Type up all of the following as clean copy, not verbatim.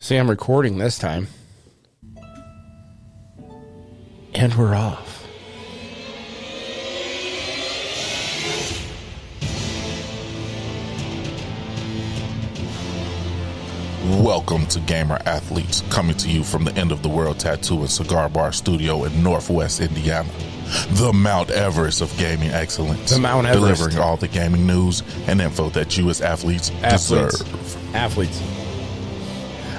See, I'm recording this time. And we're off. Welcome to Gamer Athletes, coming to you from the End of the World Tattoo and Cigar Bar Studio in Northwest Indiana. The Mount Everest of gaming excellence. The Mount Everest. Delivering all the gaming news and info that you as athletes deserve. Athletes.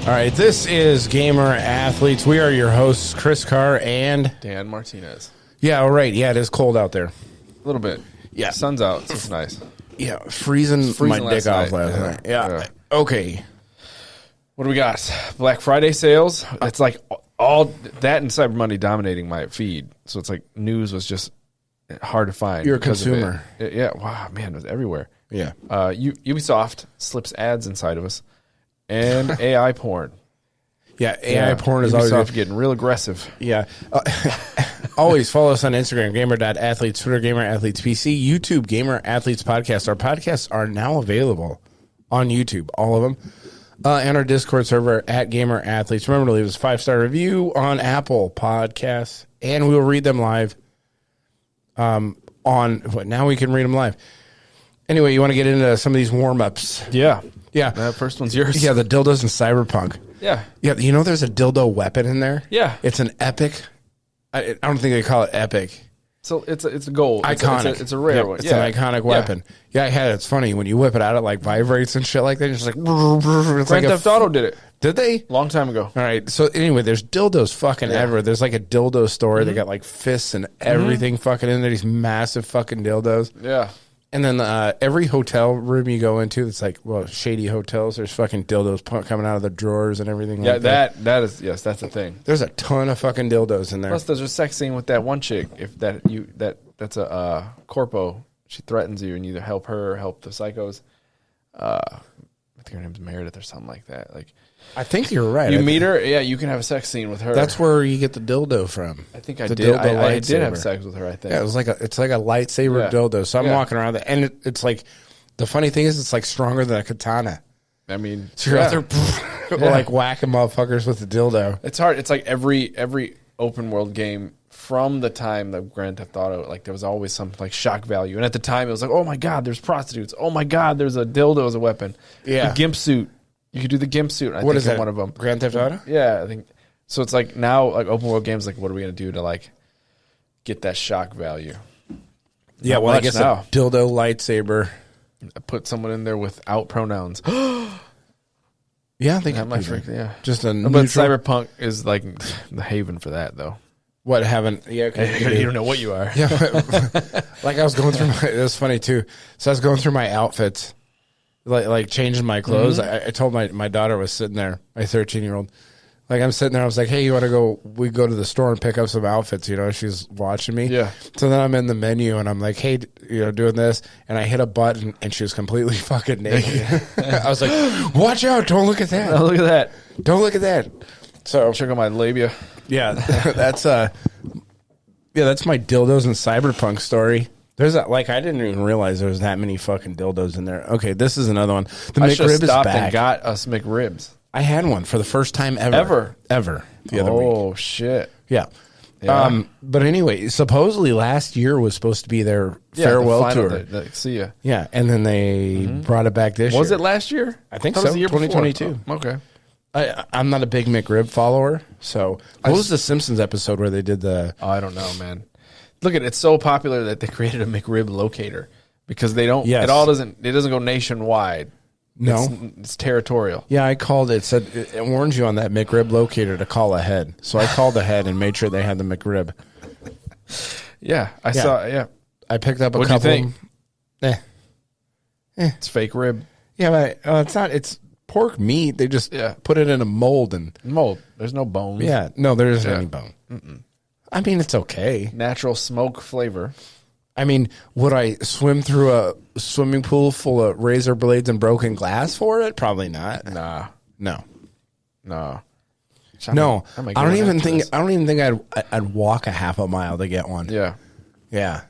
All right, this is Gamer Athletes. We are your hosts, Chris Carr and Dan Martinez. Yeah, all right. Yeah, it is cold out there. A little bit. Yeah. Sun's out, so it's nice. Yeah, freezing my dick off last night. Yeah. Okay. What do we got? Black Friday sales. It's like all that and Cyber Monday dominating my feed. So it's like news was just hard to find. You're a consumer. Yeah. Wow, man, it was everywhere. Yeah. Ubisoft slips ads inside of us. And AI porn. Yeah, AI porn is Ubisoft always getting real aggressive. Yeah. Always follow us on Instagram, gamer.athletes, Twitter, Gamer Athletes PC, YouTube, Gamer Athletes Podcast. Our podcasts are now available on YouTube, all of them. And our Discord server at Gamer Athletes. Remember to leave us a 5-star review on Apple Podcasts, and we will read them live. Now we can read them live. Anyway, you want to get into some of these warm-ups? Yeah. Yeah. That first one's yours. Yeah, the dildos and cyberpunk. Yeah. Yeah, you know there's a dildo weapon in there? Yeah. It's an epic. I don't think they call it epic. So it's a gold. Iconic. It's a rare one. It's an iconic weapon. Yeah, I had it. It's funny. When you whip it out, it like vibrates and shit like that. It's just like... It's Grand Theft Auto did it. Did they? Long time ago. All right. So anyway, there's dildos fucking everywhere. There's like a dildo store. They got like fists and everything fucking in there. These massive fucking dildos. Yeah. And then every hotel room you go into, it's like, well, shady hotels. There's fucking dildos coming out of the drawers and everything. Yeah, like that. that is, yes, that's a thing. There's a ton of fucking dildos in there. Plus, there's a sex scene with that one chick. If that's a corpo, she threatens you, and you either help her or help the psychos. I think her name's Meredith or something like that. Like, I think you're right. You meet her, yeah, you can have a sex scene with her. That's where you get the dildo from. I think I did. I did have sex with her. I think. Yeah, it's like a lightsaber dildo. So I'm walking around there, and it's like the funny thing is it's like stronger than a katana. I mean, so you're out there like whacking motherfuckers with the dildo. It's hard. It's like every open world game from the time of Grand Theft Auto, like there was always some like shock value. And at the time, it was like, oh my god, there's prostitutes. Oh my god, there's a dildo as a weapon. Yeah, the gimp suit. You could do the gimp suit. What is that? One of them. Grand Theft Auto? Yeah, I think so. It's like now, like open world games, like what are we gonna do to like get that shock value? Yeah, well, I guess a dildo lightsaber. Put someone in there without pronouns. Yeah, I think that might freak. Yeah, just a. But cyberpunk is like the haven for that, though. What haven't? Yeah, you don't know what you are. Yeah, like I was going through. It was funny too. So I was going through my outfits. Like changing my clothes. I told my daughter was sitting there, my 13-year-old. Like I'm sitting there, I was like, hey, you want to go? We go to the store and pick up some outfits. You know, she's watching me. Yeah. So then I'm in the menu and I'm like, hey, doing this, and I hit a button and she was completely fucking naked. I was like, watch out! Don't look at that! No, look at that! Don't look at that! So check out my labia. Yeah, that's my dildos and cyberpunk story. There's I didn't even realize there was that many fucking dildos in there. Okay, this is another one. The Mcrib is back. And got us Mcribs. I had one for the first time ever. The other week. Oh shit. Yeah. But anyway, supposedly last year was supposed to be their farewell tour. See ya. Yeah, and then they brought it back this year. Was it last year? I think so. 2022. Oh, okay. I'm not a big Mcrib follower, so what was the Simpsons episode where they did the? I don't know, man. Look it's so popular that they created a Mcrib locator because they don't. Yes. It doesn't go nationwide. No, it's territorial. Yeah, I called it. Said it warns you on that Mcrib locator to call ahead. So I called ahead and made sure they had the Mcrib. Yeah, I saw. Yeah, I picked up a What'd couple. You think? It's fake rib. Yeah, but it's not. It's pork meat. They just put it in a mold and There's no bones. Yeah, no, there isn't any bone. I mean, it's okay. Natural smoke flavor. I mean, would I swim through a swimming pool full of razor blades and broken glass for it? Probably not. Nah. No. No. I don't even think I'd walk a half a mile to get one. Yeah. Yeah.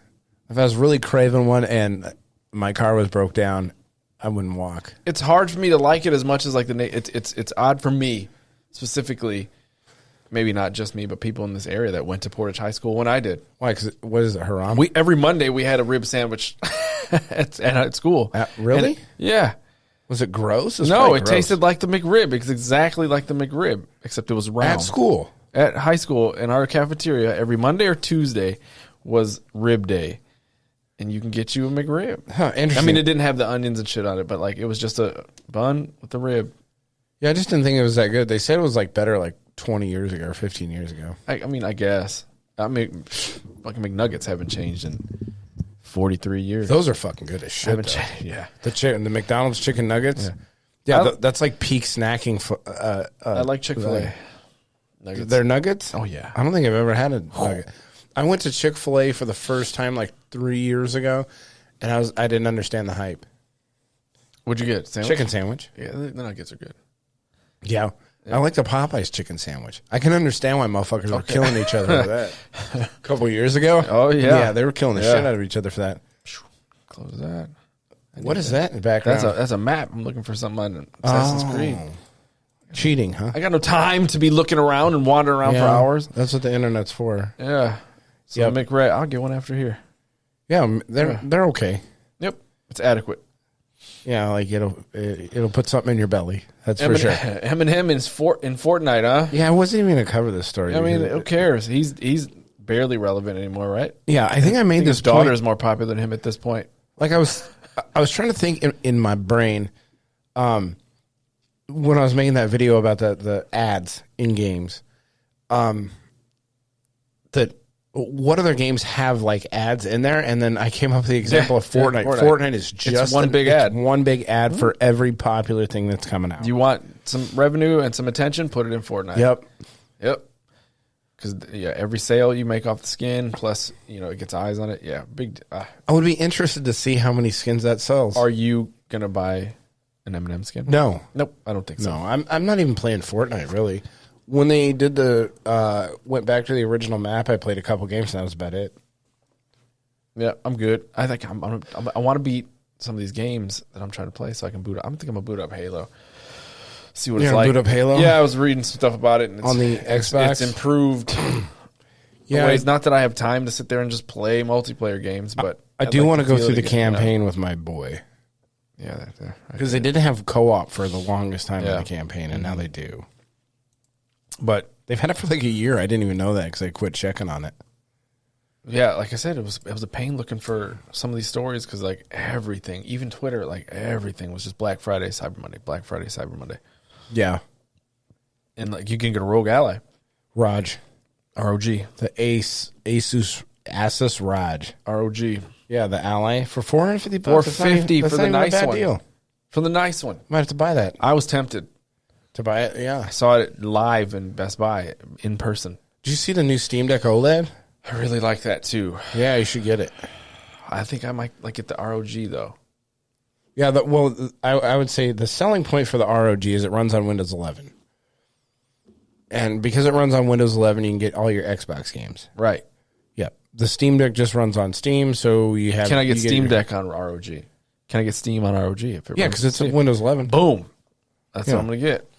If I was really craving one and my car was broke down, I wouldn't walk. It's hard for me to like it as much as like it's odd for me specifically, maybe not just me, but people in this area that went to Portage High School when I did. Why? Because what is it, haram? Every Monday we had a rib sandwich at school. Really? Yeah. Was it gross? No, it tasted like the McRib. It's exactly like the McRib, except it was round. At school? At high school, in our cafeteria, every Monday or Tuesday was rib day. And you can get you a McRib. Huh, interesting. I mean, it didn't have the onions and shit on it, but like it was just a bun with the rib. Yeah, I just didn't think it was that good. They said it was like better like 20 years ago or 15 years ago. I mean, I guess. I mean, fucking McNuggets haven't changed in 43 years. Those are fucking good as shit. Haven't changed, yeah. The McDonald's chicken nuggets. Yeah, that's like peak snacking. I like Chick-fil-A. Nuggets. Their nuggets? Oh, yeah. I don't think I've ever had a nugget. I went to Chick-fil-A for the first time like 3 years ago, and I didn't understand the hype. What'd you get? Sandwich? Chicken sandwich. Yeah, the nuggets are good. Yeah. I like the Popeyes chicken sandwich. I can understand why motherfuckers were killing each other for that. A couple years ago. Oh, yeah. Yeah, they were killing the shit out of each other for that. Close that. What is that in the background? That's a map. I'm looking for something on Assassin's Creed. Cheating, huh? I got no time to be looking around and wandering around for hours. That's what the internet's for. Yeah. So McRib, I'll get one after here. Yeah, they're okay. Yep. It's adequate. Yeah, like it'll put something in your belly. That's for sure. Eminem in Fortnite, huh? Yeah, I wasn't even going to cover this story. I mean, who cares? He's barely relevant anymore, right? Yeah, I think I made this his daughter is more popular than him at this point. Like I was trying to think in my brain, when I was making that video about the ads in games, that what other games have like ads in there, and then I came up with the example of Fortnite. Fortnite is just one big ad. One big ad for every popular thing that's coming out. You want some revenue and some attention? Put it in Fortnite. Yep. Because every sale you make off the skin, plus it gets eyes on it. Yeah, big. I would be interested to see how many skins that sells. Are you gonna buy an Eminem skin? No, nope. I don't think so. No, I'm not even playing Fortnite really. When they did went back to the original map, I played a couple games and that was about it. Yeah, I'm good. I think I want to beat some of these games that I'm trying to play so I can boot up. I think I'm gonna boot up Halo. See what it's like. Boot up Halo? Yeah, I was reading some stuff about it. And on the Xbox? It's improved. Yeah, ways. Not that I have time to sit there and just play multiplayer games, but I do want to go through the campaign with my boy. Yeah, because they didn't have co-op for the longest time in the campaign, and now they do. But they've had it for like a year. I didn't even know that because I quit checking on it. Yeah, like I said, it was a pain looking for some of these stories because like everything, even Twitter, like everything was just Black Friday, Cyber Monday, Black Friday, Cyber Monday. Yeah, and like you can get a ROG Ally, ROG, the Asus ROG, ROG. Yeah, the Ally for $450. $450 for the nice one. Deal. For the nice one, might have to buy that. I was tempted to buy it. Yeah, I saw it live in Best Buy in person. Did you see the new Steam Deck OLED? I really like that too. Yeah, you should get it. I think I might like get the ROG though. Yeah, I would say the selling point for the ROG is it runs on Windows 11. And because it runs on Windows 11, you can get all your Xbox games. Right. Yep. The Steam Deck just runs on Steam, so you have... Can I get Steam Deck on ROG? Can I get Steam on ROG? Yeah, because it's Windows 11. Boom. That's what I'm going to get.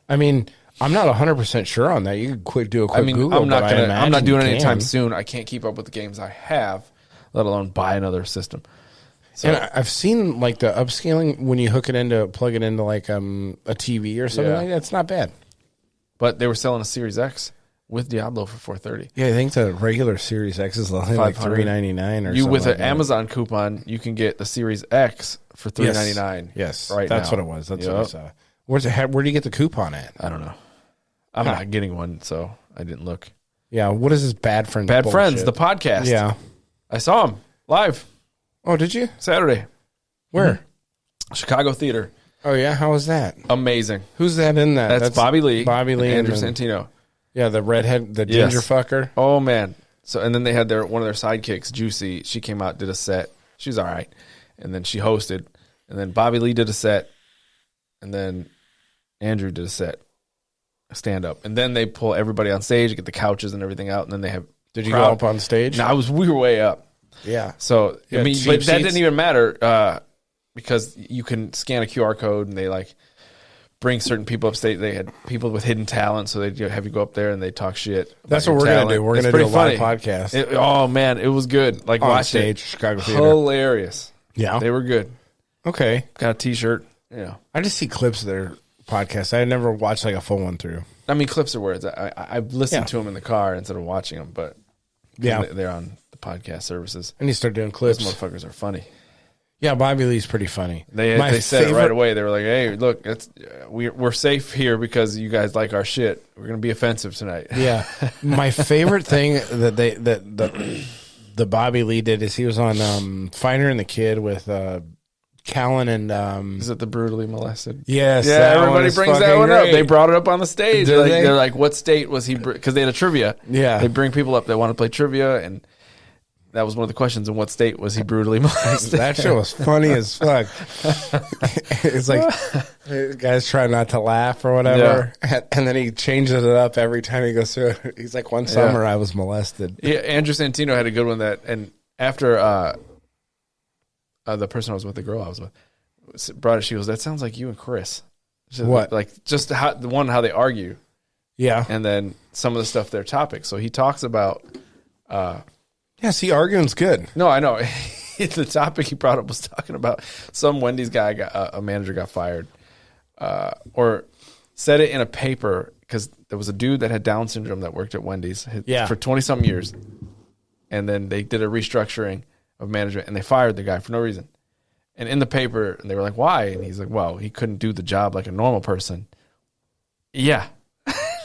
I mean, I'm not 100% sure on that. You could do a quick Google. I'm not doing it anytime soon. I can't keep up with the games I have, let alone buy another system. So, and I've seen like the upscaling when you plug it into like a TV or something like that. It's not bad. But they were selling a Series X with Diablo for $430. Yeah, I think the regular Series X is like $399 or something. With an Amazon coupon, you can get the Series X for $399. Yes, right. That's what it was. That's what I saw. Where do you get the coupon at? I don't know. I'm not getting one, so I didn't look. Yeah, what is this Bad Friends? Bad Friends, the podcast. Yeah, I saw him live. Oh, did you? Saturday. Where? Chicago Theater. Oh, yeah? How was that? Amazing. Who's that in that? That's Bobby Lee. Bobby Lee. And Andrew Santino. Yeah, the redhead, the ginger fucker. Oh, man. So, and then they had one of their sidekicks, Juicy. She came out, did a set. She's all right. And then she hosted. And then Bobby Lee did a set. And then Andrew did a set. A stand-up. And then they pull everybody on stage, get the couches and everything out. And then they have... Did you go up on stage? No, we were way up. Yeah. So, I mean, but that didn't even matter because you can scan a QR code and they like bring certain people upstate. They had people with hidden talent, so they'd have you go up there and they talk shit. That's what we're going to do. We're going to do a live podcast. Oh, man, it was good. Like, on stage, Chicago Theater. Hilarious. Yeah. They were good. Okay. Got a T-shirt. Yeah. I just see clips of their podcast. I never watched like a full one through. I mean, clips are words. I've listened to them in the car instead of watching them, but they're on the podcast services. And you start doing clips. Those motherfuckers are funny. Yeah, Bobby Lee's pretty funny. They said it right away. They were like, "Hey, look, we're safe here because you guys like our shit. We're gonna be offensive tonight." Yeah, my favorite thing that the Bobby Lee did is he was on Fighter and the Kid with Callan and is it the brutally molested? Yes, yeah. Everybody brings that one up. They brought it up on the stage. They're like, "What state was he?" Because they had a trivia. Yeah, they bring people up that want to play trivia and. That was one of the questions. In what state was he brutally molested? That shit was funny as fuck. It's like the guy's trying not to laugh or whatever, and then he changes it up every time he goes through it. He's like, "One summer I was molested." Yeah, Andrew Santino had a good one and after the person I was with, the girl I was with, brought it. She goes, "That sounds like you and Chris." What? Like just how they argue. Yeah, and then some of the stuff their topics. So he talks about. Yeah, see, arguing's good. No, I know. The topic he brought up was talking about some Wendy's guy a manager got fired, or said it in a paper because there was a dude that had Down syndrome that worked at Wendy's for 20-something years, and then they did a restructuring of management and they fired the guy for no reason. And in the paper, and they were like, "Why?" And he's like, "Well, he couldn't do the job like a normal person." Yeah.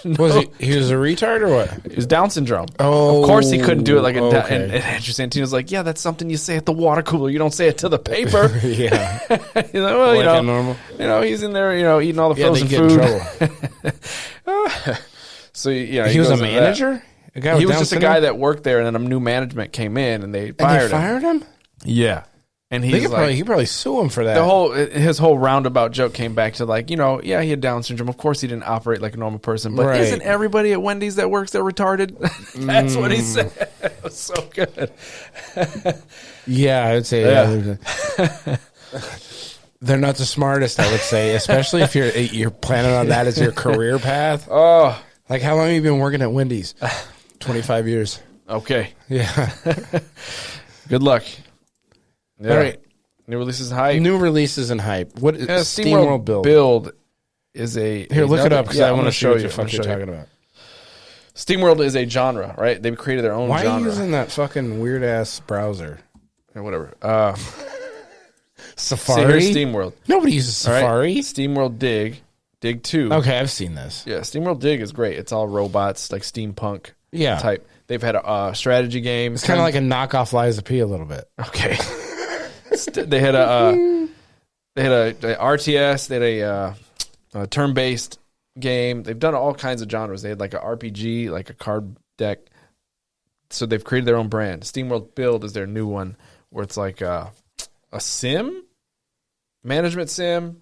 No. Was he was a retard or what? It was Down syndrome. Oh, of course he couldn't do it like a okay. and Andrew Santino's like, yeah, that's something you say at the water cooler. You don't say it to the paper. Yeah, you know, well, like normal. He's in there, eating all the frozen food. So he was a manager. He was just a guy that worked there, and then a new management came in, and they fired him. Yeah. And he probably sue him for that. His whole roundabout joke came back to like, he had Down syndrome. Of course he didn't operate like a normal person, but isn't everybody at Wendy's that works there retarded? That's what he said. It was so good. Yeah, I would say they're not the smartest, I would say, especially if you're planning on that as your career path. Oh, like how long have you been working at Wendy's? 25 years. Okay. Yeah. Good luck. Yeah. All right. New releases and hype. New releases and hype. What is Steamworld Build? Build is a... Here, look it up because I want to show you what you're talking about. Steamworld is a genre, right? They've created their own genre. Why are you using that fucking weird-ass browser? Or whatever. Safari? See, here's Steamworld. Nobody uses Safari. Right. Steamworld Dig 2. Okay, I've seen this. Yeah, Steamworld Dig is great. It's all robots, like steampunk type. They've had a strategy game. It's kind of like a knockoff Lies of P a little bit. Okay. They had a RTS. They had a turn-based game. They've done all kinds of genres. They had like a RPG, like a card deck. So they've created their own brand. Steamworld Build is their new one, where it's like a sim, management sim,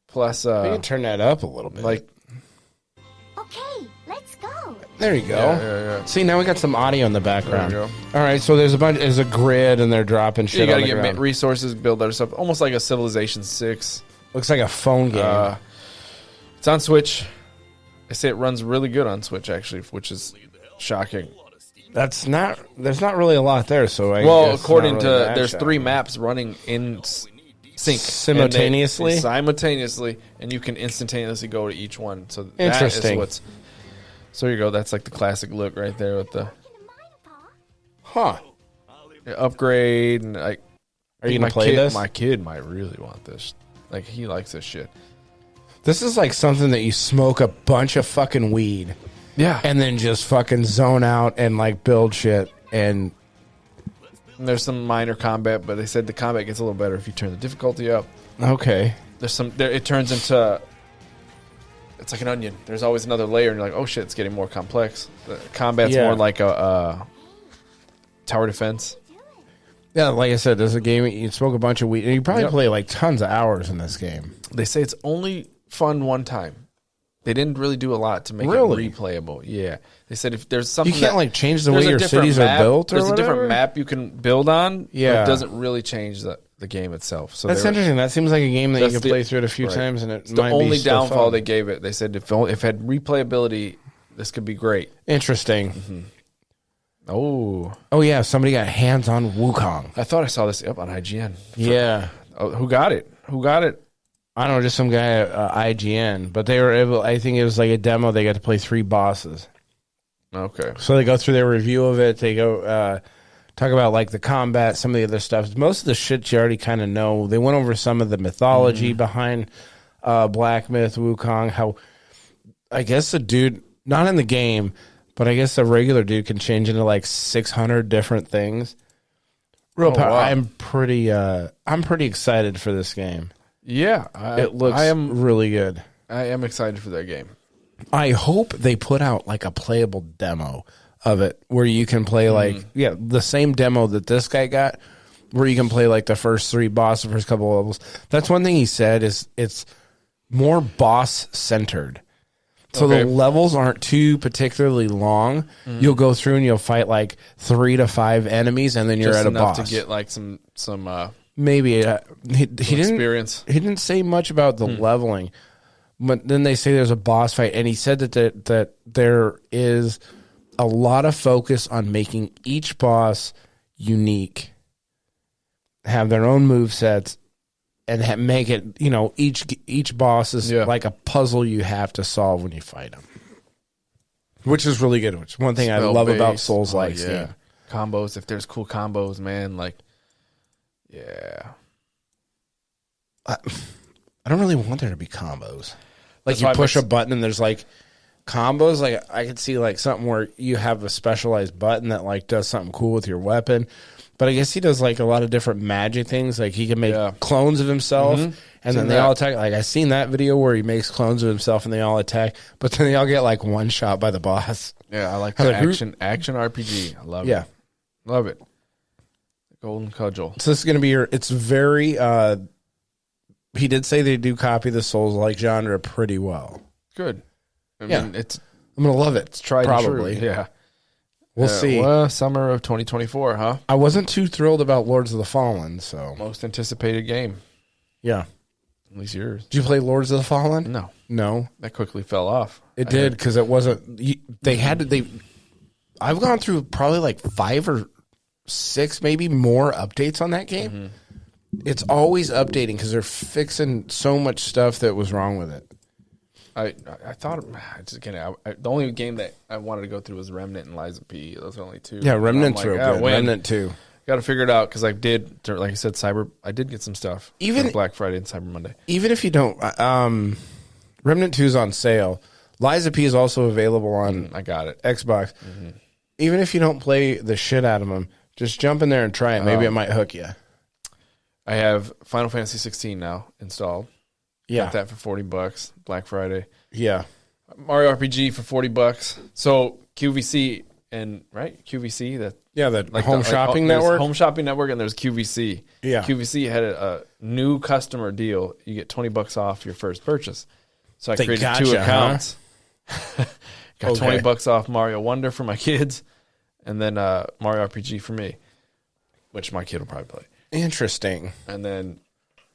plus. You can turn that up a little bit. Like, okay, let's go. there you go. Yeah. See, now we got some audio in the background. There you All right, so there's a grid, and they're dropping shit. You got to on the get ground. resources, build other stuff, almost like a Civilization 6. Looks like a phone game. It's on Switch. They say it runs really good on Switch, actually, which is shocking. There's not really a lot there. So according to there's 3 maps running in sync simultaneously, and you can instantaneously go to each one. So interesting. That is so here you go. That's like the classic look right there with the upgrade and like. Are you gonna play this? My kid might really want this. Like he likes this shit. This is like something that you smoke a bunch of fucking weed. Yeah. And then just fucking zone out and like build shit. And there's some minor combat, but they said the combat gets a little better if you turn the difficulty up. Okay. It turns into, it's like an onion. There's always another layer, and you're like, oh shit, it's getting more complex. The combat's more like a tower defense. Yeah, like I said, there's a game you smoke a bunch of weed, and you probably play like tons of hours in this game. They say it's only fun one time. They didn't really do a lot to make it replayable. Yeah. They said if there's something... You can't like change the way your cities are built or There's whatever? a different map you can build on. Yeah. But it doesn't really change the the game itself. So That's interesting. That seems like a game that you That's can play through it a few times, and it's the only downfall they. they gave it. They said if it had replayability, this could be great. Interesting. Oh, yeah. Somebody got hands on Wukong. I thought I saw this up on IGN. Yeah. Oh, who got it? I don't know, just some guy at IGN, but they were able. I think it was like a demo. They got to play 3 bosses. Okay. So they go through their review of it. They go talk about like the combat, some of the other stuff. Most of the shit you already kind of know. They went over some of the mythology behind Black Myth, Wukong. How I guess the dude, not in the game, but I guess a regular dude can change into like 600 different things. Real power. Wow. I'm pretty excited for this game. Yeah, It looks really good. I am excited for that game. I hope they put out like a playable demo of it where you can play like the same demo that this guy got, where you can play like the first 3 bosses, the first couple of levels. That's one thing he said is it's more boss centered. So the levels aren't too particularly long. You'll go through and you'll fight like 3 to 5 enemies, and then you're Just at a enough boss. to get like some Maybe he didn't experience. He didn't say much about the leveling, but then they say there's a boss fight, and he said that there is a lot of focus on making each boss unique, have their own move sets, and make it each boss is like a puzzle you have to solve when you fight them, which is really good. Which is one thing I love about Souls-like game. Combos. If there's cool combos, man, like. Yeah. I don't really want there to be combos. Like That's you why push a button and there's like combos. Like I could see like something where you have a specialized button that like does something cool with your weapon. But I guess he does like a lot of different magic things. Like he can make clones of himself and then they all attack. Like I've seen that video where he makes clones of himself and they all attack, but then they all get like one shot by the boss. Yeah, I like the action RPG. I love it. Love it. Golden Cudgel. So this is going to be it's very, he did say they do copy the Souls-like genre pretty well. Good. I mean, I'm going to love it. It's tried probably. and true. Yeah. We'll see. Well, summer of 2024, huh? I wasn't too thrilled about Lords of the Fallen, so. Most anticipated game. Yeah. At least yours. Did you play Lords of the Fallen? No. That quickly fell off. It did, because it wasn't, I've gone through probably like 5 or 6 maybe more updates on that game. It's always updating because they're fixing so much stuff that was wrong with it. I thought just kidding. The only game that I wanted to go through was Remnant and Lies of P. Those are only 2. Yeah, Remnant's real good. When? Remnant 2. Got to figure it out because I did, like I said, I did get some stuff even for Black Friday and Cyber Monday. Even if you don't, Remnant 2 is on sale. Lies of P is also available on I got it. Xbox. Even if you don't play the shit out of them, just jump in there and try it. Maybe it might hook you. I have Final Fantasy 16 now installed. Yeah. Got that for $40 Black Friday. Yeah. Mario RPG for $40. So QVC QVC that the like Home Shopping Network. Home Shopping Network and there's QVC. Yeah. QVC had a new customer deal. You get $20 off your first purchase. So I created 2 accounts. Got $20 off Mario Wonder for my kids. And then Mario RPG for me, which my kid will probably play. Interesting. And then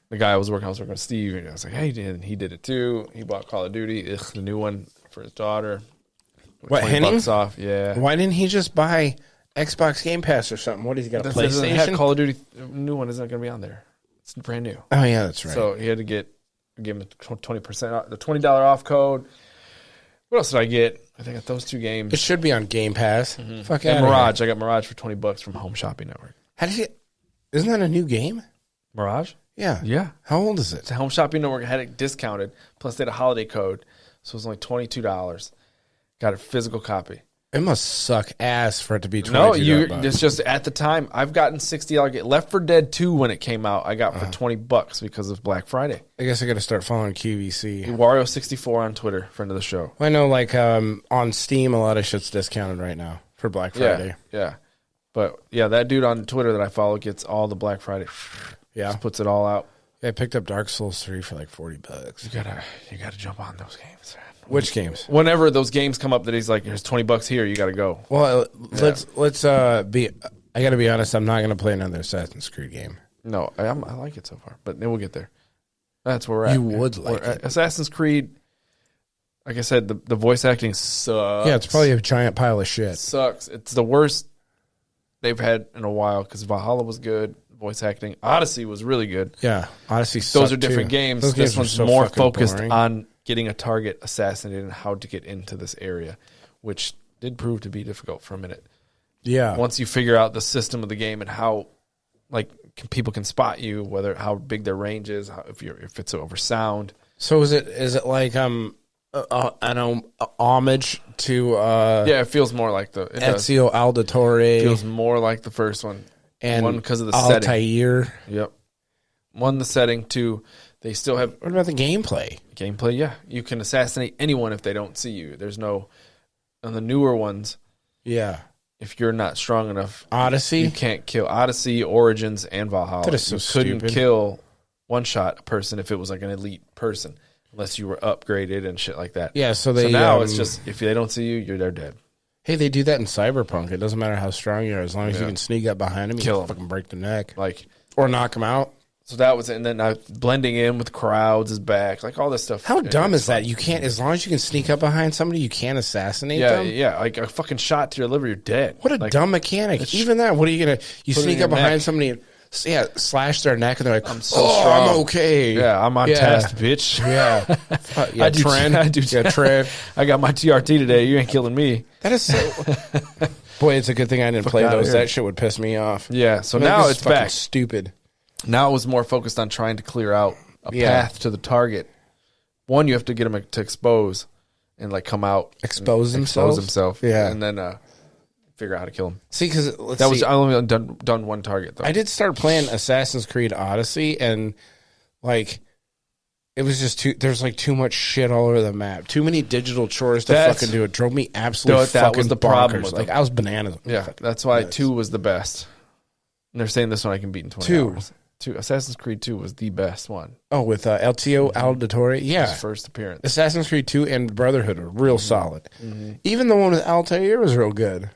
the guy I was working with, Steve, and I was like, hey, he did it too. He bought Call of Duty, the new one for his daughter. What, Henning? $20 off, yeah. Why didn't he just buy Xbox Game Pass or something? What, has he got a PlayStation? Call of Duty, new one isn't going to be on there. It's brand new. Oh, yeah, that's right. So he had to give him 20% off, the $20 off code. What else did I get? I think I got those 2 games. It should be on Game Pass. Fuck and Mirage. Here. I got Mirage for $20 from Home Shopping Network. How did you? Isn't that a new game? Mirage? Yeah. Yeah. How old is it? The Home Shopping Network had it discounted. Plus, they had a holiday code. So it was only $22. Got a physical copy. It must suck ass for it to be $22. No, it's just at the time, I've gotten $60. Left 4 Dead 2 when it came out, I got for $20 because of Black Friday. I guess I got to start following QVC. Wario64 on Twitter, friend of the show. I know, like, on Steam, a lot of shit's discounted right now for Black Friday. Yeah. But, yeah, that dude on Twitter that I follow gets all the Black Friday. Yeah. Just puts it all out. Yeah, I picked up Dark Souls 3 for like $40. You gotta jump on those games, man. Which games? Whenever those games come up that he's like, there's $20 here, you got to go. Well, let's be. I got to be honest. I'm not going to play another Assassin's Creed game. No, I like it so far, but then we'll get there. That's where we're at. You would like it. Assassin's Creed. Like I said, the voice acting sucks. Yeah, it's probably a giant pile of shit. Sucks. It's the worst they've had in a while because Valhalla was good. Voice acting. Odyssey was really good. Yeah, Odyssey. Those are different games. Those This games one's are so more fucking focused boring. on getting a target assassinated and how to get into this area, which did prove to be difficult for a minute. Yeah. Once you figure out the system of the game and how, like, people can spot you, how big their range is, if it's over sound. So is it like an homage to Yeah, it feels more like Ezio Auditore feels more like the first one. and One, because of the setting. Altair. Yep. One, the setting. Two, they still have What about the gameplay? gameplay. Yeah, you can assassinate anyone if they don't see you. There's no on the newer ones. Yeah. If you're not strong enough, Odyssey. you can't kill Odyssey, Origins, and Valhalla. That is so you couldn't stupid. kill one shot a person if it was like an elite person, unless you were upgraded and shit like that. Yeah, so now it's just if they don't see you, they're dead. Hey, they do that in Cyberpunk. It doesn't matter how strong you are, as long as you can sneak up behind them, you Kill can 'em. fucking break the neck Like or knock them out. so that was it. And then blending in with crowds is back. Like all this stuff. How dumb It's is that? You can't, as long as you can sneak up behind somebody, you can't assassinate Yeah, them. yeah. Like a fucking shot to your liver, you're dead. What a like, dumb mechanic. Even that, what are you gonna? You Put it in sneak your up behind neck. somebody and slash their neck, and they're like, "I'm so strong. I'm okay." Yeah, I'm on Yeah. test, bitch. Yeah, yeah. I do. Trend. I do. Yeah, trend. I got my TRT today. You ain't killing me. That is so. Boy, it's a good thing I didn't play outta those. here. That shit would piss me off. Yeah. So Like, now this is it's fucking back. Stupid. Now it was more focused on trying to clear out a Yeah. path to the target. One, you have to get him to expose and like come out, Expose and themselves? himself. Yeah. and then figure out how to kill him. See, because I only done one target though. I did start playing Assassin's Creed Odyssey, and like it was just there's like too much shit all over the map. Too many digital chores to That's- fucking do. It drove me absolutely That fucking was the problem bonkers. with Like them. I was bananas. Yeah, that's why 2 was the best. And they're saying this one I can beat in 20 2. hours. 2. Assassin's Creed 2 was the best one. Oh, with Ezio Auditore, yeah. His first appearance. Assassin's Creed 2 and Brotherhood are real solid. Even the one with Altair was real good.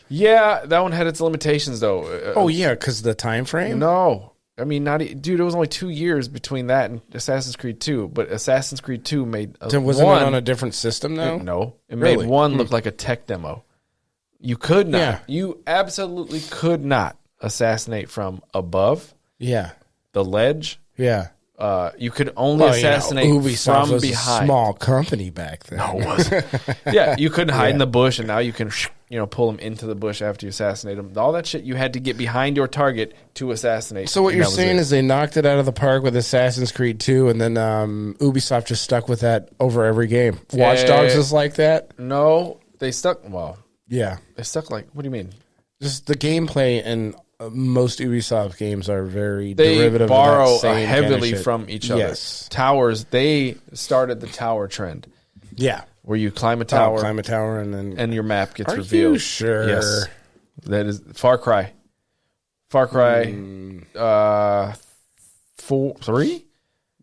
Yeah, that one had its limitations though. Oh yeah, because the time frame. No. I mean, dude, it was only 2 years between that and Assassin's Creed 2, but Assassin's Creed 2 made Wasn't one, it on a different system though? No. It Really? made one look like a tech demo. You could not. Yeah. You absolutely could not assassinate from above Yeah, the ledge. yeah. You could only assassinate Ubisoft from was behind. a small company back then. No, it wasn't. Yeah, you couldn't hide in Yeah. the bush, and now you can, pull them into the bush after you assassinate them. All that shit, you had to get behind your target to assassinate. So what and you're that was saying it. is they knocked it out of the park with Assassin's Creed 2, and then Ubisoft just stuck with that over every game. Watch Dogs is like that. No, they stuck. Well, Yeah, they stuck like. What do you mean? just the gameplay and most Ubisoft games are very They derivative. borrow of that same heavily kind of shit. from each other. Yes. Towers. They started the tower trend, Yeah. where you climb a tower Climb a tower and then. and your map gets Are revealed. you sure? Yes, that is Far Cry. Far Cry. 3.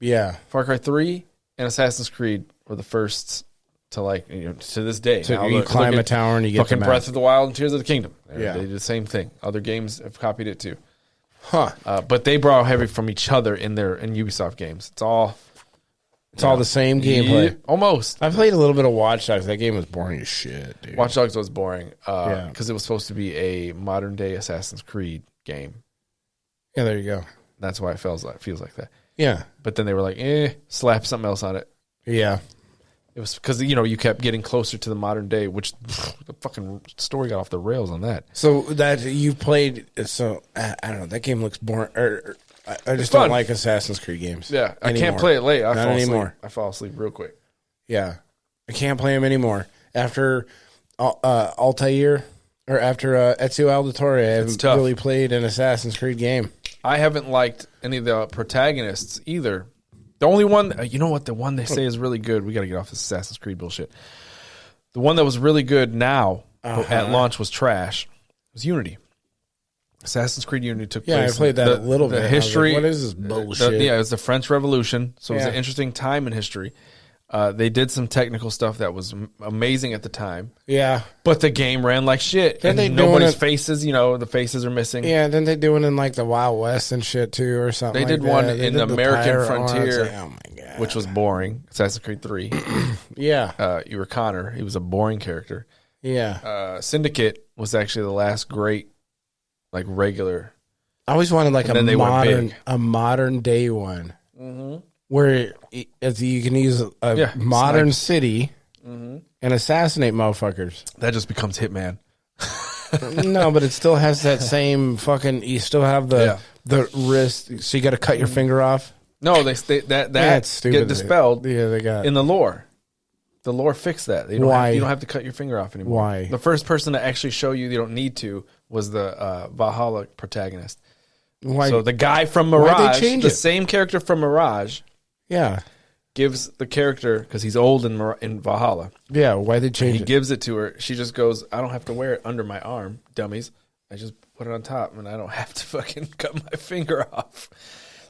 Yeah. Far Cry 3 and Assassin's Creed were the first to to this day. So Now you climb look a at tower and you get fucking the map. Breath of the Wild and Tears of the Kingdom. Yeah. They did the same thing. Other games have copied it too. Huh. But they borrow heavy from each other in Ubisoft games. It's all the same gameplay. Yeah, almost. I played a little bit of Watch Dogs. That game was boring as shit, dude. Watch Dogs was boring Yeah. because it was supposed to be a modern day Assassin's Creed game. Yeah, there you go. That's why it feels like that. Yeah. But then they were like, slap something else on it. Yeah. It was because you kept getting closer to the modern day, which the fucking story got off the rails on that. So that you played, so I don't know. That game looks boring. I just fun. don't like Assassin's Creed games. Yeah, I anymore. can't play it late. Not anymore. I fall asleep real quick. Yeah, I can't play them anymore. After Altair or after Ezio Auditore, I haven't tough. really played an Assassin's Creed game. I haven't liked any of the protagonists either. The only one, you know what? The one they say is really good. We got to get off this Assassin's Creed bullshit. The one that was really good now at launch was trash. It was Unity. Assassin's Creed Unity took place. Yeah, I played that a little bit. The I was like, history. what is this bullshit? Yeah, it was the French Revolution. So it was Yeah. an interesting time in history. They did some technical stuff that was amazing at the time, Yeah. but the game ran like shit. Didn't they And doing nobody's it- faces, the faces are missing. Yeah, then they doing in like the Wild West and shit too, or something. They did like one that. They in did the the American pirate one. Frontier, It's like, oh my god, which was boring. Assassin's Creed 3. yeah, You were Connor. He was a boring character. yeah. Syndicate was actually the last great, like, regular. I always wanted like And then they went big. a modern day one, where you can use a Yeah, modern snipes. city and assassinate motherfuckers. That just becomes Hitman. No, but it still has that same fucking. You still have the wrist, so you got to cut your finger off. No, that That's stupid. get dispelled Yeah, they got in the lore. The lore fixed that. Why? You don't have to cut your finger off anymore. Why? The first person to actually show you don't need to was the Valhalla protagonist. why. So the guy from Why'd they Mirage, change the it? same character from Mirage, yeah, gives the character, because he's old in Valhalla, yeah. Why they he change it? gives it to her. She just goes, I don't have to wear it under my arm, dummies. I just put it on top, and I don't have to fucking cut my finger off.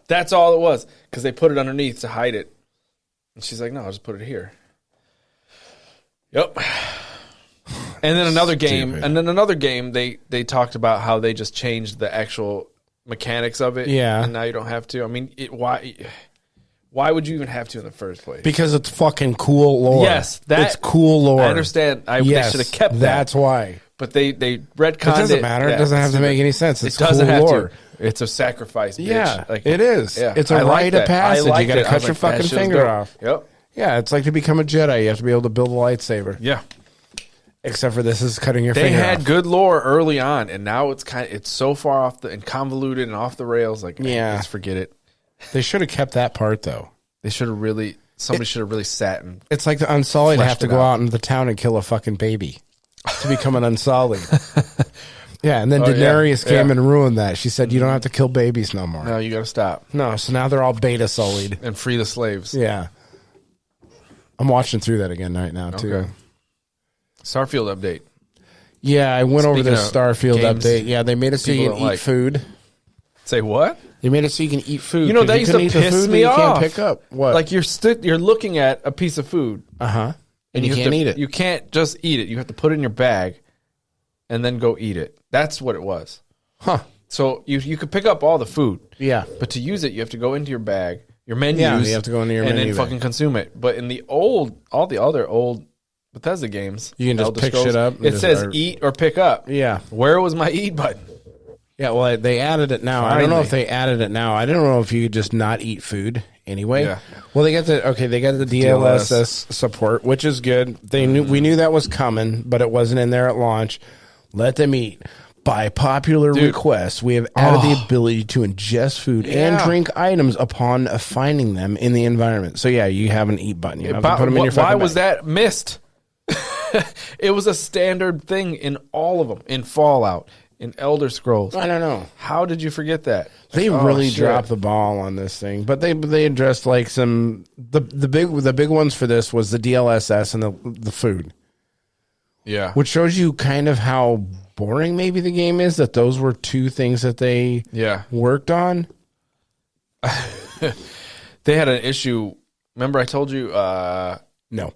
That's all it was, because they put it underneath to hide it. And she's like, no, I'll just put it here. Yep. And then another game, they talked about how they just changed the actual mechanics of it. Yeah. And now you don't have to. I mean, why would you even have to in the first place? Because it's fucking cool lore. Yes, it's cool lore. I understand. They should have kept that. That's why. But they retconned it. It doesn't matter. Yeah, it doesn't have to stupid. make any sense. It's It doesn't cool have lore. to. It's a sacrifice, bitch. Yeah, Like, it is. yeah. It's I a like rite of that. I passage. You liked got to it. I cut was your like, that fucking shit's finger dope. off. Yep. Yeah, it's like to become a Jedi. You have to be able to build a lightsaber. Yeah. Except for this is cutting your They finger had off. good lore early on, and now it's so far off and convoluted and off the rails. Like, Yeah. just forget it. They should have kept that part though. They should have really. Somebody should have really sat and. It's like the Unsullied have Fleshed to it go out. out into the town and kill a fucking baby to become an Unsullied. Yeah, and then Oh, yeah. Daenerys came Yeah. and ruined that. She said, you don't have to kill babies no more. No, you got to stop No, so now they're all beta sullied. and free the slaves. Yeah. I'm watching through that again right now, too. Okay. Starfield update. Yeah, I went over Speaking this of Starfield games update. Yeah, they made it so you people can don't eat like. food. Say what? They made it so you can eat food. You know, 'cause that used to couldn't eat the piss food that me you off. can't pick up. What? Like you're looking at a piece of food uh-huh. And you have can't to- eat it. You can't just eat it. You have to put it in your bag and then go eat it. That's what it was. Huh. So you could pick up all the food, Yeah. but to use it, you have to go into your bag, your menus. Yeah, you have to go into your and menu then bag. fucking consume it. But in all the other old Bethesda games, You can just Elder pick Scrolls, shit up and It just- says or- eat or pick up. Yeah. Where was my eat button? Yeah, well, they added it now. I don't know Finally. if they added it now. I don't know if you could just not eat food anyway. Yeah. Well, they got the DLSS support, which is good. We knew that was coming, but it wasn't in there at launch. Let them eat. By popular request, we have added the ability to ingest food and drink items upon finding them in the environment. So yeah, you have an eat button. You have to put them in your fucking Why was bag. that missed? It was a standard thing in all of them. In Fallout, in Elder Scrolls. I don't know. How did you forget that? They Oh, really shit. dropped the ball on this thing, but they addressed like some the big ones for this was the DLSS and the food, Yeah. which shows you kind of how boring maybe the game is. That those were two things that they Yeah. worked on. They had an issue. Remember I told you No,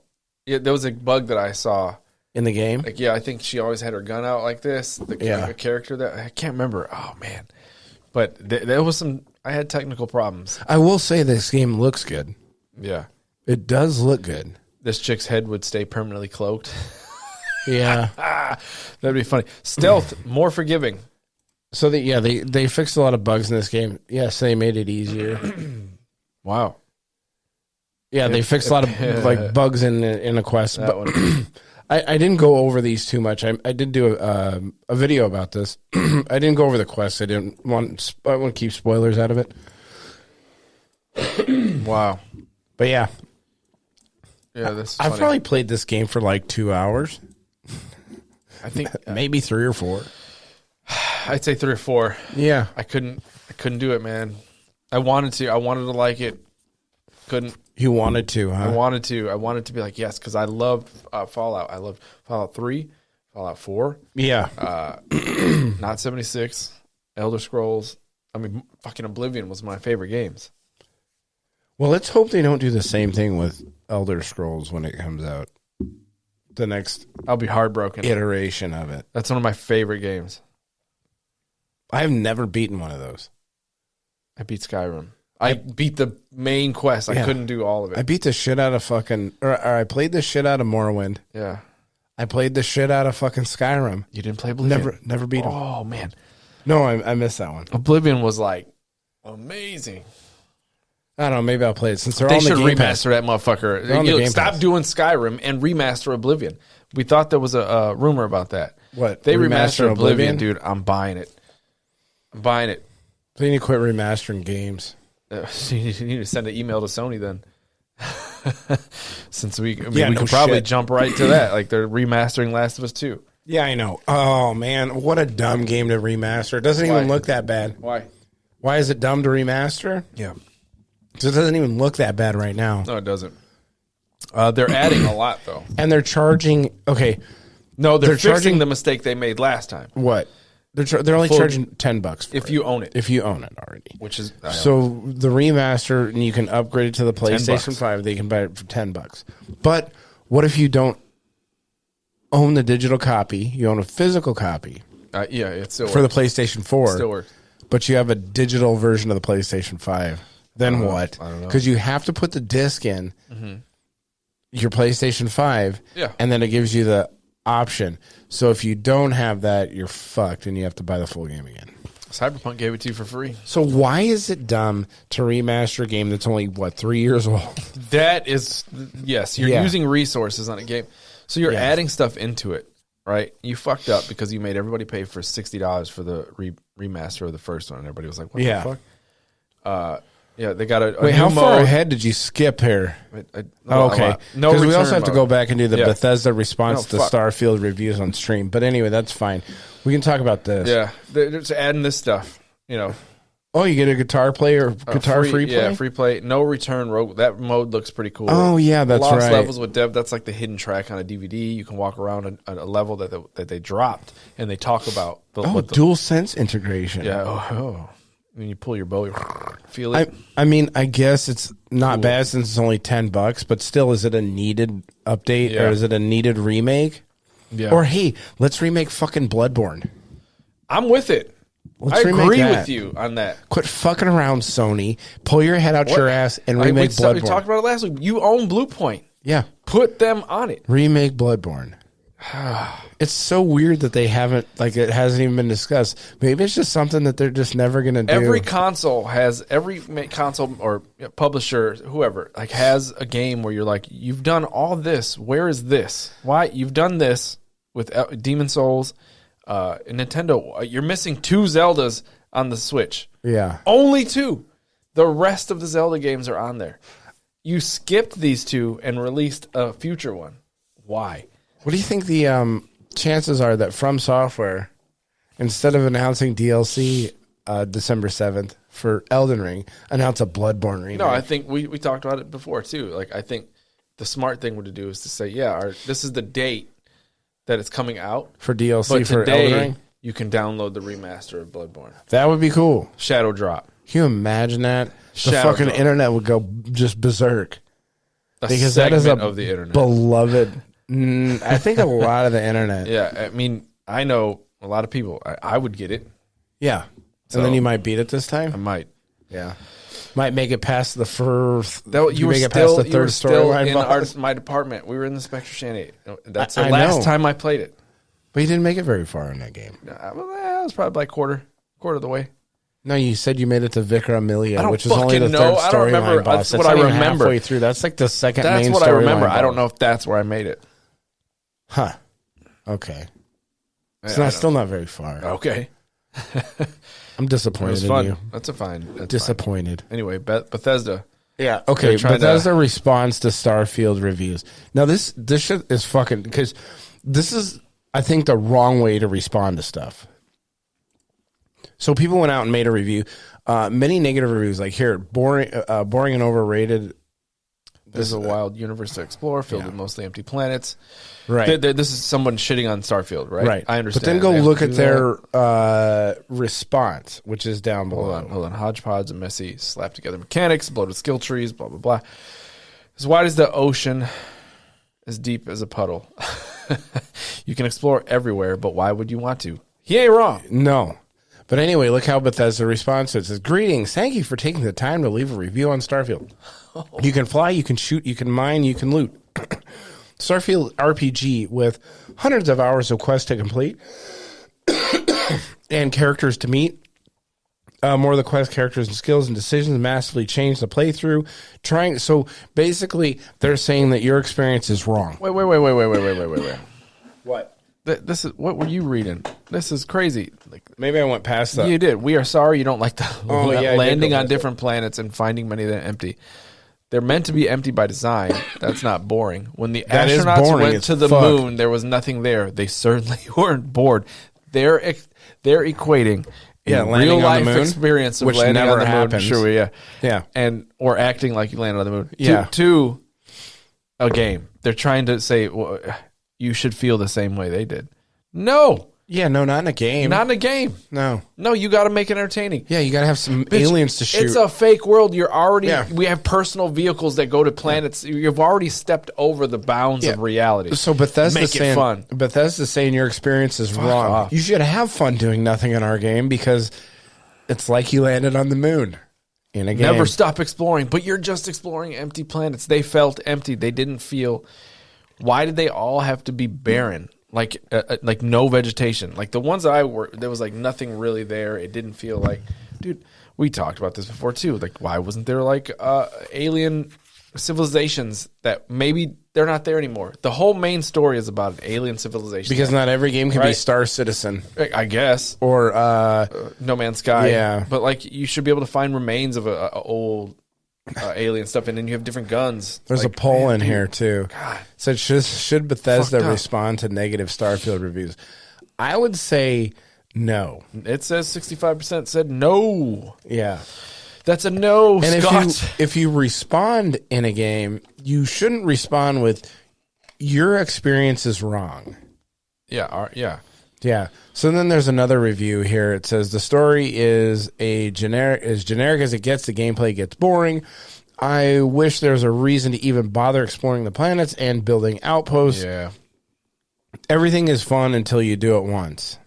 there was a bug that I saw. in the game. Like, yeah, I think she always had her gun out like this. The character that I can't remember. Oh man. But there was I had technical problems. I will say this game looks good. Yeah. It does look good. This chick's head would stay permanently cloaked. Yeah. That'd be funny. Stealth, more forgiving. So they fixed a lot of bugs in this game. Yes, they made it easier. Wow. Yeah, they fixed a lot of like bugs in a quest. That But one. I didn't go over these too much. I did do a video about this. I didn't go over the quest. I want to keep spoilers out of it. Wow. But yeah, Yeah, this. I've probably played this game for like 2 hours, I think maybe 3 or 4. I'd say 3 or 4. Yeah, I couldn't do it, man. I wanted to like it. Couldn't. you wanted to, huh? I wanted to be like, yes, because I loved Fallout. I loved Fallout 3, Fallout 4, Yeah, not 76, Elder Scrolls. I mean, fucking Oblivion was my favorite games. Well, let's hope they don't do the same thing with Elder Scrolls when it comes out. The next I'll be heartbroken. iteration of it. That's one of my favorite games. I've never beaten one of those. I beat Skyrim. I beat the main quest. I couldn't do all of it. I beat the shit out of or I played the shit out of Morrowind. Yeah. I played the shit out of fucking Skyrim. You didn't play Oblivion? Never beat them. Oh, man. No, I missed that one. Oblivion was like amazing. I don't know. Maybe I'll play it since they're They on the should Game remaster Pass. that motherfucker. They're on the Game Stop Pass. doing Skyrim and remaster Oblivion. We thought there was a rumor about that. What? They Remaster remaster Oblivion, Oblivion? dude. I'm buying it. I'm buying it. They need to quit remastering games. You need to send an email to Sony then. Since we could no probably shit. jump right to that. Like they're remastering Last of Us 2. Yeah, I know. Oh, man. What a dumb game to remaster. It doesn't even look that bad. Why? Why is it dumb to remaster? Yeah. Because it doesn't even look that bad right now. No, it doesn't. They're adding a lot though. And they're charging... Okay, No, they're fixing charging- the mistake they made last time. what? They're only Full- charging $10 for If it. you own it. If you own it already. Which is So the remaster, and you can upgrade it to the PlayStation $10. 5. They can buy it for $10. But what if you don't own the digital copy? You own a physical copy yeah, it still for works. the PlayStation 4. Still works. But you have a digital version of the PlayStation 5. Then what? I don't know. Because you have to put the disc in your PlayStation 5. Yeah. And then it gives you the option. So if you don't have that, you're fucked and you have to buy the full game again. Cyberpunk gave it to you for free. So why is it dumb to remaster a game that's only, 3 years old? That is, yes, you're Yeah. using resources on a game. So you're Yeah. adding stuff into it, right? You fucked up because you made everybody pay for $60 for the remaster of the first one. And everybody was like, what Yeah. the fuck? Yeah, they got a Wait, new how far mode. ahead did you skip here? Oh, Okay. No, Because we also return have to mode. go back and do the Yeah. Bethesda response to No, fuck. Starfield reviews on stream. But anyway, that's fine. We can talk about this. Yeah, they're just adding this stuff. You know, Oh, you get a guitar play or guitar free play? Yeah, free play. No return rogue. That mode looks pretty cool. Oh, yeah, that's Lost right. levels with Dev. That's like the hidden track on a DVD. You can walk around a level that they dropped, and they talk about the, Oh, what the dual sense integration. yeah. Oh. When you pull your bow, you feel it. I mean, I guess it's not bad since it's only $10, but still, is it a needed update Yeah. or is it a needed remake? Yeah. Or hey, let's remake fucking Bloodborne. I'm with it. Let's I remake agree that. with you on that. Quit fucking around, Sony. Pull your head out your ass and remake We Bloodborne. talked about it last week. You own Blue Point. Yeah, Put them on it. remake Bloodborne. It's so weird that they haven't, it hasn't even been discussed. Maybe it's just something that they're just never going to do. Every console or publisher, whoever, has a game where you're like, you've done all this. Where is this? Why you've done this with Demon Souls, Nintendo? You're missing 2 Zeldas on the Switch. Yeah. Only 2. The rest of the Zelda games are on there. You skipped these 2 and released a future one. Why? What do you think the chances are that From Software, instead of announcing DLC December 7th for Elden Ring, announce a Bloodborne remake? No, I think we talked about it before too. I think the smart thing to do is to say, this is the date that it's coming out. For DLC But for Elden today, Ring? you can download the remaster of Bloodborne. That would be cool. Shadow Drop. Can you imagine that? The Shadow fucking drop. internet would go just berserk. A Because that is segment a of the internet. beloved. I think a lot of the internet. Yeah, I mean, I know a lot of people. I would get it. Yeah. So- And then you might beat it this I time? might. Yeah. Might make it past the first. You were make it past still, the you third were still storyline in boss. my department. We were in the Spectre Shanty. That's the I last know. time I played it. But you didn't make it very far in that game. I was probably like quarter of the way. No, you said you made it to Vicar I Amelia, don't which is only the fucking third know. I don't remember. storyline boss. That's what not I even remember. halfway through. That's like the second That's main what I remember. storyline I don't boss. know if that's where I made it. Huh. Okay. It's I not don't- still not very far. Okay. I'm It disappointed was in fun. you. That's fine. Disappointed. Anyway, Bethesda. Yeah. Okay. They're trying Bethesda responds to Starfield reviews. Now this shit is fucking, because this is, I think, the wrong way to respond to stuff. So people went out and made a review. Many negative reviews, like here, boring and overrated. There's a wild universe to explore, filled with mostly empty planets. Right. This is someone shitting on Starfield, right? Right. I understand. But then go They have look to at do their response, which is down below. Hold on. Hodgepodge and messy, slap together mechanics, bloated skill trees, blah, blah, blah. As wide as the ocean, as deep as a puddle. You can explore everywhere, but why would you want to? He ain't wrong. No. But anyway, look how Bethesda responds to it. It says, greetings. Thank you for taking the time to leave a review on Starfield. You can fly, you can shoot, you can mine, you can loot. Starfield RPG with hundreds of hours of quests to complete and characters to meet. More of the quest characters and skills and decisions massively change the playthrough. So basically, they're saying that your experience is wrong. Wait. What? This is what were you reading? This is crazy. Like Maybe I went past that. you did. We are sorry you don't like the I did landing go on past different planets and finding many that are empty. They're meant to be empty by design. That's not boring. When the That is astronauts boring went as to the fuck. moon, there was nothing there. They certainly weren't bored. They're equating a landing real on life the moon, experience of which landing never on the happens. moon. Sure, yeah, Yeah. or acting like you landed on the moon. Yeah. To a game. They're trying to say, well, you should feel the same way they did. No, Yeah, no, not in a game. not in a game. No. No, you got to make it entertaining. Yeah, you got to have some aliens to shoot. It's a fake world. You're already. Yeah. We have personal vehicles that go to planets. You've already stepped over the bounds of reality. So Bethesda's Make it saying, fun. Bethesda's saying your experience is wrong. off. You should have fun doing nothing in our game because it's like you landed on the moon in a game. Never stop exploring, but you're just exploring empty planets. They felt empty. They didn't feel. Why did they all have to be barren? Like no vegetation. Like the ones that I worked, there was like nothing really there. It didn't feel like, dude. We talked about this before too. Like, why wasn't there like alien civilizations that maybe they're not there anymore? The whole main story is about an alien civilization. Because not every game can be Right. Star Citizen I guess or No Man's Sky. Yeah. But like, you should be able to find remains of a old alien stuff, and then you have different guns. there's Like, a poll man, in dude, here too. God. Said should Bethesda Fucked up. respond to negative Starfield reviews? I would say no. It says 65% said no. Yeah. That's a no, And Scott. if you respond in a game, you shouldn't respond with your experience is wrong. Yeah. Yeah. So then there's another review here. It says the story is generic as it gets. The gameplay gets boring. I wish there was a reason to even bother exploring the planets and building outposts. Yeah. Everything is fun until you do it once.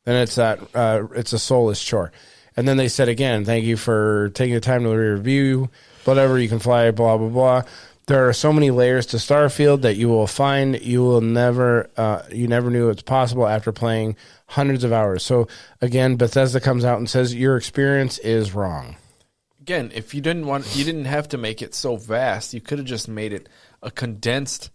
Then it's a soulless chore. And then they said again, thank you for taking the time to review. Whatever, you can fly, blah, blah, blah. There are so many layers to Starfield that you will find you never knew it's possible after playing hundreds of hours. So again, Bethesda comes out and says your experience is wrong. Again, if you didn't have to make it so vast. You could have just made it a condensed.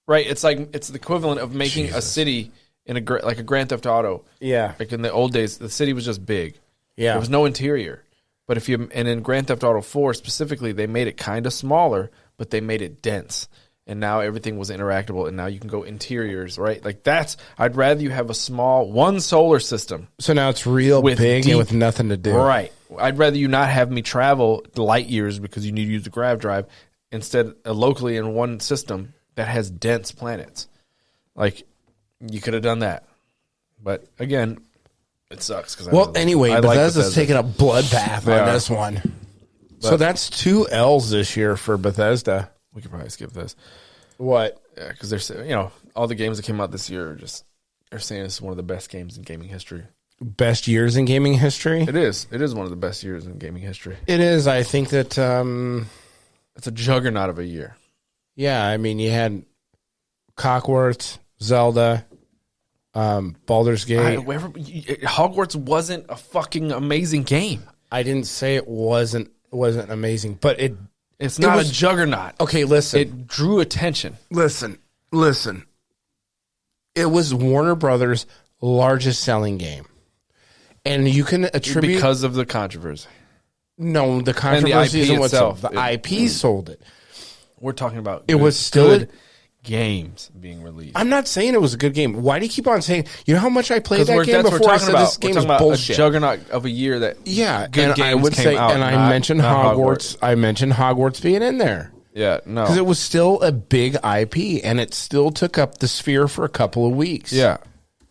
Right, it's the equivalent of making a city in like a Grand Theft Auto. Yeah. Like in the old days, the city was just big. Yeah. There was no interior. But in Grand Theft Auto 4 specifically, they made it kind of smaller, but they made it dense. And now everything was interactable, and now you can go interiors, right? Like I'd rather you have a small one solar system. So now it's real With big deep- and with nothing to do. Right. I'd rather you not have me travel light years because you need to use the grav drive, instead locally in one system that has dense planets. Like, you could have done that. But again, it sucks. Anyway, Bethesda's taking a bloodbath They on are. this one. So that's 2 L's this year for Bethesda. We could probably skip this. What? Yeah, because they're saying, all the games that came out this year they're saying it's one of the best games in gaming history. Best years in gaming history? It is. It is one of the best years in gaming history. It is. I think that, It's a juggernaut of a year. yeah, I mean, you had Cockworth, Zelda, Baldur's Gate. Hogwarts wasn't a fucking amazing game. I didn't say it wasn't amazing, but It's not was- a juggernaut. okay, listen. It drew attention. Listen. It was Warner Brothers' largest selling game. And you can attribute Because of the controversy. no, the controversy IP isn't what's itself. the IP sold it. We're talking about It was still good games being released. I'm not saying it was a good game. Why do you keep on saying? You know how much I played that Because game that's what before we're I talking said about. this game We're is talking about bullshit. a juggernaut of a year that Yeah, good and games I would came say, out. and I not- mentioned not Hogwarts. I mentioned Hogwarts being in there. Yeah, no. Because it was still a big IP, and it still took up the sphere for a couple of weeks. Yeah.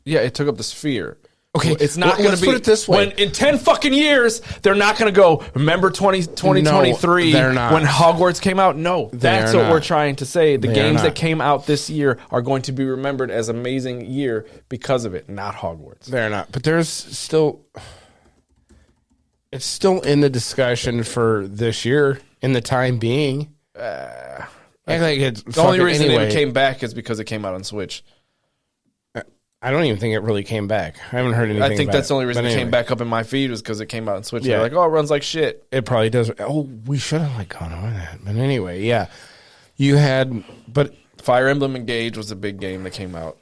Yeah, it took up the sphere. Okay, It's not going let's to be. put it this way. When in 10 fucking years, they're not going to go, remember 2023 they're not. when Hogwarts came out? No. That's what not. we're trying to say. The They are games not. that came out this year are going to be remembered as amazing year because of it, not Hogwarts. They're not. But there's still... It's still in the discussion for this year, in the time being. I think it's The only reason anyway, it came back is because it came out on Switch. I don't even think it really came back. I haven't heard anything I think about that's the only reason But it came anyway, back up in my feed was because it came out on Switch. Yeah. They're like, oh, it runs like shit. It probably does. Oh, we should have gone over that. But anyway, yeah. You had... But Fire Emblem Engage was a big game that came out.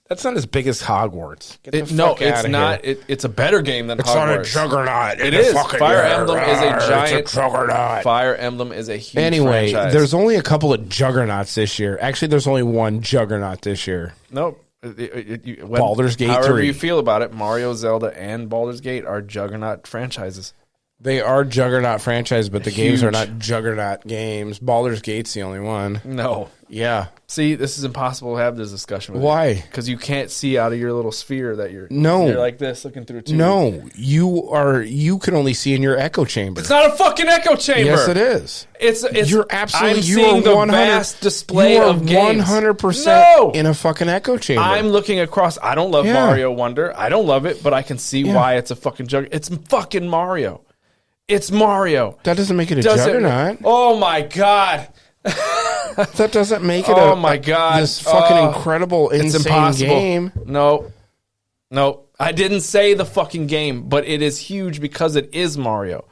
that's not as big as Hogwarts. Get the No, fuck it's outta not. here. It's a better game than It's Hogwarts. not a juggernaut. It is. Fire Emblem is a giant juggernaut. Fire Emblem is a huge Anyway, franchise. there's only a couple of juggernauts this year. Actually, there's only one juggernaut this year. Nope. Baldur's Gate however 3. you feel about it, Mario, Zelda, and Baldur's Gate are juggernaut franchises. They are juggernaut franchise, but the games are Huge. not juggernaut games. Baldur's Gate's the only one. No. Yeah. See, this is impossible to have this discussion with Why? Because you can't see out of your little sphere that you're No. you're like this looking through too. No, you can only see in your echo chamber. It's not a fucking echo chamber. Yes, it is. It's You're absolutely. I'm You seeing are the 100. vast display you are of games. 100% No! in a fucking echo chamber. I'm looking across. I don't love Yeah. Mario Wonder. I don't love it, but I can see Yeah. why it's a fucking jug. It's fucking Mario. It's Mario. that doesn't make it a Doesn't- juggernaut. Oh my god. That doesn't make it. Oh my god. This fucking Oh, incredible, It's insane impossible. game. No. I didn't say the fucking game, but it is huge because it is Mario.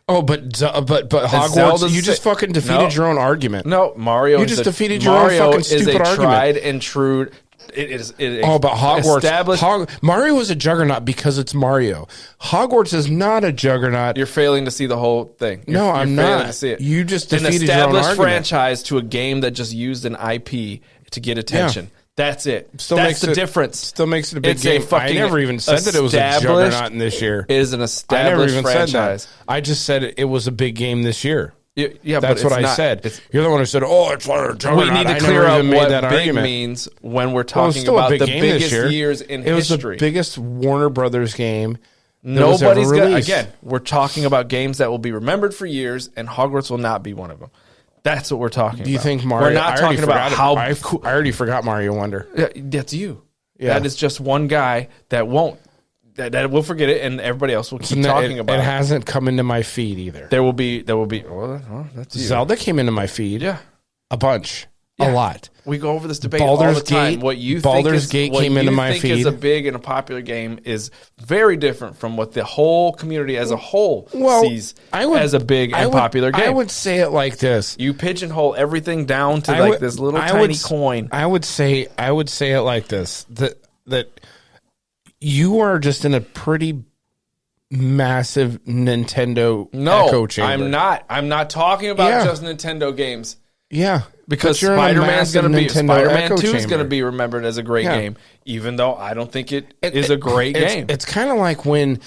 Oh, but Hogwarts. Zelda's You just sa- fucking defeated No. your own argument. No, Mario. You is just a- defeated your own Mario fucking is stupid a argument. tried and true. It is. Oh, but Hogwarts. Established. Mario is a juggernaut because it's Mario. Hogwarts is not a juggernaut. You're failing to see the whole thing. No, You're I'm failing not. To see it. You just an defeated your own established argument. franchise to a game that just used an IP to get attention. That's it. Still That's makes the it- difference. Still makes it a big It's game. I fucking never even said that it was a established- juggernaut in this year. It is an I never established even franchise. said that. I just said it was a big game this year. Yeah, That's but what it's I not. said. It's- You're the one who said, "Oh, it's like a juggernaut." we need to I clear never up even made what that big argument. means when we're Well, it's talking still a about big the game this biggest year. years in It was history. the biggest Warner Brothers game. that was Nobody's ever gonna. released. Again, we're talking about games that will be remembered for years, and Hogwarts will not be one of them. That's what we're talking about. Do you think Mario? We're not I already talking about forgot how. I already forgot Mario Wonder. Yeah, that's you. Yeah. That is just one guy that won't. That will forget it, and everybody else will keep talking about it. it. Hasn't come into my feed either. There will be. Well, that's you. Zelda came into my feed. Yeah. A bunch. Yeah. A lot. We go over this debate Baldur's all the time. Gate- What you Baldur's think Gate what came you into my think is a feed. big and a popular game is very different from what the whole community as a whole sees as a big and popular game. I would say it like this. You pigeonhole everything down to I like would- this little I tiny would- coin. I would say it like this. That you are just in a pretty massive Nintendo echo chamber. I'm not talking about Yeah. just Nintendo games. Yeah. Because But you're in a Spider-Man's massive going to be Nintendo Spider-Man echo 2 is chamber. going to be remembered as a great Yeah. game, even though I don't think it is a great game. It's kind of like when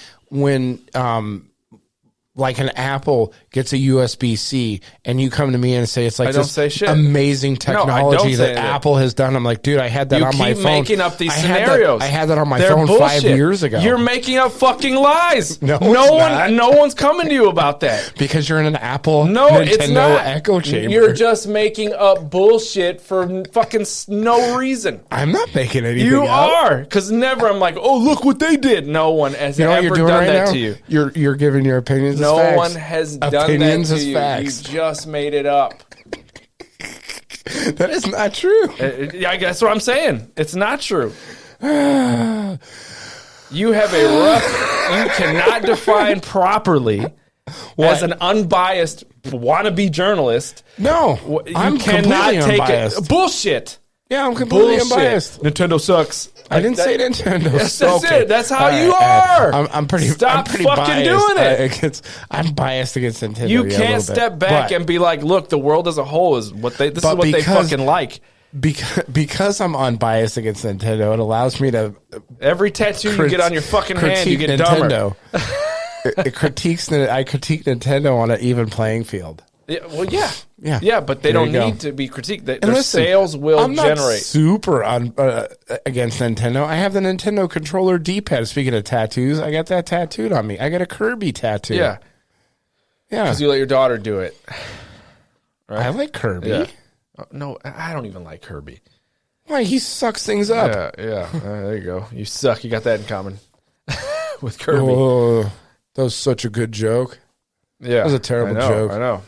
like an Apple gets a USB-C and you come to me and say it's like I don't this say shit. amazing No, I don't technology say that that. Apple has done. I'm like, dude, I had that You on my keep phone. making up these I had that- scenarios. I had that on my They're phone bullshit. 5 years ago. You're making up fucking lies. No, it's not. No one's coming to you about that. because you're in an Apple No, Nintendo it's not. echo chamber. You're just making up bullshit for fucking no reason. I'm not making anything You up. are, because never I'm like, oh, look what they did. No one has You know what ever you're doing done right that now? to you. You're giving your opinions No as facts. one has done that Opinions to as you. facts. You just made it up. That is not true. I guess what I'm saying. It's not true. You have a rough. You cannot define properly as an unbiased wannabe journalist. No, You I'm cannot completely take unbiased. it. Bullshit. Yeah, I'm completely Bullshit. unbiased. Nintendo sucks. I didn't say Nintendo. Yes, that's Okay. it. That's how All right, you all right. are. I'm pretty. Stop I'm pretty fucking biased doing it. I'm biased against Nintendo. You yeah, a can't little bit. step back But and be like, look, the world as a whole is what they. This is But what they because- fucking like. because I'm unbiased against Nintendo, it allows me to Every tattoo you get on your fucking hand, you critique get dumber. Nintendo. it critiques. I critique Nintendo on an even playing field. Yeah, well, yeah. Yeah, but they There don't you go. need to be critiqued. Their listen, sales will I'm not generate. super against Nintendo. I have the Nintendo controller D-pad. Speaking of tattoos, I got that tattooed on me. I got a Kirby tattoo. Yeah, Yeah. because you let your daughter do it. I like Kirby. Yeah. No, I don't even like Kirby. Why? He sucks things up. Yeah. There you go. You suck. You got that in common with Kirby. Oh, that was such a good joke. Yeah, that was a terrible joke. I know.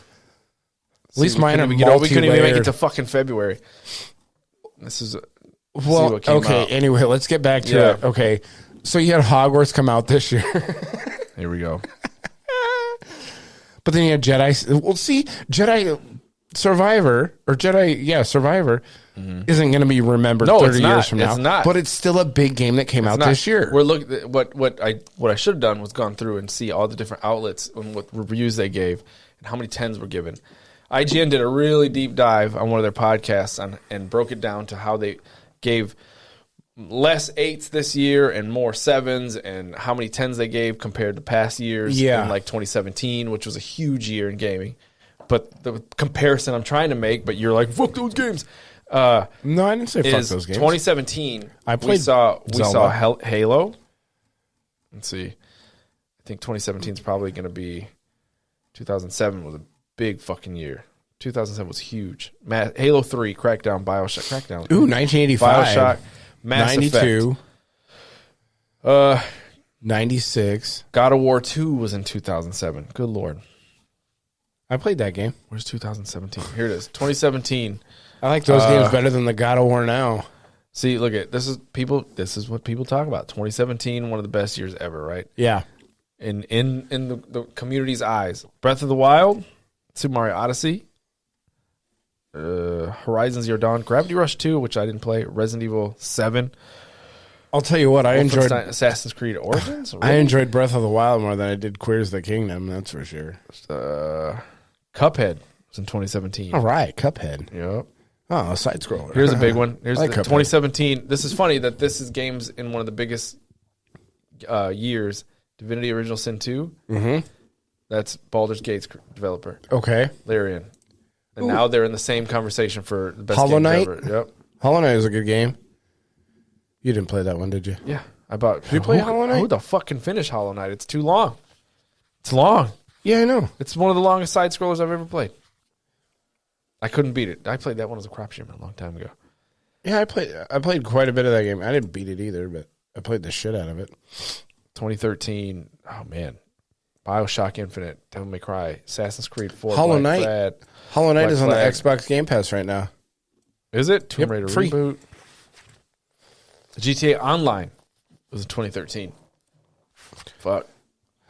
At least mine are we couldn't even make multi-layered. it to fucking February. This is Well, what came okay. out. Anyway, let's get back to Yeah. it. Okay, so you had Hogwarts come out this year, Here we go. but then you had Jedi. Well, see, Jedi Survivor isn't going to be remembered No, 30 it's not. years from now. It's not. But it's still a big game that came out Not- this year. We're looking. What I should have done was gone through and see all the different outlets and what reviews they gave and how many 10s were given. IGN did a really deep dive on one of their podcasts and broke it down to how they gave less 8s this year and more 7s and how many 10s they gave compared to past years in like 2017, which was a huge year in gaming. But the comparison I'm trying to make, but you're like, fuck those games. No, I didn't say fuck Is those games. 2017. I played we saw Zelda. Halo. Let's see. I think 2017 is probably going to be 2007 was a big fucking year. 2007 was huge. Halo 3, Crackdown, BioShock, Crackdown. Ooh, 1985. BioShock, Mass 92. Effect. 96. God of War 2 was in 2007. Good Lord. I played that game. Where's 2017? Here it is. 2017. I like those games better than the God of War now. See, look at this is what people talk about. 2017, one of the best years ever, right? Yeah. In the community's eyes. Breath of the Wild, Super Mario Odyssey, Horizon Zero Dawn, Gravity Rush 2, which I didn't play, Resident Evil 7. I'll tell you what, I enjoyed Assassin's Creed Origins. I enjoyed Breath of the Wild more than I did Queers of the Kingdom, that's for sure. Cuphead was in 2017. All right, Cuphead. Yep. Oh, a side scroller. Here's a big one. Here's I like the Cuphead. 2017. This is funny that this is games in one of the biggest years. Divinity Original Sin 2. Mm-hmm. That's Baldur's Gate's developer, Okay. Larian. And now they're in the same conversation for the best Hollow games Knight? ever. Yep. Hollow Knight is a good game. You didn't play that one, did you? Yeah. I bought. Did you play Hollow Knight? Who the fuck can finish Hollow Knight? It's too long. It's long. Yeah, I know. It's one of the longest side scrollers I've ever played. I couldn't beat it. I played that one as a crap streamer a long time ago. Yeah, I played quite a bit of that game. I didn't beat it either, but I played the shit out of it. 2013. Oh man. BioShock Infinite, Devil May Cry, Assassin's Creed 4, Hollow Black Knight. Flag. Hollow Knight Black is on Flag. the Xbox Game Pass right now. Is it? Tomb Yep, Raider free. reboot. GTA Online was in 2013. Fuck.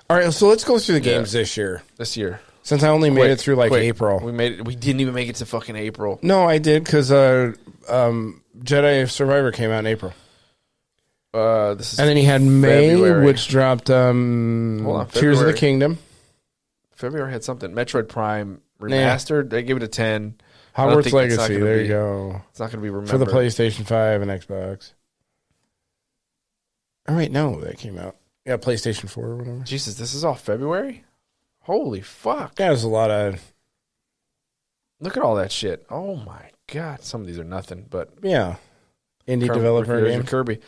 All right, so let's go through the games this year. This year. Since I only made it through like Quick. April. We made it. We didn't even make it to fucking April. No, I did because Jedi Survivor came out in April. This is And then you had May, February. which dropped on, Tears of the February. Kingdom. February had something. Metroid Prime remastered. They gave it a 10. I don't Hogwarts think it's not Legacy. gonna There be- you go. It's not going to be remembered. For the PlayStation 5 and Xbox. Oh, wait, no, that came out. Yeah, PlayStation 4 or whatever. Jesus, this is all February? Holy fuck. Yeah, there's a lot of, Look at all that shit. Oh my God. Some of these are nothing, but yeah, indie developer Here's your game. Kirby.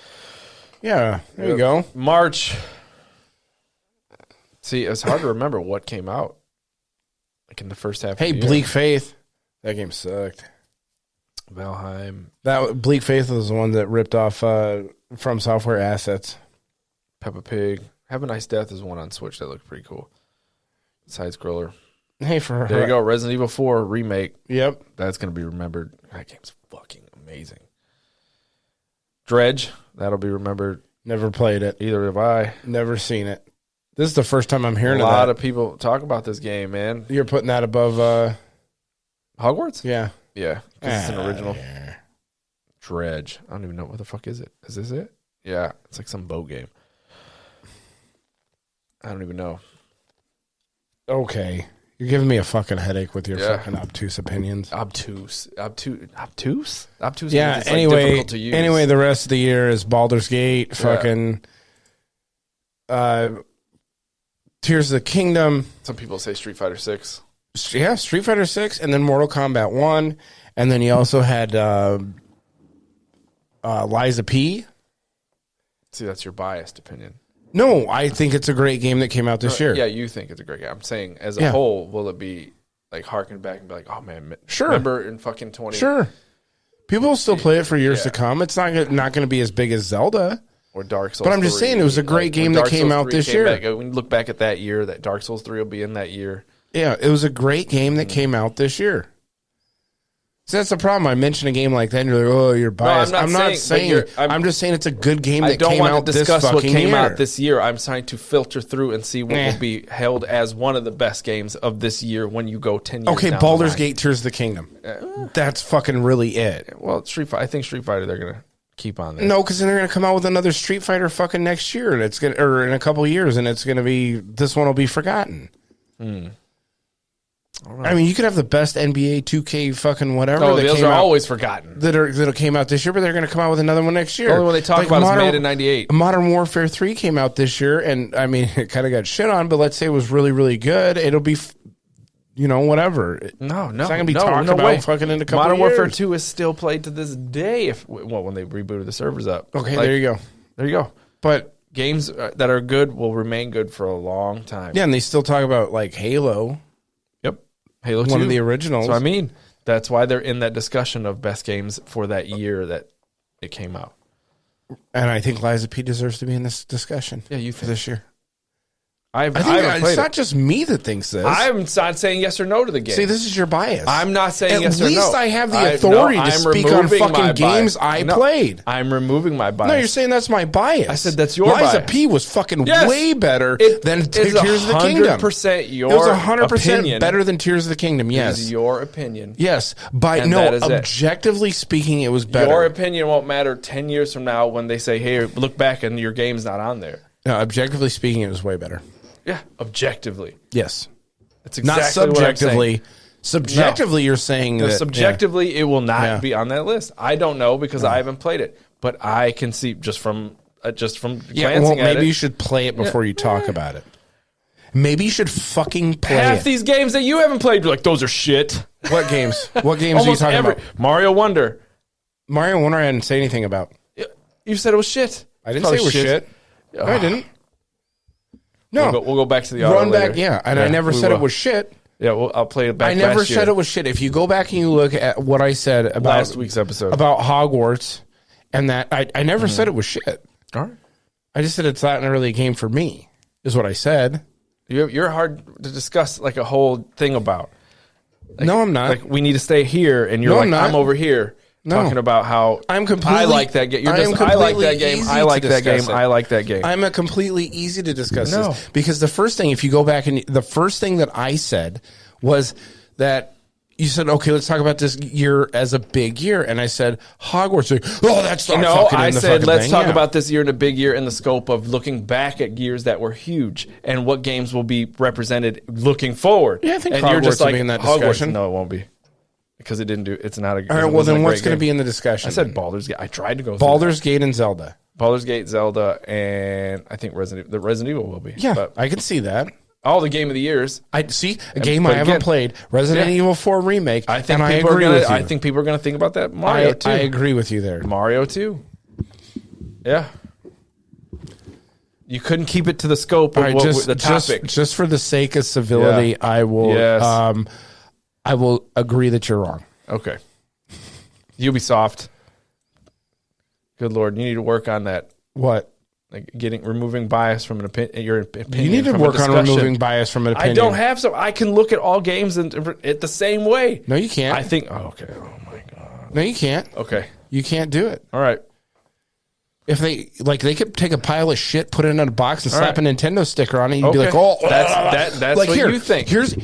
Yeah, there you go. March. See, it's hard to remember what came out. Like in the first half Hey, of the year. Bleak Faith. That game sucked. Valheim. That Bleak Faith was the one that ripped off From Software assets. Peppa Pig. Have a Nice Death is one on Switch that looked pretty cool. Side scroller. Hey, for There you go. Resident Evil 4 remake. Yep. That's going to be remembered. That game's fucking amazing. Dredge. That'll be remembered. Never played it. Either have I. Never seen it. This is the first time I'm A hearing lot of of people talk about this game, man. You're putting that above, Hogwarts? yeah. Yeah. 'Cause it's an original. Yeah. Dredge. I don't even know what the fuck is it. Is this it? Yeah. It's like some boat game. I don't even know. Okay. You're giving me a fucking headache with your Yeah. fucking obtuse opinions. Obtuse. Obtuse? Obtuse Yeah, means it's anyway, like difficult to use. anyway, the rest of the year is Baldur's Gate, fucking Tears of the Kingdom, Some people say Street Fighter 6. Yeah, Street Fighter 6 and then Mortal Kombat 1. And then you also had Liza P. See, that's your biased opinion. No, I think it's a great game that came out this year. Yeah, you think it's a great game. I'm saying, as a whole, will it be like harken back and be like, oh man, sure. Remember in fucking 20? Sure. People will still play it for years to come. It's not going to be as big as Zelda. Or Dark Souls. But I'm just saying it was a great game that came out this year. When you look back at that year, that Dark Souls 3 will be in that year. Yeah, it was a great game that came out this year. So that's the problem. I mention a game like that, and you're like, "Oh, you're biased." No, I'm not saying. I'm just saying it's a good game that came out this fucking year. I don't want to discuss what came out this year. I'm trying to filter through and see what will be held as one of the best games of this year when you go 10 years. Okay, down Baldur's the line. Gate: Tears of the Kingdom. That's fucking really it. Well, I think Street Fighter they're gonna keep on there. No, because then they're gonna come out with another Street Fighter fucking next year, and it's gonna or in a couple of years, and it's gonna be this one will be forgotten. Right. I mean, you could have the best NBA 2K fucking whatever. No, those are always forgotten. That came out this year, but they're going to come out with another one next year. The only one they talk about is Madden 98. Modern Warfare 3 came out this year, and I mean, it kind of got shit on, but let's say it was really, really good. It'll be, whatever. No, it's not going to be talked about way. fucking in a couple Modern of years. Warfare 2 is still played to this day. When they rebooted the servers up. Okay, there you go. There you go. But games that are good will remain good for a long time. Yeah, and they still talk about like Halo. Halo 2. One of the originals. So I mean, that's why they're in that discussion of best games for that year that it came out. And I think Liza P deserves to be in this discussion. Yeah, you think this year. I think it's not just me that thinks this. I'm not saying yes or no to the game. See, this is your bias. I'm not saying yes or no. At least I have the authority to speak on fucking games I played. I'm removing my bias. No, you're saying that's my bias. I said that's your bias. Liza P was fucking way better than Tears of the Kingdom. 100% your It was 100% opinion. better than Tears of the Kingdom, yes. It is your opinion. Yes. Objectively speaking, it was better. Your opinion won't matter 10 years from now when they say, hey, look back and your game's not on there. No, objectively speaking, it was way better. Yeah, objectively. Yes. That's exactly not subjectively. What I'm saying. Subjectively, you're saying that. Subjectively, it will not be on that list. I don't know because I haven't played it, but I can see just from glancing at it. Maybe you should play it before you talk about it. Maybe you should fucking play Half these games that you haven't played, you're like, those are shit. What games? What games are you talking about? Mario Wonder. Mario Wonder I didn't say anything about. You said it was shit. I didn't say it was shit. No, I didn't. No. We'll go back to the auto later. And I never said it was shit. Yeah, I'll play it back. I never said it was shit. If you go back and you look at what I said about last week's episode about Hogwarts, and that I never said it was shit. All right. I just said it's not really a game for me, is what I said. You're hard to discuss like a whole thing about. Like, no, I'm not. Like we need to stay here, and you're I'm over here. Talking about how I'm completely. I like that game. I like that game. I like that game. I like that game. I'm completely easy to discuss this because the first thing, if you go back and the first thing that I said was that you said, okay, let's talk about this year as a big year, and I said Hogwarts. Oh, that's not fucking I in the said let's thing. talk about this year in a big year in the scope of looking back at years that were huge and what games will be represented looking forward. Yeah, I think and Hogwarts you're just will like be in that discussion. No, it won't be. Because it didn't do. It's not a. All right. Well, then what's going to be in the discussion? I said Baldur's Gate. I tried to go. Baldur's Gate and Zelda. Baldur's Gate, Zelda, and I think Resident Evil will be. Yeah, but I can see that. All the game of the years. I see a game I haven't played. Resident Evil 4 remake. I think people are going to. I think people are going to think about that. Mario 2. I agree with you there. Mario 2. Yeah. You couldn't keep it to the scope of the topic. Just for the sake of civility, I will. Yes. I will agree that you're wrong. Okay. Ubisoft. Good Lord, you need to work on that. What? Like removing bias from your opinion. You need to work on removing bias from an opinion. I don't have so. I can look at all games the same way. No, you can't. I think. Oh, okay. Oh my God. No, you can't. Okay. You can't do it. All right. If they could take a pile of shit, put it in a box, and slap a Nintendo sticker on it, you'd be like, "Oh, that's like, what you think." Here's a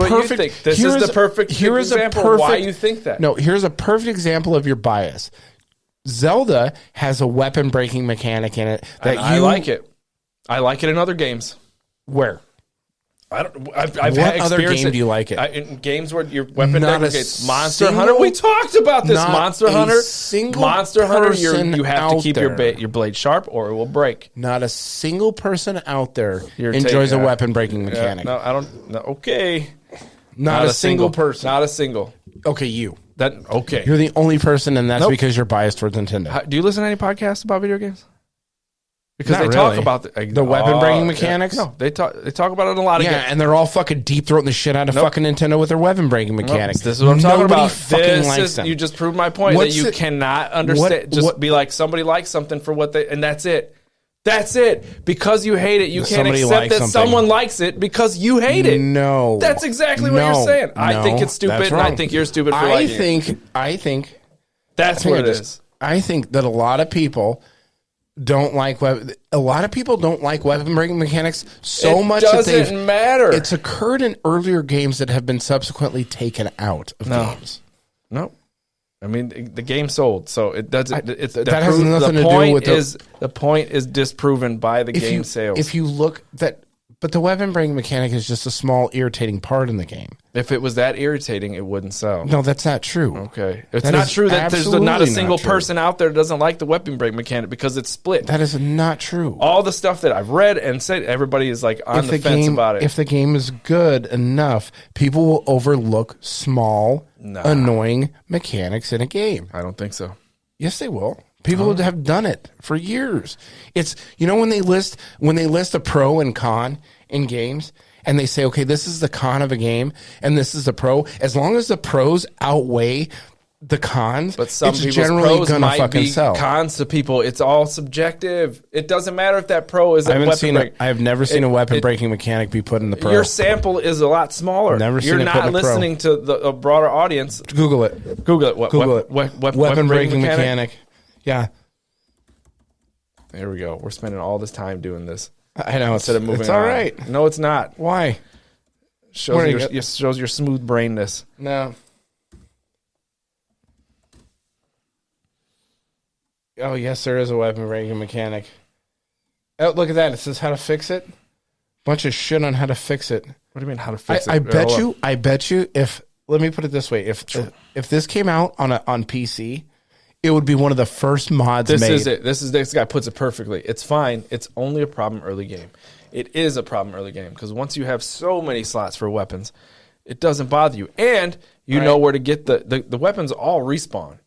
perfect. This is the perfect example of why you think that. No, here's a perfect example of your bias. Zelda has a weapon breaking mechanic in it I like it. I like it in other games. Where? I've what had other game do you like it? In games where your weapon degrades. Monster Hunter. We talked about this. Monster Hunter. Monster Hunter. You have to keep your blade sharp or it will break. Not a single person out there enjoys a weapon breaking mechanic. No, I don't. No, okay. Not a single person. Not a single. Okay, you. Okay. You're the only person, and that's Nope. because you're biased towards Nintendo. Do you listen to any podcasts about video games? Because Not they talk really. about The weapon breaking mechanics? No, they talk about it in a lot of Yeah, games. and they're all fucking deep throating the shit out of fucking Nintendo with their weapon breaking mechanics. This is what I'm talking Nobody about. fucking likes them. You just proved my point What's that you it- cannot understand. Be like, somebody likes something for what they, and that's it. That's it. Because you hate it, you can't Somebody accept likes that something. someone likes it because you hate it. No. That's exactly what you're saying. I think it's stupid, that's and I wrong. think you're stupid for liking it. I think That's what it is. I think that a lot of people don't like weapon breaking mechanics so much that doesn't matter. It's occurred in earlier games that have been subsequently taken out of games. No. I mean, the game sold, so it doesn't. That has nothing to do with the point is disproven by the game sales. If you look but the weapon breaking mechanic is just a small irritating part in the game. If it was that irritating, it wouldn't sell. No, that's not true. Okay, it's That not is true that there's not absolutely a single not true. person out there that doesn't like the weapon break mechanic because it's split. That is not true. All the stuff that I've read and said, everybody is like on the fence about it. If the game is good enough, people will overlook small, annoying mechanics in a game. I don't think so. Yes, they will. People have done it for years. It's when they list a pro and con in games, and they say, okay, this is the con of a game, and this is the pro. As long as the pros outweigh the cons, But some it's people's generally pros gonna might fucking be sell. cons to people. It's all subjective. It doesn't matter if that pro is a weapon break. I have never seen a weapon breaking mechanic be put in the pro. Your sample is a lot smaller. Never seen You're it put in not a pro. listening to a broader audience. Google it. Google it. Google it. Weapon breaking mechanic. Yeah, There we go. We're spending all this time doing this I know. instead of moving It's on. all right. No, it's not. Why? Shows your smooth brainness. No. Oh, yes, there is a weapon breaking mechanic. Oh, look at that. It says how to fix it. Bunch of shit on how to fix it. What do you mean how to fix it? I bet you if, let me put it this way. If this came out on PC, it would be one of the first mods This made. is it. This guy puts it perfectly. It's fine. It's only a problem early game. It is a problem early game because once you have so many slots for weapons, it doesn't bother you. And you know where to get the weapons all respawn.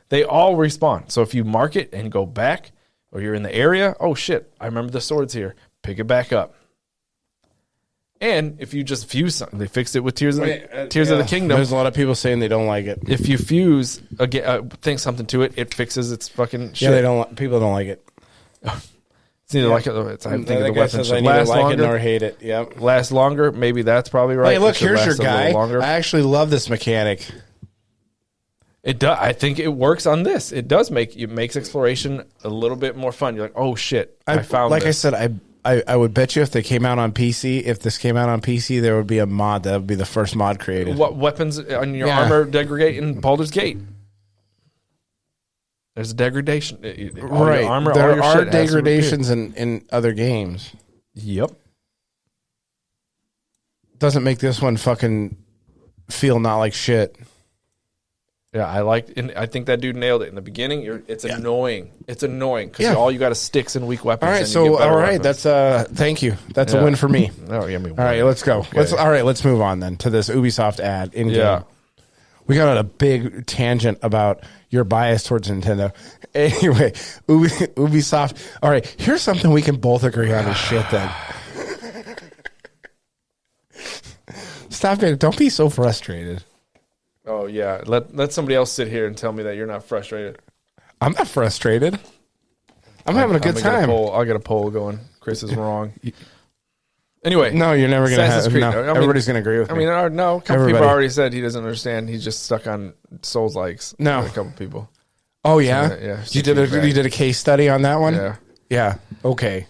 They all respawn. So if you mark it and go back or you're in the area, oh shit, I remember the sword's here. Pick it back up. And if you just fuse something, they fixed it with Tears of the Kingdom. There's a lot of people saying they don't like it. If you fuse something to it, it fixes its fucking shit. Yeah, people don't like it. It's either like it's, I'm thinking the guy weapon says should I neither last like longer. it nor hate it. Yep. Last longer, maybe that's probably right. Hey, look, It should here's your last a little guy. longer. I actually love this mechanic. It does. I think it works on this. It does makes exploration a little bit more fun. You're like, oh shit, I found. Like this. I said, I would bet you if they came out on PC, if this came out on PC, there would be a mod that would be the first mod created. What weapons on your armor degrade in Baldur's Gate? There's a degradation. All Right. your armor, there all your are shit has to degradations in other games. repair. Yep. Doesn't make this one fucking feel not like shit. Yeah, I think that dude nailed it in the beginning. It's annoying. It's annoying because Yeah. all you got is sticks and weak weapons. All right, and you so get better all right, weapons. that's thank you. That's a win for me. No, yeah, I mean, All right, let's go. Okay. Let's move on then to this Ubisoft ad in game. Yeah. We got on a big tangent about your bias towards Nintendo. Anyway, Ubisoft. All right, here's something we can both agree on is shit then. Stop it. Don't be so frustrated. Oh yeah, let somebody else sit here and tell me that you're not frustrated. I'm not frustrated. I'm having a good time. I'll get a poll going. Chris is wrong. Anyway, No, you're never going to have. Assassin's Creed. No, everybody's going to agree with me. No. A couple Everybody. people already said he doesn't understand. He's just stuck on Souls likes. No. A couple people. Oh yeah, Yeah, You did a case study on that one. Yeah. Yeah. Okay.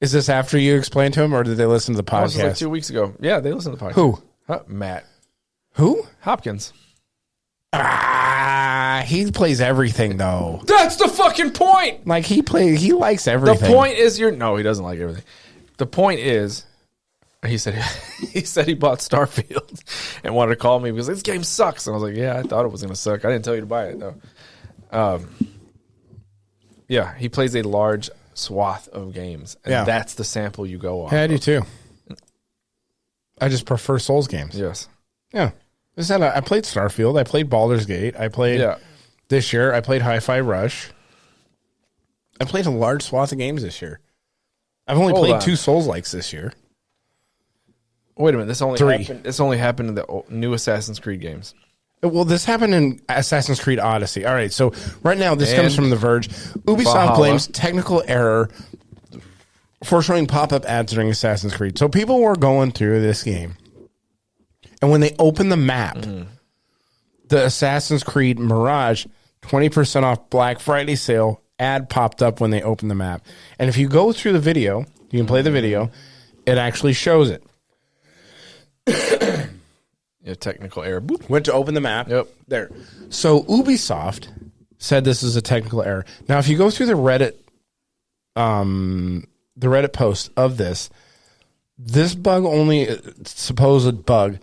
Is this after you explained to him, or did they listen to the Oh, this was like podcast? 2 weeks ago. Yeah, they listened to the podcast. Who? Matt Who? Hopkins. He plays everything though. That's the fucking point. Like he likes everything. The point is no, he doesn't like everything. The point is, he said he bought Starfield and wanted to call me because this game sucks. And I was like, yeah, I thought it was gonna suck. I didn't tell you to buy it though. Yeah, he plays a large swath of games, and Yeah. that's the sample you go on. Yeah, I do too. I just prefer Souls games. Yes. Yeah. I played Starfield. I played Baldur's Gate. I played this year. I played Hi-Fi Rush. I played a large swath of games this year. I've only played 2 Souls-likes this year. Wait a minute. This only 3. happened. This only happened in the new Assassin's Creed games. Well, this happened in Assassin's Creed Odyssey. All right, so right now this comes from The Verge. Ubisoft Valhalla blames technical error for showing pop-up ads during Assassin's Creed. So people were going through this game, and when they opened the map, the Assassin's Creed Mirage 20% off Black Friday sale ad popped up when they opened the map. And if you go through the video, you can play the video, it actually shows it. Technical error. Boop. Went to open the map. Yep. There. So Ubisoft said this is a technical error. Now, if you go through the Reddit post of this supposed bug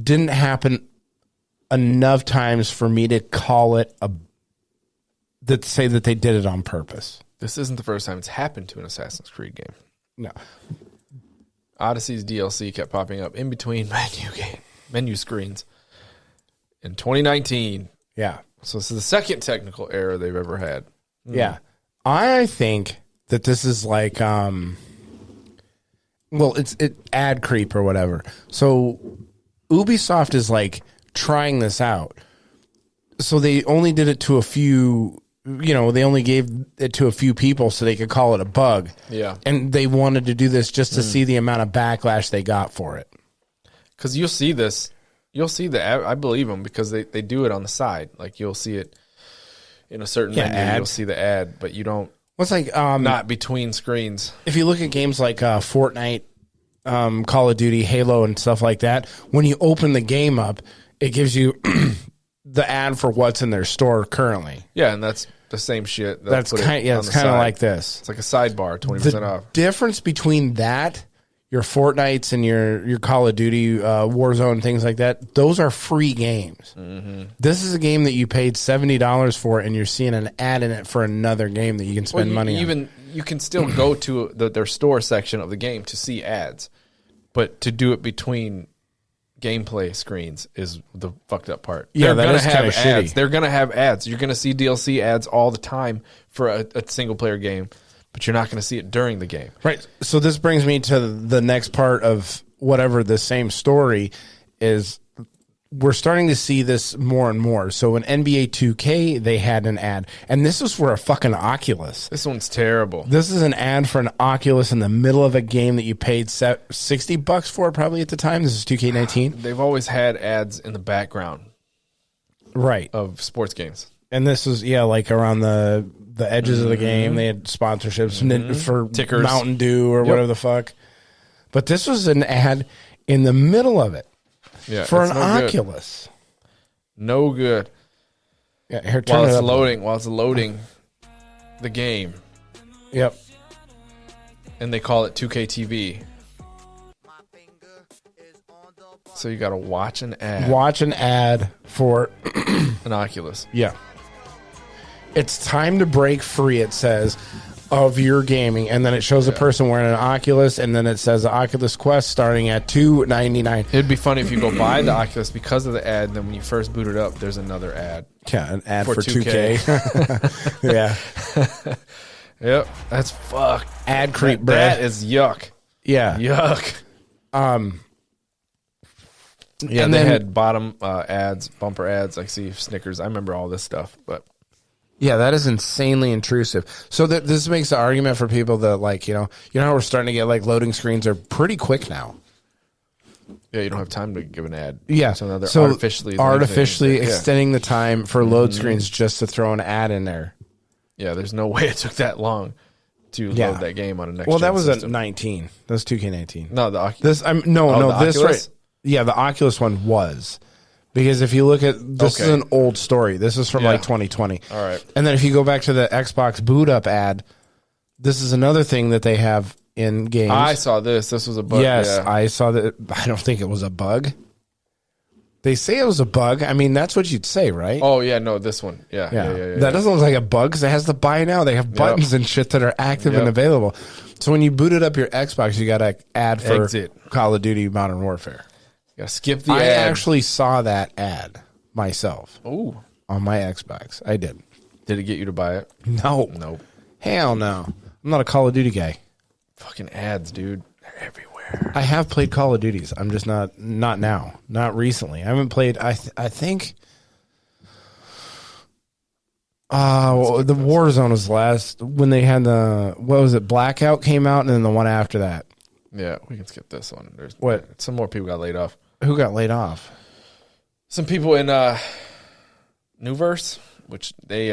didn't happen enough times for me to call it say that they did it on purpose. This isn't the first time it's happened to an Assassin's Creed game. No. Odyssey's DLC kept popping up in between menu screens in 2019. Yeah. So this is the second technical error they've ever had. Yeah. I think that this is like it's ad creep or whatever. So Ubisoft is like trying this out. So they only did it to a few, they only gave it to a few people so they could call it a bug. Yeah. And they wanted to do this just to see the amount of backlash they got for it. Because you'll see this. You'll see I believe them because they do it on the side. Like you'll see it in a certain menu. Ads. You'll see the ad, but you don't. Well, it's like not between screens. If you look at games like Fortnite, Call of Duty, Halo, and stuff like that, when you open the game up, it gives you the ad for what's in their store currently. Yeah, and that's the same shit. That's kind of like this. It's like a sidebar, 20% off. The difference between that, your Fortnites and your Call of Duty, Warzone, things like that, those are free games. Mm-hmm. This is a game that you paid $70 for, and you're seeing an ad in it for another game that you can spend money on. You can still go to their store section of the game to see ads, but to do it between gameplay screens is the fucked up part. Yeah, they're that is gonna have shitty. ads. They're gonna have ads. You're gonna see DLC ads all the time for a single player game, but you're not gonna see it during the game. Right. So this brings me to the next part of whatever the same story is. We're starting to see this more and more. So in NBA 2K, they had an ad, and this is for a fucking Oculus. This one's terrible. This is an ad for an Oculus in the middle of a game that you paid $60 for probably at the time. This is 2K19. They've always had ads in the background, right, of sports games. And this was like around the edges of the game. They had sponsorships for Tickers, Mountain Dew or whatever the fuck. But this was an ad in the middle of it. Yeah, for an Oculus. No good. Yeah, here, while it's loading the game. Yep. And they call it 2K TV. So you got to watch an ad. Watch an ad for an Oculus. Yeah. It's time to break free, it says, of your gaming, and then it shows a person wearing an Oculus, and then it says the Oculus Quest starting at $299. It'd be funny if you go buy the Oculus because of the ad, and then when you first boot it up, there's another ad. Yeah, an ad for 2K. Yeah. Yep, that's fuck. Ad creep, bro. That is yuck. Yeah. Yuck. Yeah, and they had bottom ads, bumper ads. I see Snickers. I remember all this stuff, but. Yeah, that is insanely intrusive. So this makes the argument for people that, like, how we're starting to get, like, loading screens are pretty quick now. Yeah, you don't have time to give an ad. Yeah. So now they're so artificially extending the time for load screens just to throw an ad in there. Yeah, there's no way it took that long to load that game on a next. Well, that was system. a 19. That was 2K19. No, the Oculus. This this Oculus? right. Yeah, the Oculus one was. Because if you look at this is an old story. This is from like 2020. All right. And then if you go back to the Xbox boot up ad, this is another thing that they have in games. I saw this. This was a bug. Yes, yeah. I saw that. I don't think it was a bug. They say it was a bug. I mean, that's what you'd say, right? Oh yeah, no, this one. Yeah. That doesn't look like a bug because it has the buy now. They have buttons and shit that are active and available. So when you booted up your Xbox, you got to ad for Exit. Call of Duty Modern Warfare. Gotta skip the I ad. actually saw that ad myself Ooh. on my Xbox. I did. Did it get you to buy it? No. Nope. Hell no. I'm not a Call of Duty guy. Fucking ads, dude. They're everywhere. I have played Call of Duties. I'm just not now. Not recently. I haven't played. I think. The Warzone was last when they had the what was it? Blackout came out, and then the one after that. Yeah, we can skip this one. There's What? Some more people got laid off. Who got laid off? Some people in Newverse, which they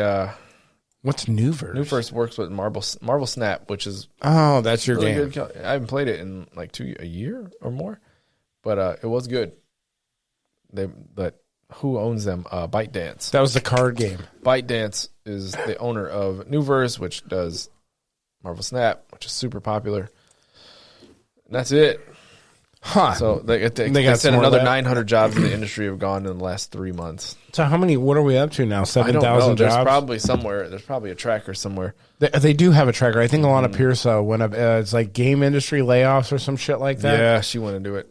What's Newverse? Newverse works with Marvel Snap, which is Oh, that's your really game. good. I haven't played it in like a year or more, but it was good. But who owns them? ByteDance. That was the card game. ByteDance is the owner of Newverse, which does Marvel Snap, which is super popular. And that's it. Huh. So they got said some more another left? 900 jobs in the industry have gone in the last 3 months. So how many? What are we up to now? I don't 7,000 know. There's jobs. probably somewhere. There's probably a tracker somewhere. They do have a tracker. I think a lot of peers went up. It's like game industry layoffs or some shit like that. Yeah, she went into it.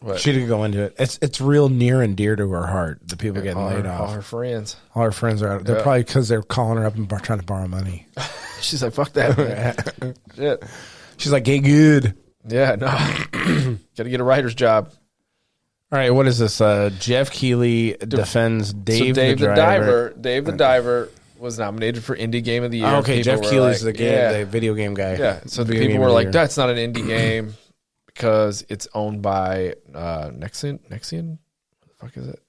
But She didn't go into it. It's real near and dear to her heart. The people getting laid all off. her friends. All her friends are out. They're Yeah. probably because they're calling her up and trying to borrow money. She's like, fuck that, man. Shit. She's like, "Get good." Yeah, no. Got to get a writer's job. All right, what is this? Jeff Keighly defends Dave, So Dave the the Driver. Diver. Dave the Diver was nominated for Indie Game of the Year. Oh, okay, People Jeff were Keighley's like, the game, yeah. the video game guy. Yeah, so the Video people game were of the like, year. that's not an indie game because it's owned by Nexion? What the fuck is it?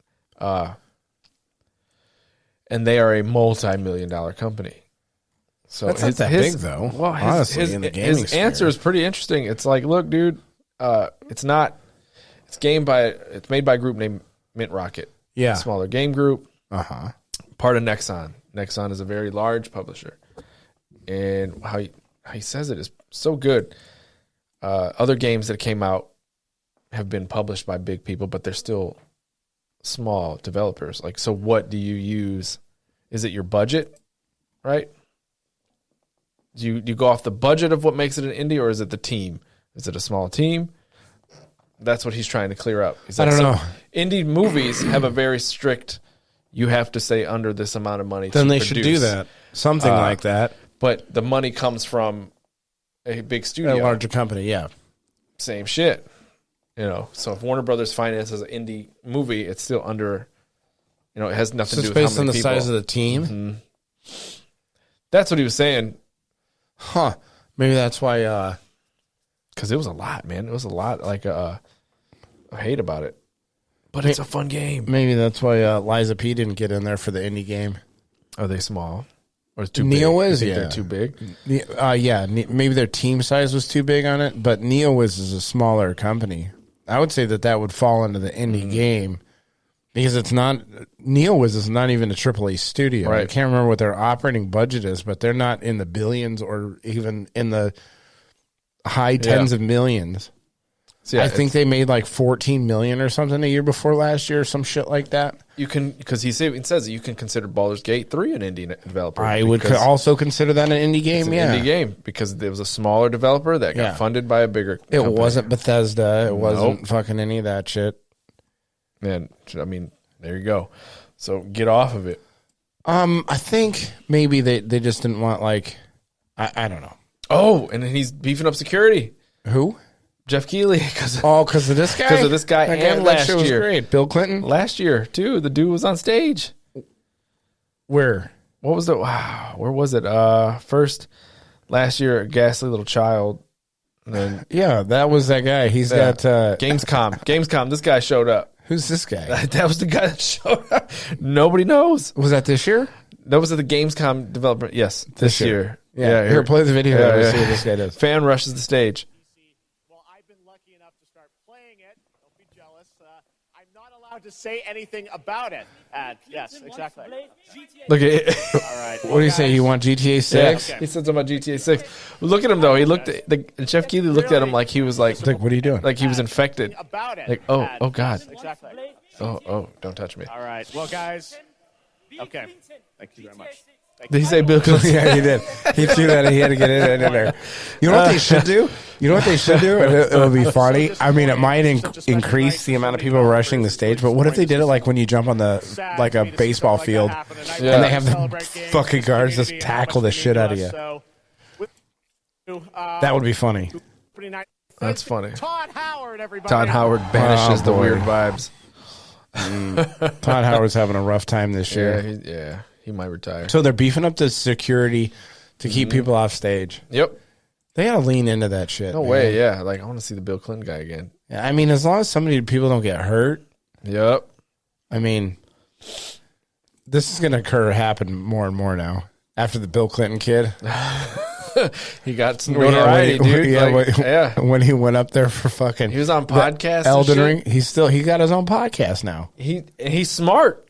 And they are a multi-million-dollar company. So That's not that big, though, Well, honestly, in the gaming his sphere. answer is pretty interesting. It's like, look, dude, it's made by a group named Mint Rocket. Yeah. A smaller game group. Uh-huh. Part of Nexon. Nexon is a very large publisher. And how he says it is so good. Other games that came out have been published by big people, but they're still small developers. Like, so what do you use? Is it your budget, right? Do you go off the budget of what makes it an indie, or is it the team? Is it a small team? That's what he's trying to clear up. He's I don't know. Indie movies have a very strict, you have to stay under this amount of money. Then to they produce. should do that. Something like that. But the money comes from a big studio. A larger company, yeah. Same shit. So if Warner Brothers finances an indie movie, it's still under, it has nothing So to it's do with based how on many the people. size of the team? That's what he was saying, Huh. Maybe that's why... because it was a lot, man. It was a lot, like, I hate about it. But it's a fun game. Maybe that's why Liza P didn't get in there for the indie game. Are they small? Or is it too Neo big? is, You think yeah. they're too big? Maybe their team size was too big on it, but NeoWiz is a smaller company. I would say that would fall into the indie game because it's not... NeoWiz is not even a AAA studio. Right. I can't remember what their operating budget is, but they're not in the billions or even in the high tens of millions. So, yeah, I think they made like 14 million or something a year before last year, some shit like that. you can, because he says that you can consider Baldur's Gate 3 an indie developer. I would because also consider that an indie game. it's an Yeah, indie game because there was a smaller developer that got Yeah. funded by a bigger it company. wasn't Bethesda. It wasn't Nope. fucking any of that shit. Man, I mean, there you go. So get off of it. I think maybe they just didn't want I don't know Oh, and then he's beefing up security. who. Jeff Keighly, because Because of this guy. 'Cause of this guy That and that last shit was year. great. Bill Clinton. last year too, the dude was on stage. Where? What was where was it? First last year, a ghastly little child. And then Yeah, that was that guy. He's got. Gamescom. This guy showed up. Who's this guy? That was the guy that showed up. Nobody knows. Was that this year? That was at the Gamescom developer. Yes, this year. Yeah. Here, play the video. Yeah, Let's yeah. see what this guy does. Fan rushes the stage. Well, I've been lucky enough to start playing it. Don't be jealous. I'm not allowed to say anything about it. Yes, exactly. Look at it. All right. What do you say? You want GTA 6? Yeah. He said something about GTA 6. Look at him though. He looked at Jeff Keighly looked at him like he was like Like, what are you doing? he was infected. About it. Like, oh God. Exactly. Oh, don't touch me. All right. Well, guys. Okay. Thank you very much. Did he say Bill Clinton? Yeah, he did. He threw that. He had to get it in there. You know what they should do? You know what they should do? It would be funny. I mean, it might increase the amount of people rushing the stage, but what if they did it like when you jump on the like a baseball field and they have the fucking guards just tackle the shit out of you? That would be funny. That's funny. Todd Howard, everybody. Todd Howard banishes the boy. weird vibes. Todd Howard's having a rough time this year. He might retire. So they're beefing up the security to keep people off stage. Yep. They gotta lean into that shit. No man. way, yeah. Like, I want to see the Bill Clinton guy again. I mean, as long as people don't get hurt. Yep. I mean, this is gonna happen more and more now. After the Bill Clinton kid. He got some notoriety, dude. When he went up there for fucking... He was on podcasts Elden Ring. He got his own podcast now. He's smart.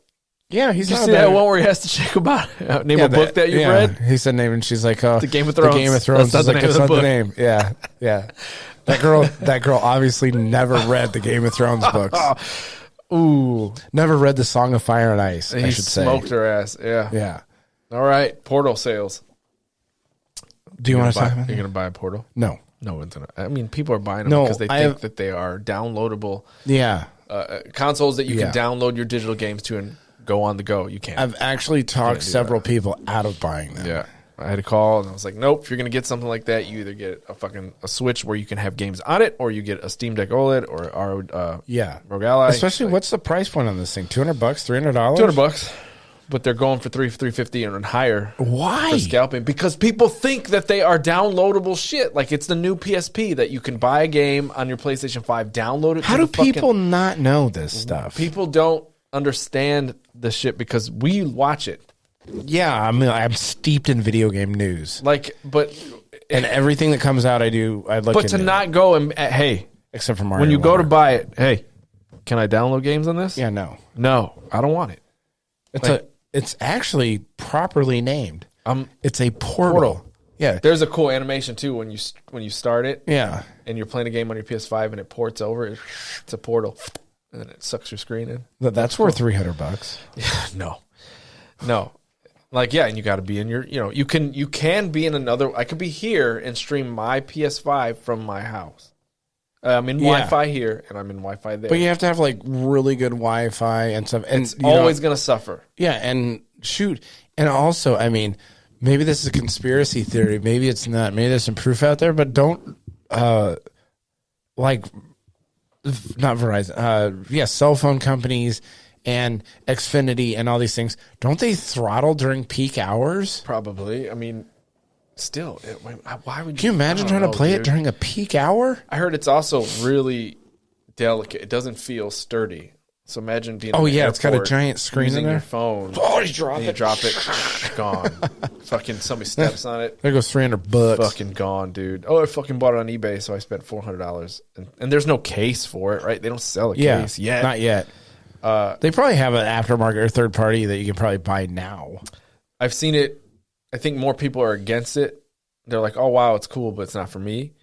Yeah, he's Did you not see bad. that one where he has to check about name a book that you've read? He said name, and she's like, "Oh, The Game of Thrones. The Game of Thrones." That's not the name of the book. name. Yeah, yeah. That girl obviously never read the Game of Thrones books. Ooh, never read the Song of Fire and Ice. he I should say. smoked her ass. Yeah. Yeah. All right, Portal sales. Do you want to talk about You're that? gonna buy a Portal? No. No one's gonna. I mean, people are buying them No, because they think that they are downloadable Yeah. consoles that you Yeah. can download your digital games to and go on the go. You can't. I've actually talked do several people out of buying them. Yeah. I had a call and I was like, nope, if you're going to get something like that, you either get a Switch where you can have games on it, or you get a Steam Deck OLED or ROG Ally. Especially, what's the price point on this thing? $200, $300? $200. But they're going for $350 and higher. Why? For scalping. Because people think that they are downloadable shit. Like, it's the new PSP that you can buy a game on your PlayStation 5, download it. How do people not know this stuff? People don't understand the shit because we watch it. Yeah, I mean, I'm steeped in video game news. Like, but And everything that comes out, I look but to into not go and hey, except for Mario. when you go to Wonder. buy it, hey, can I download games on this? Yeah, no. No, I don't want it. It's actually properly named. It's a portal. Portal. Yeah. There's a cool animation too when you start it. Yeah. And you're playing a game on your PS5 and it ports over. It's a portal, and then it sucks your screen in. That's worth $300. No. Like, yeah, and you got to be in your, you can be in another. I could be here and stream my PS5 from my house. I'm in Wi-Fi here, and I'm in Wi-Fi there. But you have to have like really good Wi-Fi and stuff. And it's always going to suffer. Yeah, and shoot. And also, I mean, maybe this is a conspiracy theory. Maybe it's not. Maybe there's some proof out there, but don't, not Verizon. Cell phone companies and Xfinity and all these things, don't they throttle during peak hours? Probably. I mean, still, why would you? Can you imagine trying to play it during a peak hour? I heard it's also really delicate. It doesn't feel sturdy. So imagine being. Oh, in the yeah, it's got a airport giant screen using in there. your phone. Oh, you drop and you it. drop it, gone. Fucking somebody steps on it. There goes $300. Fucking gone, dude. Oh, I fucking bought it on eBay, so I spent $400. And there's no case for it, right? They don't sell a case yet. Not yet. They probably have an aftermarket or third party that you can probably buy now. I've seen it. I think more people are against it. They're like, oh, wow, it's cool, but it's not for me.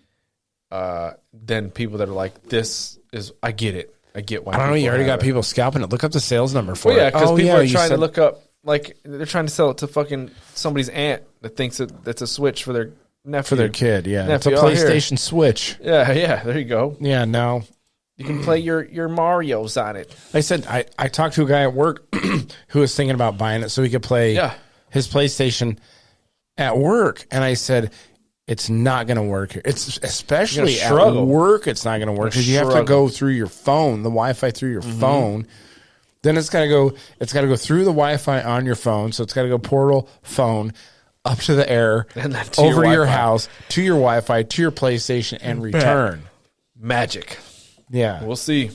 Than people that are like, this is, I get it. I get why. I don't know. You already got it. people scalping it. Look up the sales number for Well, yeah, it. because people are you trying to said- look up, like, they're trying to sell it to fucking somebody's aunt that thinks that's a Switch for their nephew. for their kid. Yeah, Nephew, it's a oh, here. PlayStation Switch. Yeah, there you go. Yeah, no. You can play your Marios on it. I said I talked to a guy at work who was thinking about buying it so he could play his PlayStation at work, and I said it's not going to work here. It's especially at work. It's not going to work because you have to go through your phone, the Wi-Fi through your phone. Then it's got to go. It's got to go through the Wi-Fi on your phone. So it's got to go portal phone up to the air, and then to over your Wi-Fi. house to your Wi-Fi to your PlayStation and return. Magic. Yeah, We'll see.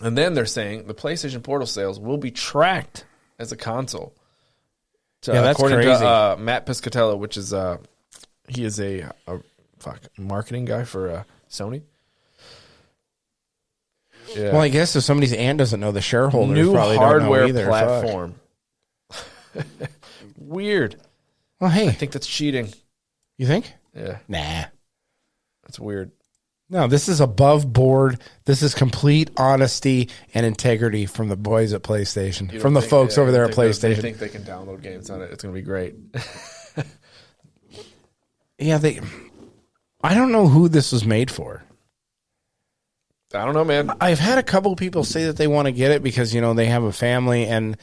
And then they're saying the PlayStation Portal sales will be tracked as a console. That's according crazy. to Matt Piscatella, which is he is a marketing guy for Sony. Yeah. Well, I guess if somebody's aunt doesn't know, the shareholders New probably hardware don't know either. platform. Weird. Well, hey, I think that's cheating. you think? Yeah, Nah. that's weird. No, this is above board. This is complete honesty and integrity from the boys at PlayStation, from the folks over there at PlayStation. They think they can download games on it. It's going to be great. Yeah, I don't know who this was made for. I don't know, man. I've had a couple people say that they want to get it because, you know, they have a family and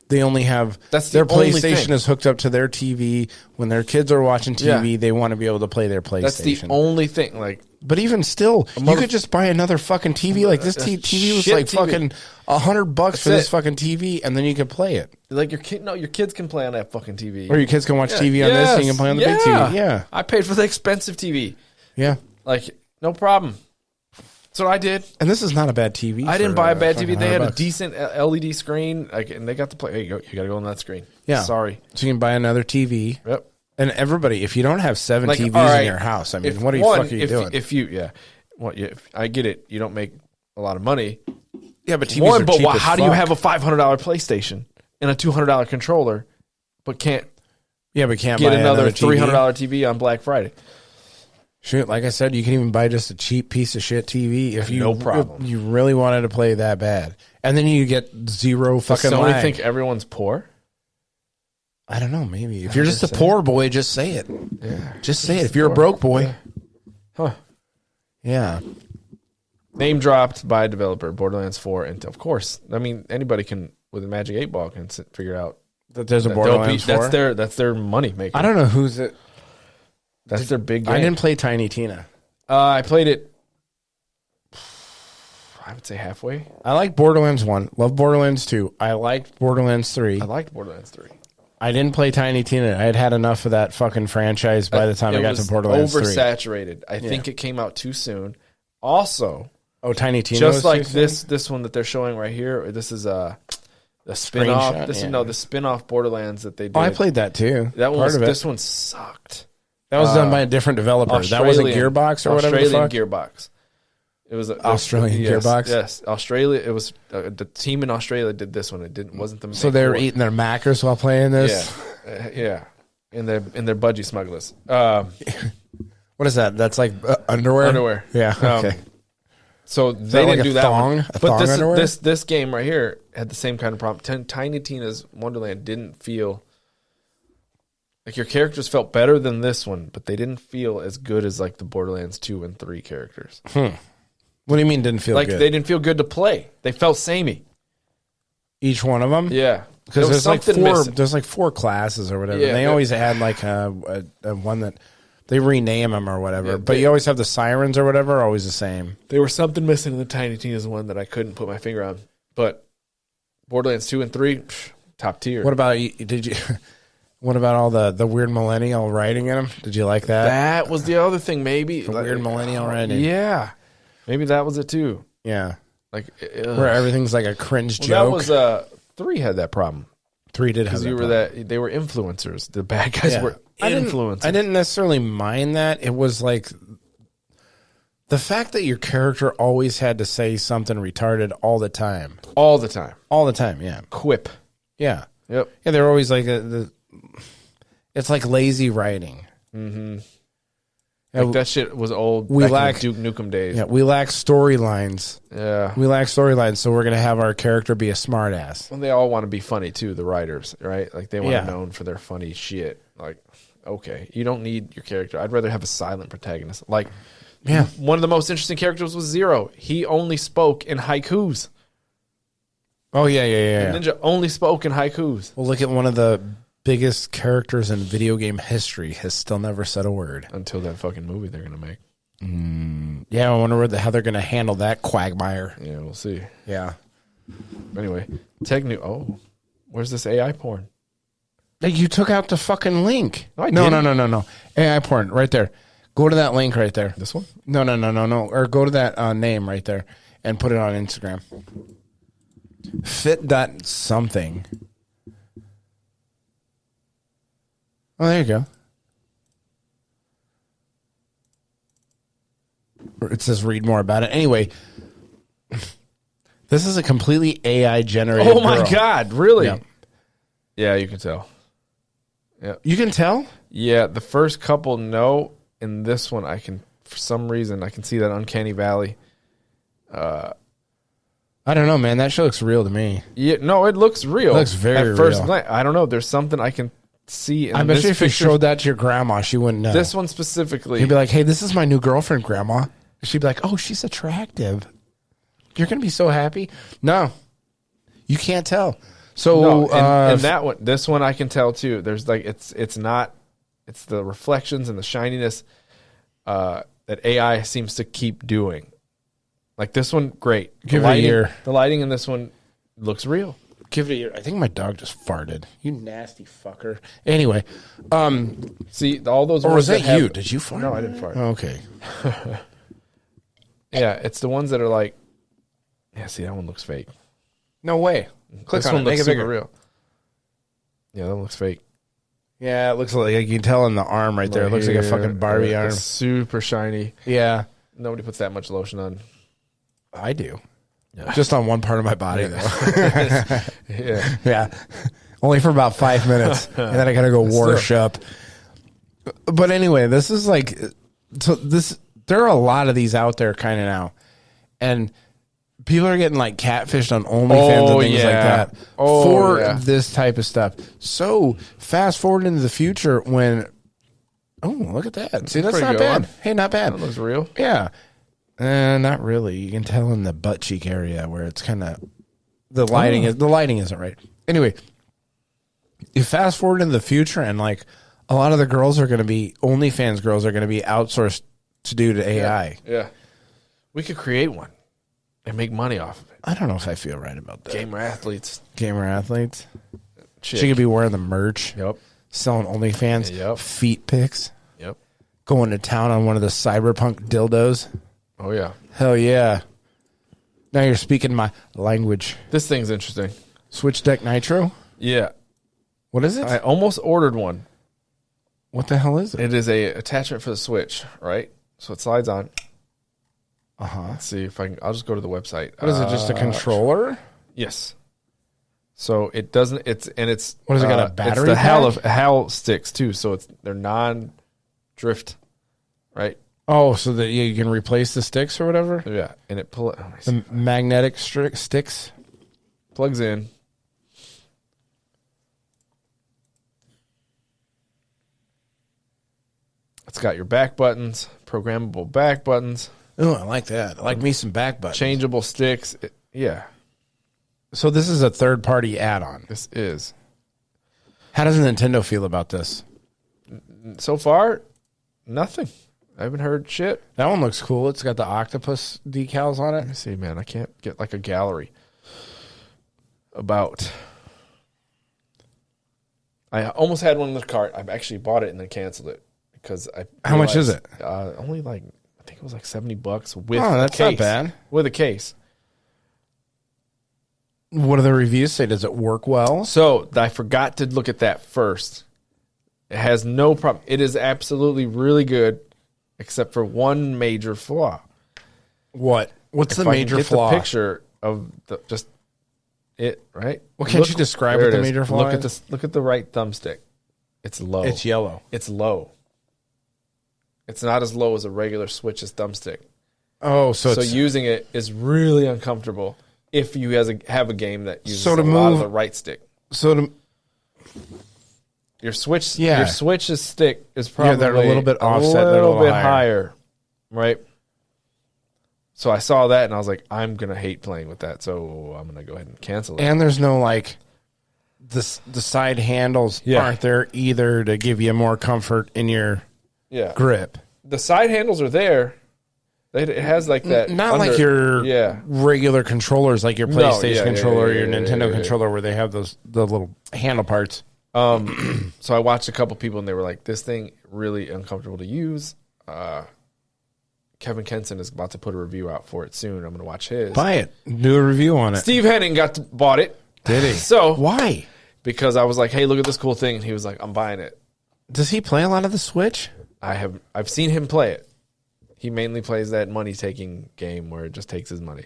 they only have their PlayStation is hooked up to their TV. When their kids are watching TV, they want to be able to play their PlayStation. That's the only thing. Like, but even still, you could just buy another fucking TV. Like this TV was like fucking $100 for this fucking TV, and then you could play it. Like your kids can play on that fucking TV, or your kids can watch TV on this, and you can play on the big TV. Yeah, I paid for the expensive TV. Yeah, like no problem. That's what I did. And this is not a bad TV. I didn't buy a bad TV. They had a decent LED screen, and they got to play. Hey, you got to go on that screen. Yeah, sorry. So you can buy another TV. Yep. And everybody, if you don't have 7 TVs in your house, I mean, what are you doing? I get it. You don't make a lot of money. Yeah, but TVs are cheap as how do you have a $500 PlayStation and a $200 controller, but can't buy another $300 TV on Black Friday? Shit, like I said, you can even buy just a cheap piece of shit TV if you problem. If you really wanted to play that bad, and then you get zero fucking. Does Sony lag. think everyone's poor? I don't know. Maybe if you're just a poor boy, just say it. Yeah, just say it. If you're a broke boy, yeah. Name dropped by a developer, Borderlands 4, and of course, I mean anybody can with a magic 8-ball can figure out that there's a Borderlands 4. That's their money maker. I don't know who's it. That's their big game. I didn't play Tiny Tina. I played it, I would say halfway. I like Borderlands 1. Love Borderlands 2. I liked Borderlands 3. I liked Borderlands 3. I didn't play Tiny Tina. I had enough of that fucking franchise by the time I got to Borderlands 3. Oversaturated. I think it came out too soon. Also, Tiny Tina just was like too soon? this one that they're showing right here. This is the spin-off. The spin-off Borderlands that they did. Oh, I played that too. This one sucked. That was done by a different developer. That wasn't Gearbox or whatever the fuck? Gearbox. It was Australian Gearbox. Yes, Australia. It was the team in Australia did this one. It wasn't the. So they were eating their macros while playing this. Yeah, in their budgie smugglers. What is that? That's like underwear. Underwear. Yeah. Okay. So they didn't do that one. But this game right here had the same kind of problem. Tiny Tina's Wonderland didn't feel like your characters felt better than this one, but they didn't feel as good as like the Borderlands 2 and 3 characters. What do you mean didn't feel good? Like they didn't feel good to play. They felt samey. Each one of them? Yeah. Because there's like 4 classes or whatever. Yeah, and they always had like a one that they rename them or whatever. Yeah, but you always have the sirens or whatever, always the same. There was something missing in the Tiny Tina's one that I couldn't put my finger on. But Borderlands 2 and 3, top tier. What about what about all the weird millennial writing in them? Did you like that? That was the other thing, maybe. The weird millennial writing. Yeah. Maybe that was it too. Yeah. Like where everything's like a cringe joke. That was 3 had that problem. 3 did have that problem. They were influencers. The bad guys were influencers. I didn't necessarily mind that. It was like the fact that your character always had to say something retarded all the time. All the time. All the time, yeah. Quip. Yeah. Yep. Yeah, they're always like it's like lazy writing. Mm-hmm. Like that shit was old. We lack Duke Nukem days. Yeah, we lack storylines. Yeah, we lack storylines, so we're gonna have our character be a smartass. Well, they all want to be funny too. The writers, right? Like they want to be known for their funny shit. Like, okay, you don't need your character. I'd rather have a silent protagonist. Like, one of the most interesting characters was Zero. He only spoke in haikus. Oh yeah. Ninja only spoke in haikus. Well, look at one of the biggest characters in video game history has still never said a word until that fucking movie they're gonna make. Yeah, I wonder how they're gonna handle that quagmire. Yeah, we'll see. Yeah. Anyway, where's this AI porn? You took out the fucking link. No, I didn't. No. AI porn right there. Go to that link right there. This one? No. Or go to that name right there and put it on Instagram. Fit.something. Oh, there you go. It says read more about it. Anyway, this is a completely AI generated. Oh my God, really? Yeah. Yeah, you can tell. Yeah. You can tell? Yeah, the first couple no, and this one I can for some reason, I can see that uncanny valley. I don't know, man. That shit looks real to me. Yeah, no, it looks real. It looks very at first real. glance. I don't know. There's something I can see. In I bet this you if you picture. showed that to your grandma, she wouldn't know. This one specifically. You'd be like, hey, this is my new girlfriend, grandma. She'd be like, oh, she's attractive. You're going to be so happy. No, you can't tell. So, No, and that one, this one I can tell too. There's like it's the reflections and the shininess that AI seems to keep doing. Like this one, great. Give it a year. The lighting in this one looks real. give it a year. I think my dog just farted. You nasty fucker. Anyway, See all those. or was ones that you? Did you fart? No, I didn't fart. Okay. Yeah, it's the ones that are like. Yeah, see that one looks fake. No way. Click This on it. one Make looks it super bigger. real. Yeah, that looks fake. Yeah, it looks like you can tell in the arm right there. It looks like a Here, fucking Barbie arm. it's super shiny. Yeah, Nobody puts that much lotion on. I do. Yeah. Just on one part of my body, though. Yeah. Yeah. Only for about 5 minutes. And then I got to go wash up. But anyway, this is like, so this, there are a lot of these out there kind of now. And people are getting like catfished on OnlyFans and things like that for this type of stuff. So fast forward into the future when, oh, look at that. See, that's Pretty not good bad. one. Hey, not bad. That looks real. Yeah. Not really. You can tell in the butt cheek area where it's kind of the lighting isn't right. Anyway, you fast forward into the future and like a lot of the girls are going to be OnlyFans girls are going to be outsourced to do to AI. Yeah. We could create one and make money off of it. I don't know if I feel right about that. Gamer athletes. Gamer athletes. Chick. She could be wearing the merch, Yep. selling OnlyFans, Yep. feet pics, Yep. going to town on one of the cyberpunk dildos. Oh yeah. Hell yeah. Now you're speaking my language. This thing's interesting. Switch Deck Nitro? Yeah. What is it? I almost ordered one. What the hell is it? It is a attachment for the Switch, right? So it slides on. Uh-huh. Let's see if I can. I'll just go to the website. What is it, just a controller? Yes. So it doesn't. It's What, has it got a battery It's the pack? HAL sticks too. So they're non-drift, right? Oh, so that you can replace the sticks or whatever? Yeah, and it The magnetic sticks? plugs in. It's got your back buttons, programmable back buttons, Oh, I like that. I like me some back buttons. changeable sticks. Yeah, So this is a third-party add-on. this is. How does Nintendo feel about this? So far, nothing. I haven't heard shit. That one looks cool. It's got the octopus decals on Let me it. see, man. I can't get like a gallery about. I almost had one in the cart. I've actually bought it and then canceled it because I. How much is it? Only like I think it was like $70 with. Oh, that's a not case. bad. With a case. What do the reviews say? Does it work well? So I forgot to look at that first. It has no problem. It is absolutely really good, except for one major flaw. What? What's If the I major can get flaw? The picture of just it, right? Well, can't you describe there what the it is. major flaw Look at is? this. Look at the right thumbstick. It's low. It's yellow. It's low. It's not as low as a regular Switch's thumbstick. Oh, so it's... using it is really uncomfortable if you have a game that uses So to a lot of move- the right stick. So to... Your Switch, Yeah. your Switch's stick is probably they're a little bit offset, a they're a little little bit higher, right? So I saw that and I was like, I'm gonna hate playing with that, so I'm gonna go ahead and cancel it. And there's no like the side handles aren't there either to give you more comfort in your yeah, grip. the side handles are there. It has like that, Not like your yeah. regular controllers, like your No, PlayStation yeah, controller or your yeah, Nintendo yeah. controller, where they have the little handle parts. So I watched a couple people and they were like, "This thing really uncomfortable to use." Kevin Kenson is about to put a review out for it soon. I'm going to watch his. Buy it. Do a review on it. Steve Henning bought it. Did he? So Why? because I was like, "Hey, look at this cool thing," and he was like, "I'm buying it." Does he play a lot of the Switch? I've seen him play it. He mainly plays that money taking game where it just takes his money.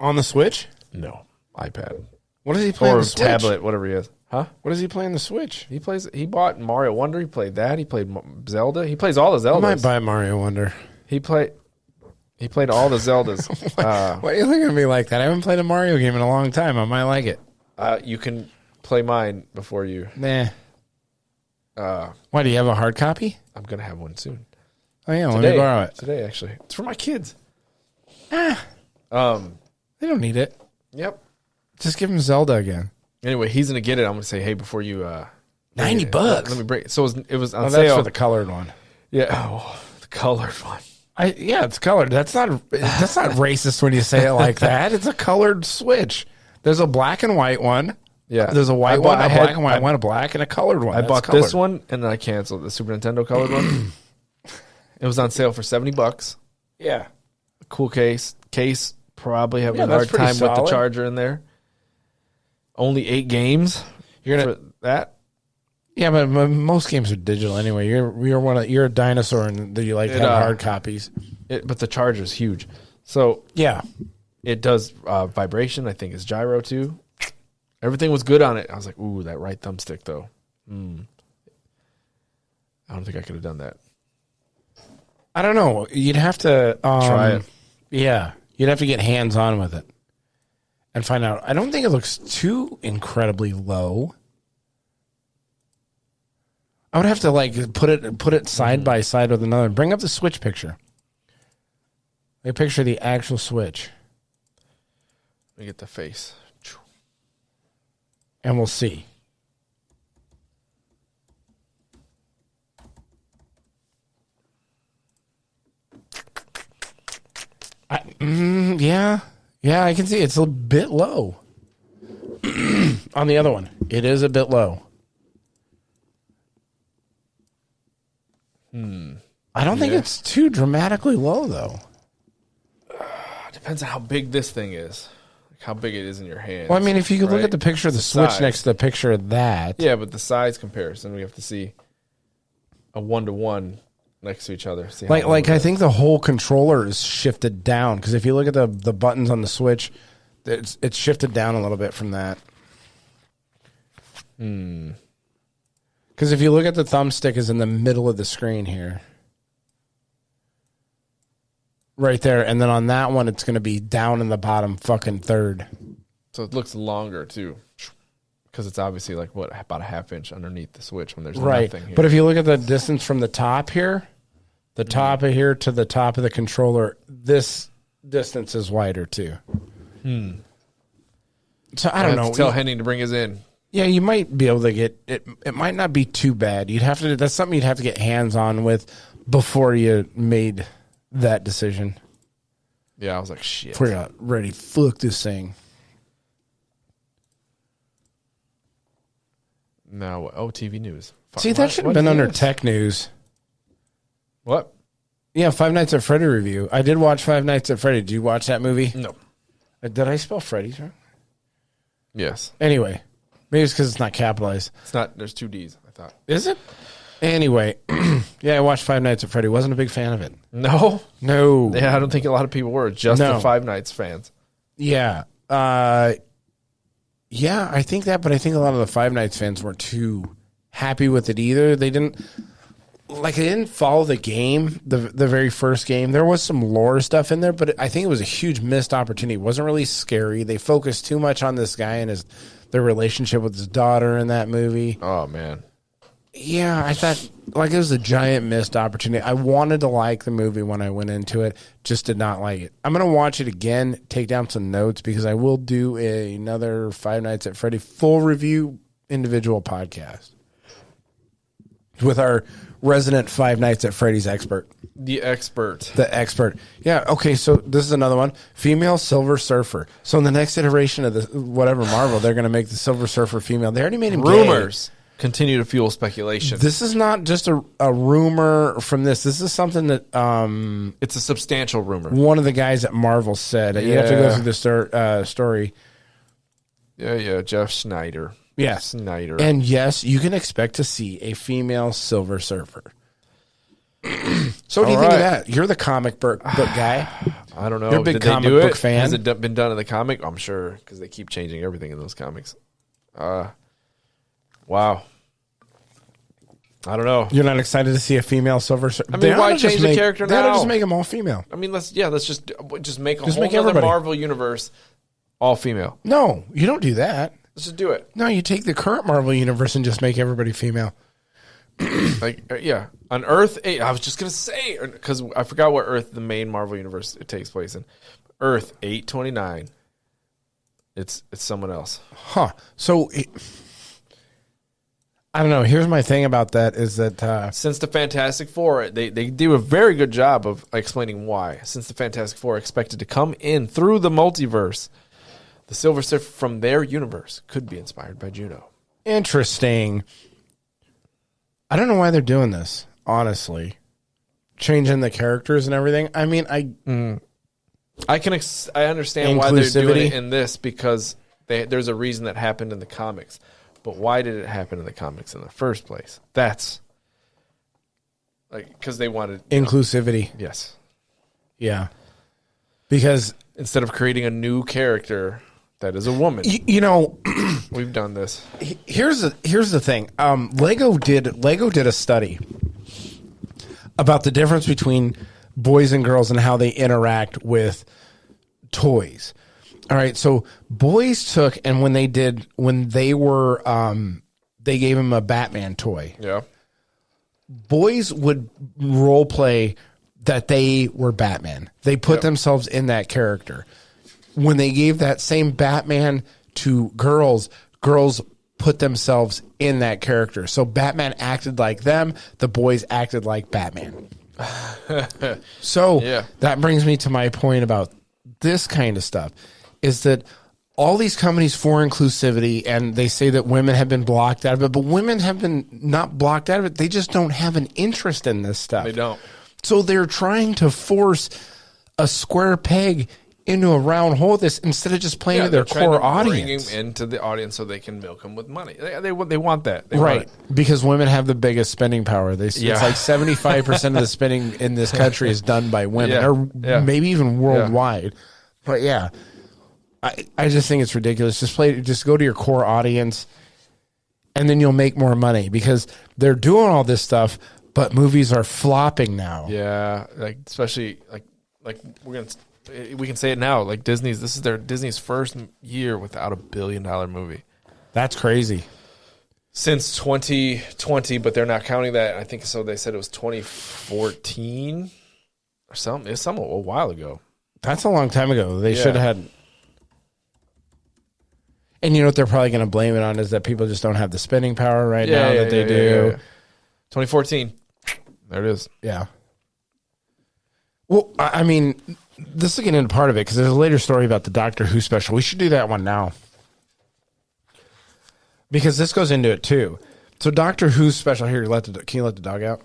On the Switch? No, iPad What does he play on or the Switch? tablet, whatever he is. Huh? What does he play on the Switch? He bought Mario Wonder. He played that. He played Zelda. He plays all the I Zeldas. might buy Mario Wonder. He played all the Zeldas. Why are you looking at me like that? I haven't played a Mario game in a long time. I might like it. You can play mine before you. Nah. Why, do you have a hard copy? I'm gonna have one soon. Oh yeah, let me borrow it. Today, actually, it's for my kids. They don't need it. Yep. Just give them Zelda again. Anyway, he's gonna get it. I'm gonna say, hey, before you, $90. Let me break it. So it was on Oh, sale. that's for the colored one. Yeah, the colored one. Yeah, it's colored. That's not racist when you say it like that. It's a colored Switch. There's a black and white one. Yeah, There's a white one, a black and white one, a black and a colored one. I That's bought colored. this one and then I canceled the Super Nintendo colored one. It was on sale for $70. Yeah. Cool case. Probably having a that's hard pretty time with the solid. charger in there. Only 8 games. You're gonna for that. Yeah, but most games are digital anyway. You're a dinosaur and you like to have hard copies. But the charger's huge. So Yeah. it does vibration. I think it's gyro too. Everything was good on it. I was like, ooh, that right thumbstick though. I don't think I could have done that. I don't know. You'd have to Try it. Yeah. You'd have to get hands on with it and find out. I don't think it looks too incredibly low. I would have to like put it side by side with another. Bring up the Switch picture. Like a picture of the actual Switch. Let me get the face. And we'll see. Yeah, I can see it's a bit low. On the other one, it is a bit low. I don't think it's too dramatically low, though. Depends on how big this thing is. Like how big it is in your hand. Well, I mean, if you could look right? at the picture of the It's Switch size. next to the picture of that. Yeah, but the size comparison, we have to see a 1-to-1 next to each other. See how Like low I it think the whole controller is shifted down because if you look at the buttons on the Switch, it's shifted down a little bit from that. Because if you look at the thumbstick is in the middle of the screen here. Right there. And then on that one, it's going to be down in the bottom fucking third. So it looks longer too, because it's obviously like about a half inch underneath the Switch when there's Right. nothing here. But if you look at the distance from the top here, the top of here to the top of the controller, this distance is wider too. So I don't know. Tell Henning to bring his in. Yeah, you might be able to get it. It might not be too bad. You'd have to. That's something you'd have to get hands on with before you made that decision. Yeah, I was like, shit. Before you're ready, fuck this thing. No, TV news. See, that should have been under tech news. What? Yeah, Five Nights at Freddy review. I did watch Five Nights at Freddy. Did you watch that movie? No. Did I spell Freddy's wrong? Yes. Anyway, maybe it's because it's not capitalized. It's not. There's 2 D's. I thought. Is it? Anyway, yeah, I watched Five Nights at Freddy. Wasn't a big fan of it. No. No. Yeah, I don't think a lot of people were. Just No. the Five Nights fans. Yeah. Yeah, I think that, but I think a lot of the Five Nights fans weren't too happy with it either. They didn't follow the game, the very first game. There was some lore stuff in there, but I think it was a huge missed opportunity. It wasn't really scary. They focused too much on this guy and their relationship with his daughter in that movie. Oh man. Yeah, I thought it was a giant missed opportunity. I wanted to like the movie when I went into it, just did not like it. I'm going to watch it again, take down some notes because I will do another Five Nights at Freddy full review individual podcast with our resident Five Nights at Freddy's expert. The expert. The expert. Yeah, okay, so this is another one. Female Silver Surfer. So in the next iteration of the whatever Marvel, they're going to make the Silver Surfer female. They already made him Rumors continue to fuel speculation. This is not just a rumor from this. This is something that It's a substantial rumor. one of the guys at Marvel said. You have to go Yeah. through the story. Yeah, Jeff Snyder. Yes. Snyder. And yes, you can expect to see a female Silver Surfer. So what do you think of that? You're the comic book guy. I don't know. You're a big Did comic they do book it? fan. Has it been done in the comic? I'm sure, because they keep changing everything in those comics. Wow. I don't know. You're not excited to see a female Silver Surfer? I mean, why change the character They ought to now? just make them all female. I mean, let's just make a Just whole make other everybody. Marvel universe all female. No, you don't do that. Let's just do it. No, you take the current Marvel universe and just make everybody female. On Earth 8, I was just gonna say because I forgot what Earth the main Marvel universe it takes place in. Earth 829. It's someone else. Huh. So, I don't know. Here's my thing about that is that... Since the Fantastic Four, they do a very good job of explaining why. Since the Fantastic Four are expected to come in through the multiverse, the Silver Surfer from their universe could be inspired by Juno. Interesting. I don't know why they're doing this, honestly. Changing the characters and everything. I mean, I understand why they're doing Inclusivity. it in this because there's a reason that happened in the comics. But why did it happen in the comics in the first place? That's because they wanted inclusivity. Yes. Yeah. Because Instead of creating a new character that is a woman, you know, we've done this. here's the thing. Lego did a study about the difference between boys and girls and how they interact with toys. All right, so boys took and when they gave him a Batman toy. Yeah. Boys would role play that they were Batman. They put themselves in that character. When they gave that same Batman to girls, girls put themselves in that character. So Batman acted like them, the boys acted like Batman. So that brings me to my point about this kind of stuff is that all these companies for inclusivity, and they say that women have been blocked out of it, but women have been not blocked out of it. They just don't have an interest in this stuff. They don't. So they're trying to force a square peg into a round hole with this instead of just playing to their core audience. Bring him into the audience so they can milk him with money. They want that. They Right. want it. Because women have the biggest spending power. It's like 75% of the spending in this country is done by women, or maybe even worldwide. But yeah, I just think it's ridiculous. Just go to your core audience, and then you'll make more money because they're doing all this stuff, but movies are flopping now. Yeah, especially we can say it now. Like this is Disney's first year without $1 billion movie That's crazy. since 2020, but they're not counting that. I think so. They said it was 2014 or something. It's a while ago. That's a long time ago. They should have had. And you know what they're probably going to blame it on is that people just don't have the spending power now that they do. 2014. There it is. Yeah. Well, I mean, this will get into part of it because there's a later story about the Doctor Who special. We should do that one now because this goes into it too. So Doctor Who's special here. Can you let the dog out?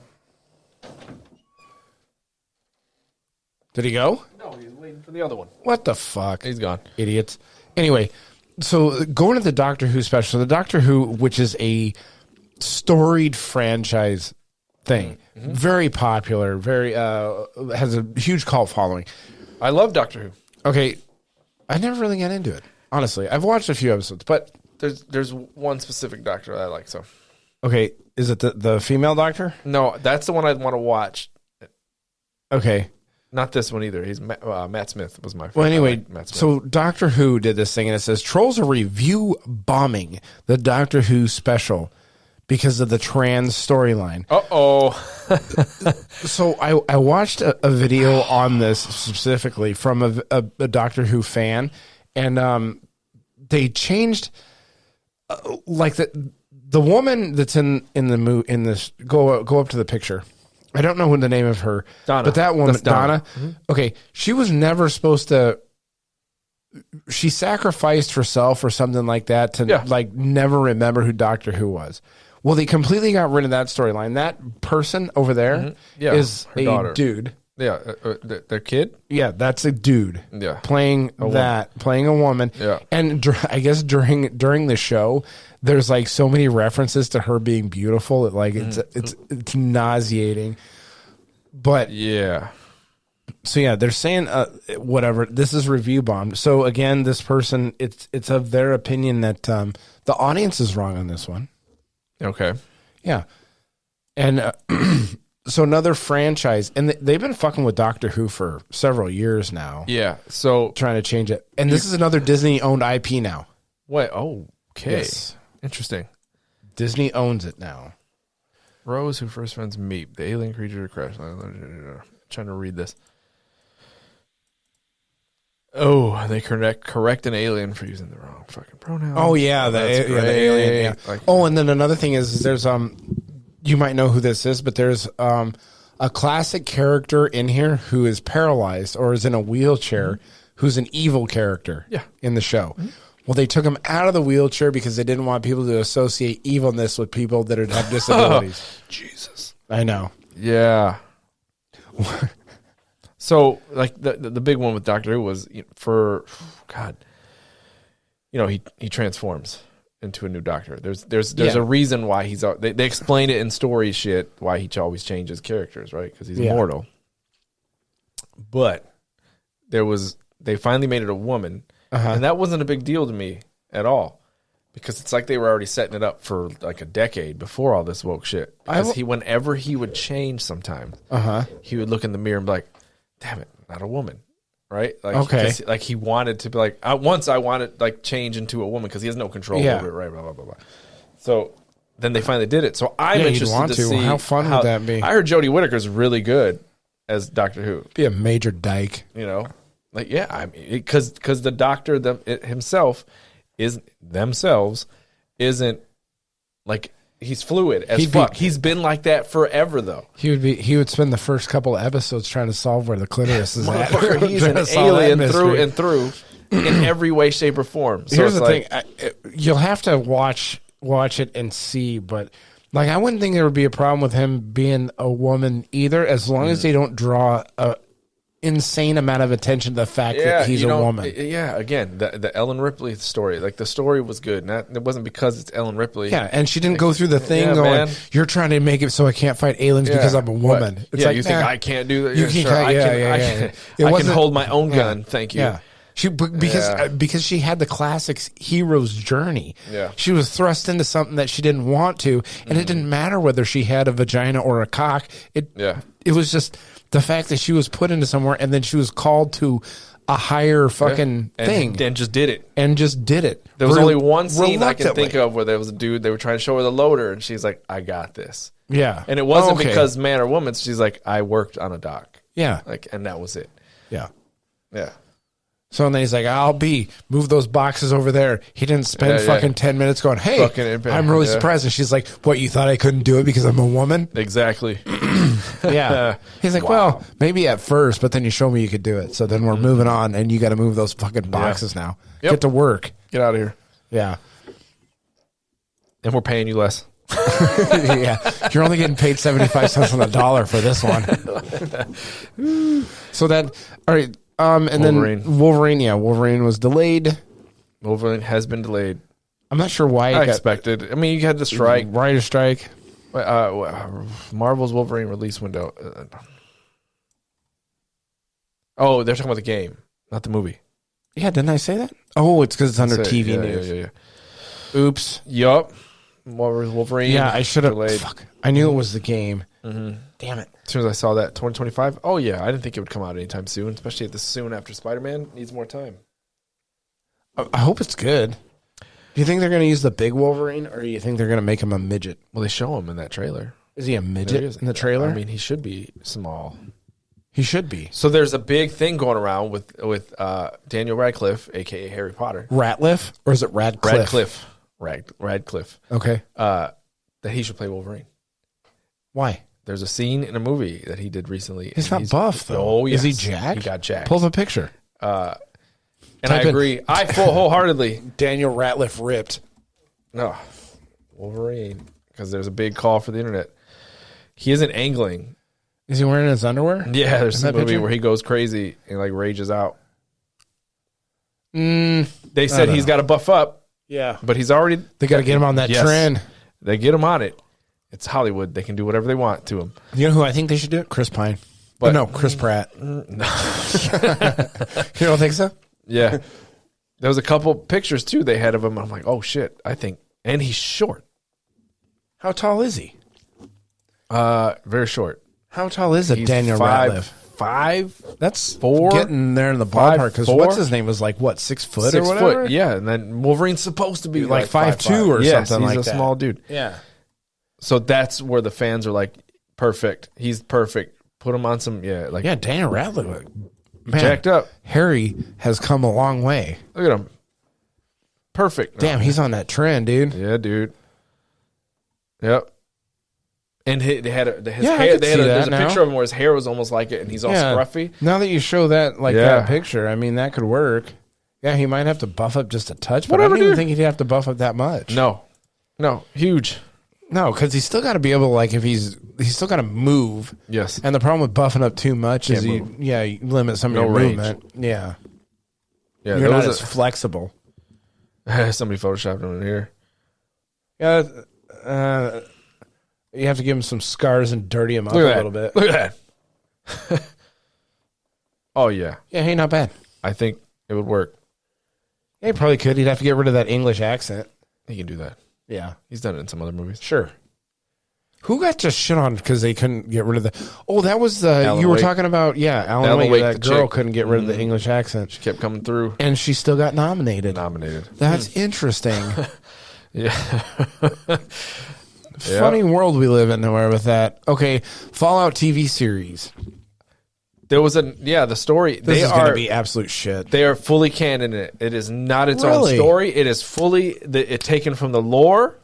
Did he go? No, he's waiting for the other one. What the fuck? He's gone. Idiots. Anyway, so going to the Doctor Who special, the Doctor Who, which is a storied franchise thing, very popular, very has a huge cult following. I love Doctor Who. Okay, I never really got into it. Honestly, I've watched a few episodes, but There's one specific Doctor that I like. So okay, is it the female Doctor? no, that's the one I'd want to watch. Okay. Not this one either. He's Matt Smith was my favorite. Well, anyway, I like Matt Smith. so Doctor Who did this thing, and it says trolls are review bombing the Doctor Who special because of the trans storyline. So I watched a video on this specifically from a Doctor Who fan, and they changed like the woman that's in this go up to the picture. I don't know the name of her, Donna. but that woman, That's Donna. Okay, she was never supposed to. She sacrificed herself or something like that to never remember who Doctor Who was. Well, they completely got rid of that storyline. That person over there is her a daughter. dude. Yeah, their kid. Yeah, that's a dude. Yeah. playing a woman. Yeah. And I guess during the show, there's like so many references to her being beautiful. It's nauseating. But Yeah. so yeah, they're saying whatever. This is review bombed. So again, this person, it's of their opinion that the audience is wrong on this one. Okay. Yeah. And so another franchise, and they've been fucking with Doctor Who for several years now. Yeah. So Trying to change it. And this is another Disney-owned IP now. what? Oh, okay. Yes. Interesting. Disney owns it now. Rose, who first finds Meep, the alien creature crash. Trying to read this. Oh, they correct an alien for using the wrong fucking pronoun. Oh, yeah. The alien. Yeah. Like, And then another thing is there's, you might know who this is, but there's a classic character in here who is paralyzed or is in a wheelchair who's an evil character in the show. Well, they took him out of the wheelchair because they didn't want people to associate evilness with people that have disabilities. Jesus. I know. Yeah. So, like the big one with Doctor Who was he transforms into a new Doctor. There's a reason why he's they explain it in story shit why he always changes characters, right? Because he's immortal. But they finally made it a woman, and that wasn't a big deal to me at all. Because it's like they were already setting it up for like a decade before all this woke shit. Because whenever he would change sometimes, he would look in the mirror and be like, damn it, not a woman. Right? Like, okay. Like he wanted to be like, once I wanted like change into a woman because he has no control over it, right? Blah, blah, blah, blah. So then they finally did it. So I'm interested to see how fun would that be? I heard Jodie Whittaker's really good as Doctor Who. Be a major dyke. You know? Like, yeah, I mean, because the Doctor himself isn't like he's fluid as fuck. He's been like that forever though. He would spend the first couple of episodes trying to solve where the clitoris is at. He's an alien through and through in every way, shape, or form. So here's the thing: you'll have to watch it and see, but like I wouldn't think there would be a problem with him being a woman either, as long as they don't draw a insane amount of attention to the fact that he's a woman. Yeah, again, the Ellen Ripley story, like the story was good. It wasn't because it's Ellen Ripley. Yeah, and she didn't go through the thing going, you're trying to make it so I can't fight aliens because I'm a woman. It's like, you think I can't do that? I can hold my own gun. Thank you. Yeah. Because she had the classic hero's journey. Yeah. She was thrust into something that she didn't want to, and it didn't matter whether she had a vagina or a cock. It was just the fact that she was put into somewhere and then she was called to a higher fucking thing. And just did it. There was only one scene I can think of where there was a dude, they were trying to show her the loader, and she's like, I got this. Yeah. And it wasn't because man or woman. She's like, I worked on a dock. Yeah. Like, and that was it. Yeah. Yeah. So then he's like, move those boxes over there. He didn't spend fucking 10 minutes going, hey, I'm really surprised. And she's like, what, you thought I couldn't do it because I'm a woman? Exactly. Yeah. He's like, well, maybe at first, but then you show me you could do it. So then we're moving on, and you got to move those fucking boxes now. Yep. Get to work. Get out of here. Yeah. And we're paying you less. Yeah. You're only getting paid 75 cents on the dollar for this one. So then, all right. And Wolverine. Then Wolverine was delayed. Wolverine has been delayed. I'm not sure why. I expected. I mean, you had the strike. Writer strike. Marvel's Wolverine release window. Oh, they're talking about the game, not the movie. Yeah, didn't I say that? Oh, it's because it's under TV news. Yeah. Oops. Yup. Wolverine. Yeah, I should have. Fuck. I knew it was the game. Mm-hmm. Damn it. As soon as I saw that 2025, oh yeah, I didn't think it would come out anytime soon, especially soon after Spider-Man needs more time. I hope it's good. Do you think they're going to use the big Wolverine, or do you think they're going to make him a midget? Well, they show him in that trailer. Is he a midget in the trailer? I mean, he should be small. He should be. So there's a big thing going around with Daniel Radcliffe, a.k.a. Harry Potter. Ratliff? Or is it Radcliffe? Radcliffe. Okay. That he should play Wolverine. Why? There's a scene in a movie that he did recently. He's not buff, though. Oh, yes. Is he jacked? He got jacked. Pull the picture. And I agree. I wholeheartedly. Daniel Ratliff ripped. No. Wolverine. Because there's a big call for the internet. He isn't angling. Is he wearing his underwear? Yeah, there's a movie where he goes crazy and like rages out. They said he's got to buff up. Yeah. But he's already... They got to get him on that trend. They get him on it. It's Hollywood. They can do whatever they want to him. You know who I think they should do it? Chris Pine. But no, Chris Pratt. No. You don't think so? Yeah. There was a couple pictures, too, they had of him. I'm like, oh, shit. I think... And he's short. How tall is he? Very short. How tall is it, He's Daniel Ratliff? 5'4". That's 4, getting there in the ballpark. Because 5'4". what's his name was like what 6 foot 6 or whatever. foot, yeah. And then Wolverine's supposed to be Like like 5'2" or yes, something he's like a that. small dude. Yeah. So that's where the fans are like, perfect. He's perfect. Put him on some, like Yeah, Daniel Radcliffe. Man, jacked up. Harry has come a long way. Look at him. Perfect. Damn, he's on that trend, dude. Yeah, dude. Yep. And his hair. I can see There's that a now. picture of him where his hair was almost like it, and he's all scruffy. Now that you show that that Yeah. picture, I mean that could work. Yeah, he might have to buff up just a touch, but Whatever, I don't even dude. think he'd have to buff up that much. No, huge. No, because he's still got to be able to, like, if he's still got to move. Yes. And the problem with buffing up too much is Can't move. you limit some of No your range. movement. Yeah. Yeah, You're there not was as flexible. somebody photoshopped him in here. Yeah. You have to give him some scars and dirty him up a Look at little that. bit. Look at that. Oh yeah, Yeah, hey, not bad. I think it would work. Yeah, he probably could. He'd have to get rid of that English accent. He can do that. Yeah. He's done it in some other movies. Sure. Who got just shit on because they couldn't get rid of the... Oh, that was the... Alan You were Wake. talking about, Alan Alan Wake. Wake, That the girl chick. couldn't get rid of the English accent. She kept coming through. And she still got nominated. That's interesting. Yeah. Funny world we live in nowhere with that. Okay, Fallout TV series. There was the story. This is going to be absolute shit. They are fully canon in it. It is not its Really? own story. It is fully taken from the lore.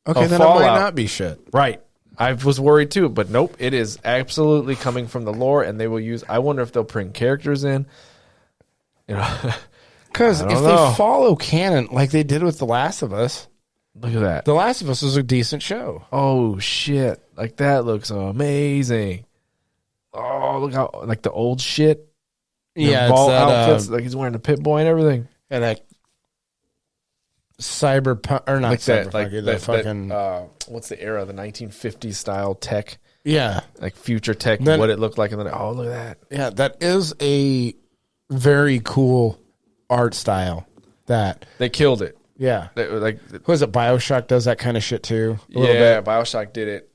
Okay, of then it might Fallout. not be shit. Right. I was worried too, but nope. It is absolutely coming from the lore, and they will use. I wonder if they'll bring characters in. Because I if don't know. they follow canon like they did with The Last of Us, Look at that. The Last of Us was a decent show. Oh shit! Like that looks amazing. Oh, look how like the old shit. Yeah, ball it's that, outfits. Like he's wearing the Pit Boy and everything. and that cyberpunk or not Like cyberpunk, that. Like that that fucking what's the era? The 1950s style tech, yeah, like future tech. Then- what it looked like, and then look at that. yeah. That is a very cool art style. That They killed it. yeah. Like Who is it? BioShock does that kind of shit too. A little yeah, bit. BioShock did it.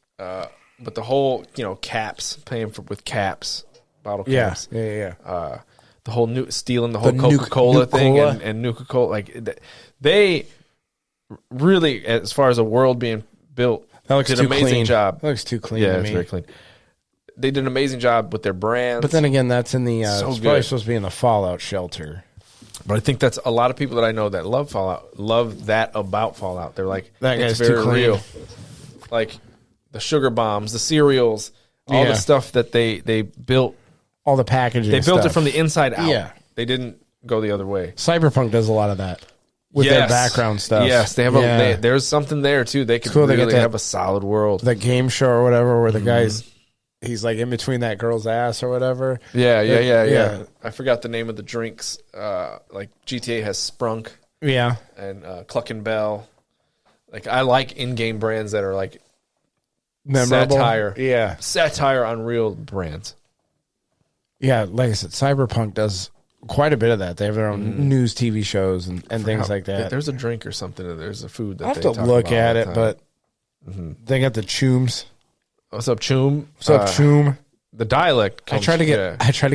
But the whole caps playing with caps, bottle Yeah, caps. yeah. The whole stealing the whole The Coca-Cola thing Nuka-Cola. and Nuka-Cola. Like they really, as far as a world being built, That looks did too an amazing clean. job. That looks too clean. Yeah, to it's me. very clean. They did an amazing job with their brands. But then again, that's in the. So it's good. probably supposed to be in the Fallout shelter. But I think that's a lot of people that I know that love Fallout, love that about Fallout. They're like, That it's guy's too very clean. real. Like the sugar bombs, the cereals, all Yeah. the stuff that they built. All the packaging. They built it stuff. from the inside out. Yeah. They didn't go the other way. Cyberpunk does a lot of that with their background stuff. Yes, they have there's something there too. They could cool they get really that- have a solid world. that game show or whatever where the Mm-hmm. guy's he's like in between that girl's ass or whatever. Yeah. Yeah. I forgot the name of the drinks. Like GTA has Sprunk Yeah. and Cluck and Bell. Like I like in-game brands that are like Memorable. satire. Yeah. Satire on real brands. Yeah, like I said, Cyberpunk does quite a bit of that. They have their own news TV shows and things like that. There's a drink or something. There's a food that I'll have they to talk look about at all it, the time. but they got the chooms. What's up, Choom? What's up, choom? The dialect. I tried to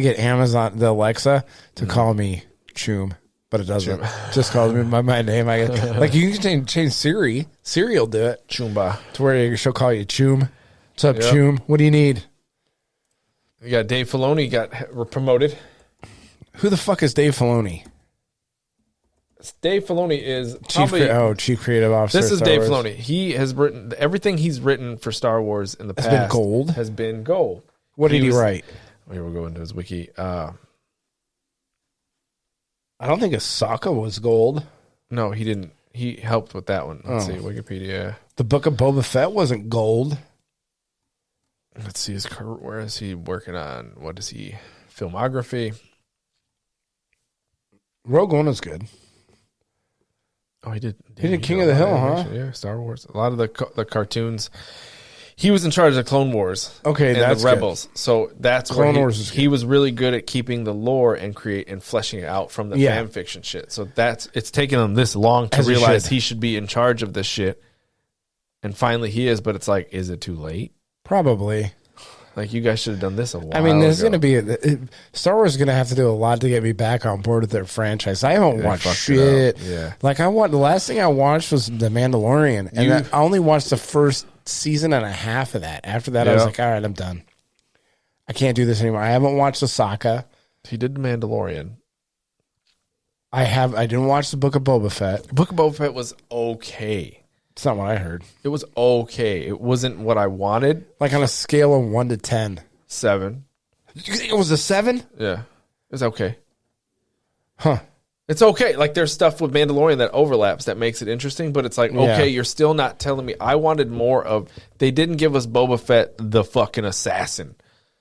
get Amazon, the Alexa, to call me choom, but it doesn't. Just calls me by my name. I guess. Like you can change Siri. Siri will do it Choomba. to where she'll call you choom. What's up, Yep. choom? What do you need? You got Dave Filoni got promoted. Who the fuck is Dave Filoni? Dave Filoni is probably Chief Creative Officer. this is Star Dave Wars. Filoni. He has written everything he's written for Star Wars in the Has past been gold? Has been gold. What did he was- write? Here we'll go into his wiki. I don't think Ahsoka was gold. No, he didn't. He helped with that one. Let's Oh. see Wikipedia. The Book of Boba Fett wasn't gold. Let's see where is he working on? What is he? Filmography. Rogue One was good. Oh, he did. He did King of the Hill, huh? Yeah, Star Wars. A lot of the cartoons. He was in charge of Clone Wars. Okay, and that's the Rebels. So that's Clone where Wars is he was really good at keeping the lore and fleshing it out from the Yeah. fan fiction shit. So it's taken him this long to As he realize should. he should be in charge of this shit. And finally he is, but it's like, is it too late? Probably. Like, you guys should have done this a while I mean, there's ago. going to be Star Wars is going to have to do a lot to get me back on board with their franchise. I haven't watched fucked it shit. up. Yeah. Like the last thing I watched was The Mandalorian, and I only watched the first season and a half of that. After that, I was like, all right, I'm done. I can't do this anymore. I haven't watched Ahsoka. He did The Mandalorian. I didn't watch the Book of Boba Fett. Book of Boba Fett was okay. It's not what I heard. It was okay. It wasn't what I wanted. Like on a scale of 1 to 10. 7. You think it was a 7? Yeah. It was okay. Huh. It's okay. Like, there's stuff with Mandalorian that overlaps that makes it interesting, but it's like, okay, you're still not telling me. I wanted more of, they didn't give us Boba Fett the fucking assassin.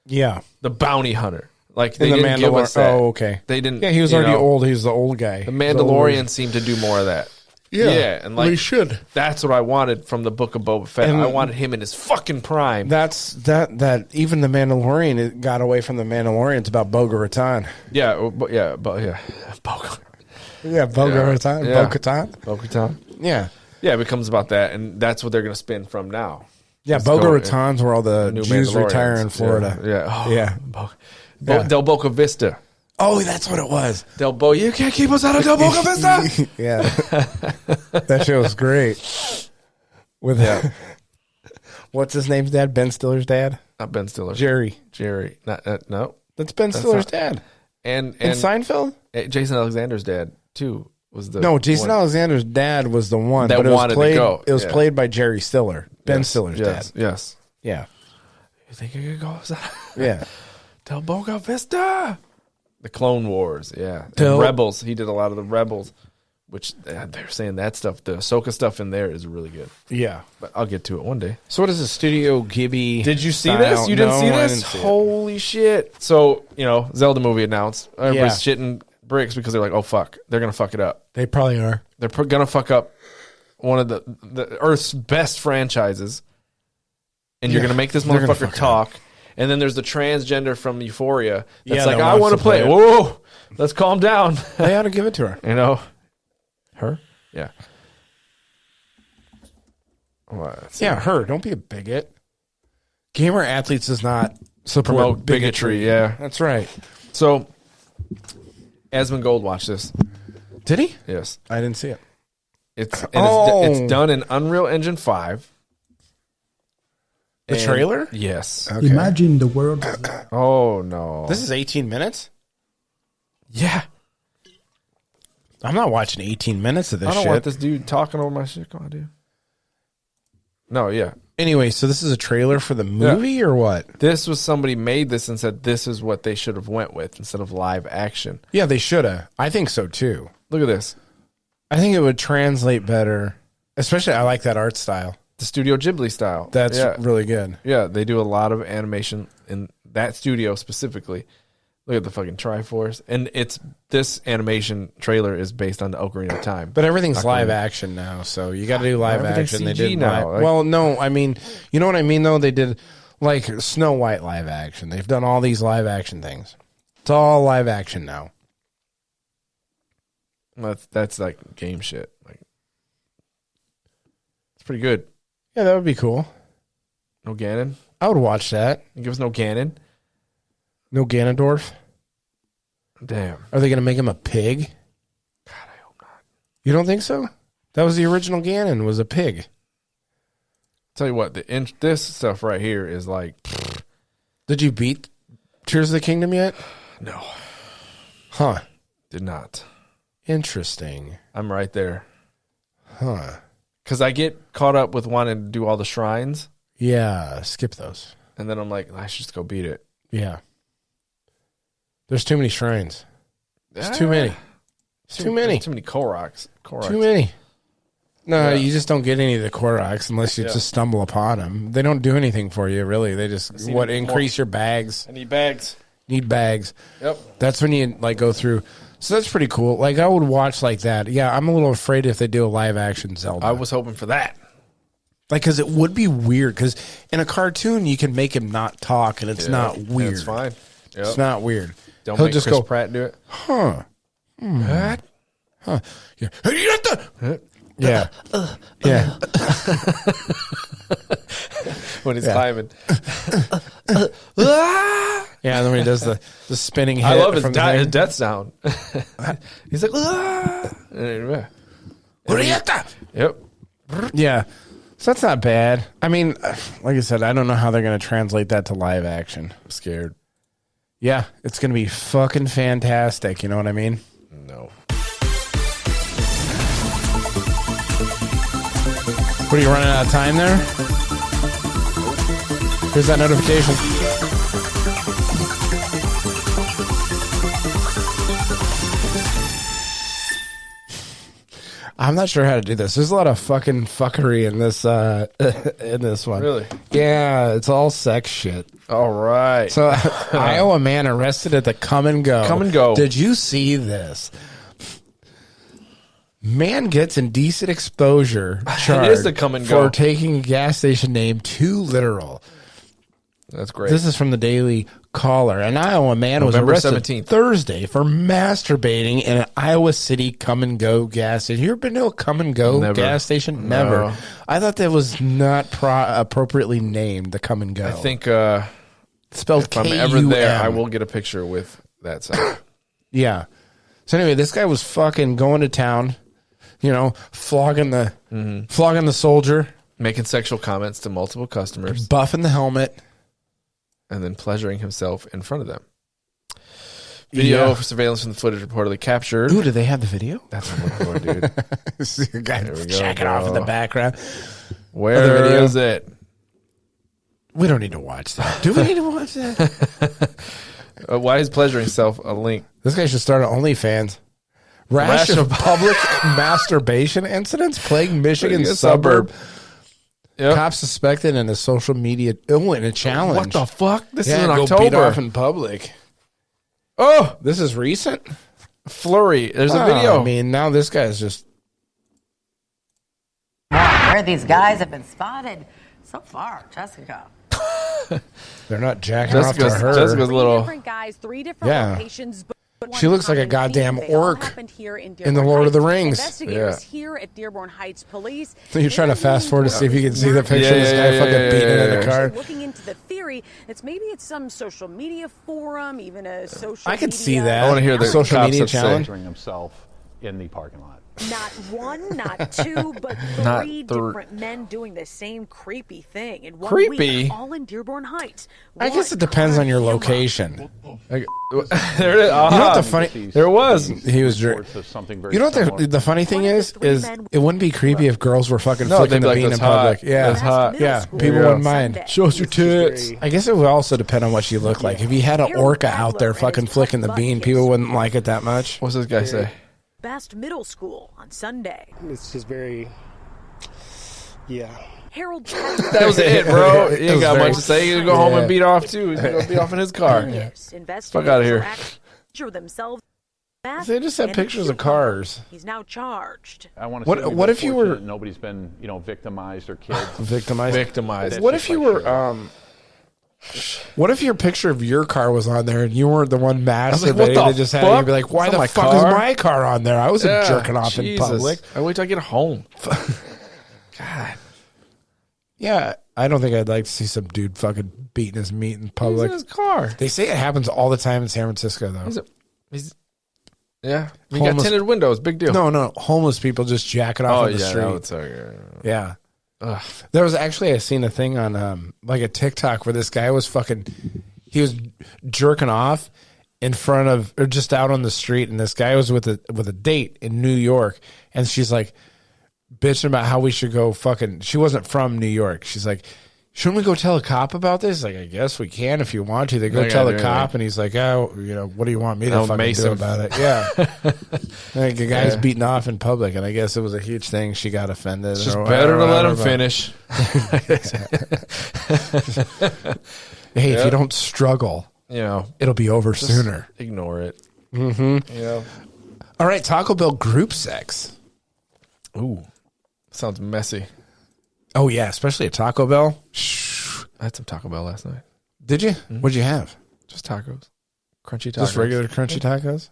Yeah. The bounty hunter. Like, they In the didn't give us that. Oh, okay. They didn't. Yeah, he was already old. He was the old guy. The Mandalorian seemed to do more of that. Yeah, and like, we should. That's what I wanted from the Book of Boba Fett. And I wanted him in his fucking prime. That even the Mandalorian, it got away from the Mandalorian. It's about Bo-Katan. Yeah, Bo-Katan. Yeah, Bo-Katan. Yeah. Bo-Katan. Bo-Katan. Yeah. Yeah, it becomes about that, and that's what they're going to spin from now. Yeah, Bo-Katan's where all the Jews retire in Florida. Yeah. Oh, Yeah. Del Boca Vista. Oh, that's what it was. You can't keep us out of Del Boca Vista. Yeah. That show was great. With what's his name's dad? Ben Stiller's dad? Not Ben Stiller. Jerry. No. That's Ben Stiller's dad. And In Seinfeld? Jason Alexander's dad, too, was the No, Jason one. Alexander's dad was the one That but it was wanted to played, go. It was Yeah. played by Jerry Stiller. Ben Stiller's Yes. dad. Yes. Yeah. You think you could go outside? Yeah. Del Boca Vista. The Clone Wars, yeah. Del- And Rebels. He did a lot of the Rebels, which they're saying that stuff, the Ahsoka stuff in there is really good. Yeah. But I'll get to it one day. So what is a Studio Ghibli? Did you see style? this? You didn't No, see I this? didn't see it. Holy shit. So, Zelda movie announced. Everybody's Yeah. shitting bricks because they're like, oh, fuck. They're going to fuck it up. They probably are. They're going to fuck up one of the Earth's best franchises. And you're Yeah, going to make this they're gonna motherfucker fuck it talk. And then there's the transgender from Euphoria that's Yeah, like, that I wants want to to play. play it. Whoa, let's calm down. They ought to give it to her. Her? Yeah. What? Yeah, her. Don't be a bigot. Gamer Athletes does not support Promote bigotry, yeah. That's right. So, Asmund Gold watched this. Did he? Yes. I didn't see it. It's Oh. done in Unreal Engine 5. The And- trailer? Yes. Okay. Imagine the world. Oh, no. This is 18 minutes? Yeah. I'm not watching 18 minutes of this I don't shit. want this dude talking over my shit. Come on, dude. No, yeah. Anyway, so this is a trailer for the movie or what? This was somebody made this and said this is what they should have went with instead of live action. Yeah, they should have. I think so too. Look at this. I think it would translate better. Especially, I like that art style. The Studio Ghibli style. That's yeah. really good. Yeah, they do a lot of animation in that studio specifically. Look at the fucking Triforce. And this animation trailer is based on the Ocarina of Time. But everything's Ocarina. live action now, so you got to do live Everything's action. They CG did now, like- well, no, I mean, you know what I mean though? They did like Snow White live action. They've done all these live action things. It's all live action now. That's like game shit. Like, it's pretty good. Yeah, that would be cool. No Ganon. I would watch that. Give us no Ganon. No Ganondorf. Damn. Are they going to make him a pig? God, I hope not. You don't think so? That was the original Ganon, was a pig. Tell you what, this stuff right here is like, Did you beat Tears of the Kingdom yet? no, Huh. did not. Interesting. I'm right there. Huh. Because I get caught up with wanting to do all the shrines, Yeah, skip those. and then I'm like, I should just go beat it. Yeah. There's too many shrines. It's too many. It's too many. Too many Koroks. Too many. No, you just don't get any of the Koroks unless you just stumble upon them. They don't do anything for you, really. They just increase your bags. I need bags. Need bags. Yep. That's when you like go through. So that's pretty cool. Like I would watch like that. Yeah, I'm a little afraid if they do a live action Zelda. I was hoping for that. like because it would be weird because in a cartoon you can make him not talk and it's not weird. It's fine. Yep. It's not weird. Don't He'll make just Chris go, Pratt do it. huh? What? Huh? Yeah. Hey, you got the- Yeah. Yeah. when he's climbing. Yeah, and then when he does the spinning hit. I love his from the thing. death sound. He's like, yep. Yeah. So that's not bad. I mean, like I said, I don't know how they're going to translate that to live action. I'm scared. Yeah, it's going to be fucking fantastic. You know what I mean? No. What are you running out of time there? Here's that notification. I'm not sure how to do this. There's a lot of fucking fuckery in this one. Really? Yeah, it's all sex shit. All right. So, Iowa man arrested at the Come and Go. Come and Go. Did you see this? Man gets indecent exposure charge It is the Come and Go. for taking a gas station name too literal. That's great. This is from the Daily Caller. An Iowa man November was arrested 17th. Thursday for masturbating in an Iowa City Come and Go gas station. You ever been to a Come and Go Never. gas station? No. Never. I thought that was not appropriately named, the Come and Go. I think spelled if I'm K-U-M. ever there, I will get a picture with that sign. Yeah. So anyway, this guy was fucking going to town, you know, flogging the soldier, Making sexual comments to multiple customers, buffing the helmet. and then pleasuring himself in front of them. Video for surveillance from the footage reportedly captured. Ooh, do they have the video? That's what I'm looking for, dude. See a guy There we go, jacking off in the bro. background. Where video? is it? We don't need to watch that. Do we need to watch that? Why is pleasuring himself a link? This guy should start an OnlyFans. Rash of public masturbation incidents plaguing Michigan Michigan suburb. Yep. Cops suspected in a social media in a challenge. What the fuck? This Yeah, is in go October. beat off in public. Oh, This is recent. flurry. There's a Oh, video. I mean, now this guy's just Where these guys have been spotted so far, Jessica. they're not jacking off to her. Jessica's Three little. different guys, three different Yeah. locations. But She looks like a goddamn They all orc happened here in in the Dearborn Lord of the Heights. Rings. Investigators Yeah. here at Dearborn Heights Police. So you're trying to fast forward to see if you can see the picture of this Yeah, guy fucking yeah, beating it in yeah. the car. Looking into the theory that maybe it's some social media forum, even a social. I could media. see that. I wanna hear the social cops media have to say. challenge. himself in the parking lot. Not one, not two, but Not three different men doing the same creepy thing in one Creepy? week, all in Dearborn Heights. I guess One it depends on your camera. location. There it is. You know what the funny? There was. He was. You know what the funny thing is it wouldn't be creepy if girls were fucking No, flicking they'd the be like, bean in "That's hot. public. Yeah, That's hot." Middle Yeah, school people Yeah. wouldn't mind. Sunday. Show us your tits. I guess it would also depend on what you look like. If you had an orca out there fucking flicking the bean, people wouldn't like it that much. What's this guy say? Best Middle School on Sunday. It's just very, yeah. Harold That was it, bro. He It ain't was got very- much to say. He's gonna go home Yeah. and beat off too. He's gonna beat off in his car. Fuck outta here. Themselves. They just have pictures of cars. He's now charged. I want to What if you were nobody's been, victimized or kids. victimized? Victimized. What if you were what if your picture of your car was on there and you weren't the one masturbating? what the They just had you fuck? be like, "Why It's the on my fuck is car?" my car on there? I wasn't Yeah, jerking off in Jesus. public." I wait till I get home. Yeah, I don't think I'd like to see some dude fucking beating his meat in He's public. in his car. They say it happens all the time in San Francisco, though. Yeah. You got Homeless- tinted windows. Big deal. No, homeless people just jacking off Oh on the yeah. street. No, it's Yeah. There was actually, I seen a thing on like a TikTok where this guy was he was jerking off in front of, or just out on the street, and this guy was with a date in New York, and she's like bitching about how we should go fucking, she wasn't from New York. She's like, "Shouldn't we go tell a cop about this?" Like, "I guess we can if you want to." They go They tell gotta the do cop, anything. and he's like, "Oh, what do you want me to Oh, fucking mace do him. about it?" Yeah. Like a guy's Yeah. beating off in public, and I guess it was a huge thing. She got offended. It's just or better to let whatever, him but- finish. Hey, if Yeah. you don't struggle, it'll be over sooner. Ignore it. All right, Taco Bell group sex. Ooh, sounds messy. Oh yeah, especially at Taco Bell. I had some Taco Bell last night. Did you? What'd you have? Just tacos, crunchy tacos. Just regular crunchy tacos?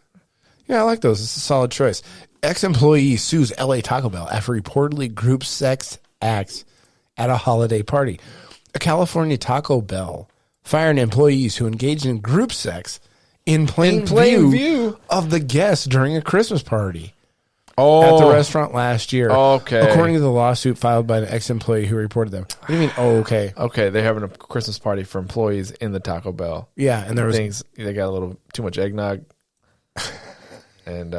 Yeah, I like those. It's a solid choice. Ex-employee sues LA Taco Bell after reportedly group sex acts at a holiday party. A California Taco Bell fired employees who engaged in group sex in plain view of the guests during a Christmas party at the restaurant last year. Okay. According to the lawsuit filed by an ex-employee who reported them. What do you mean, okay? Okay, they're having a Christmas party for employees in the Taco Bell. Yeah, and there was... They got a little too much eggnog. And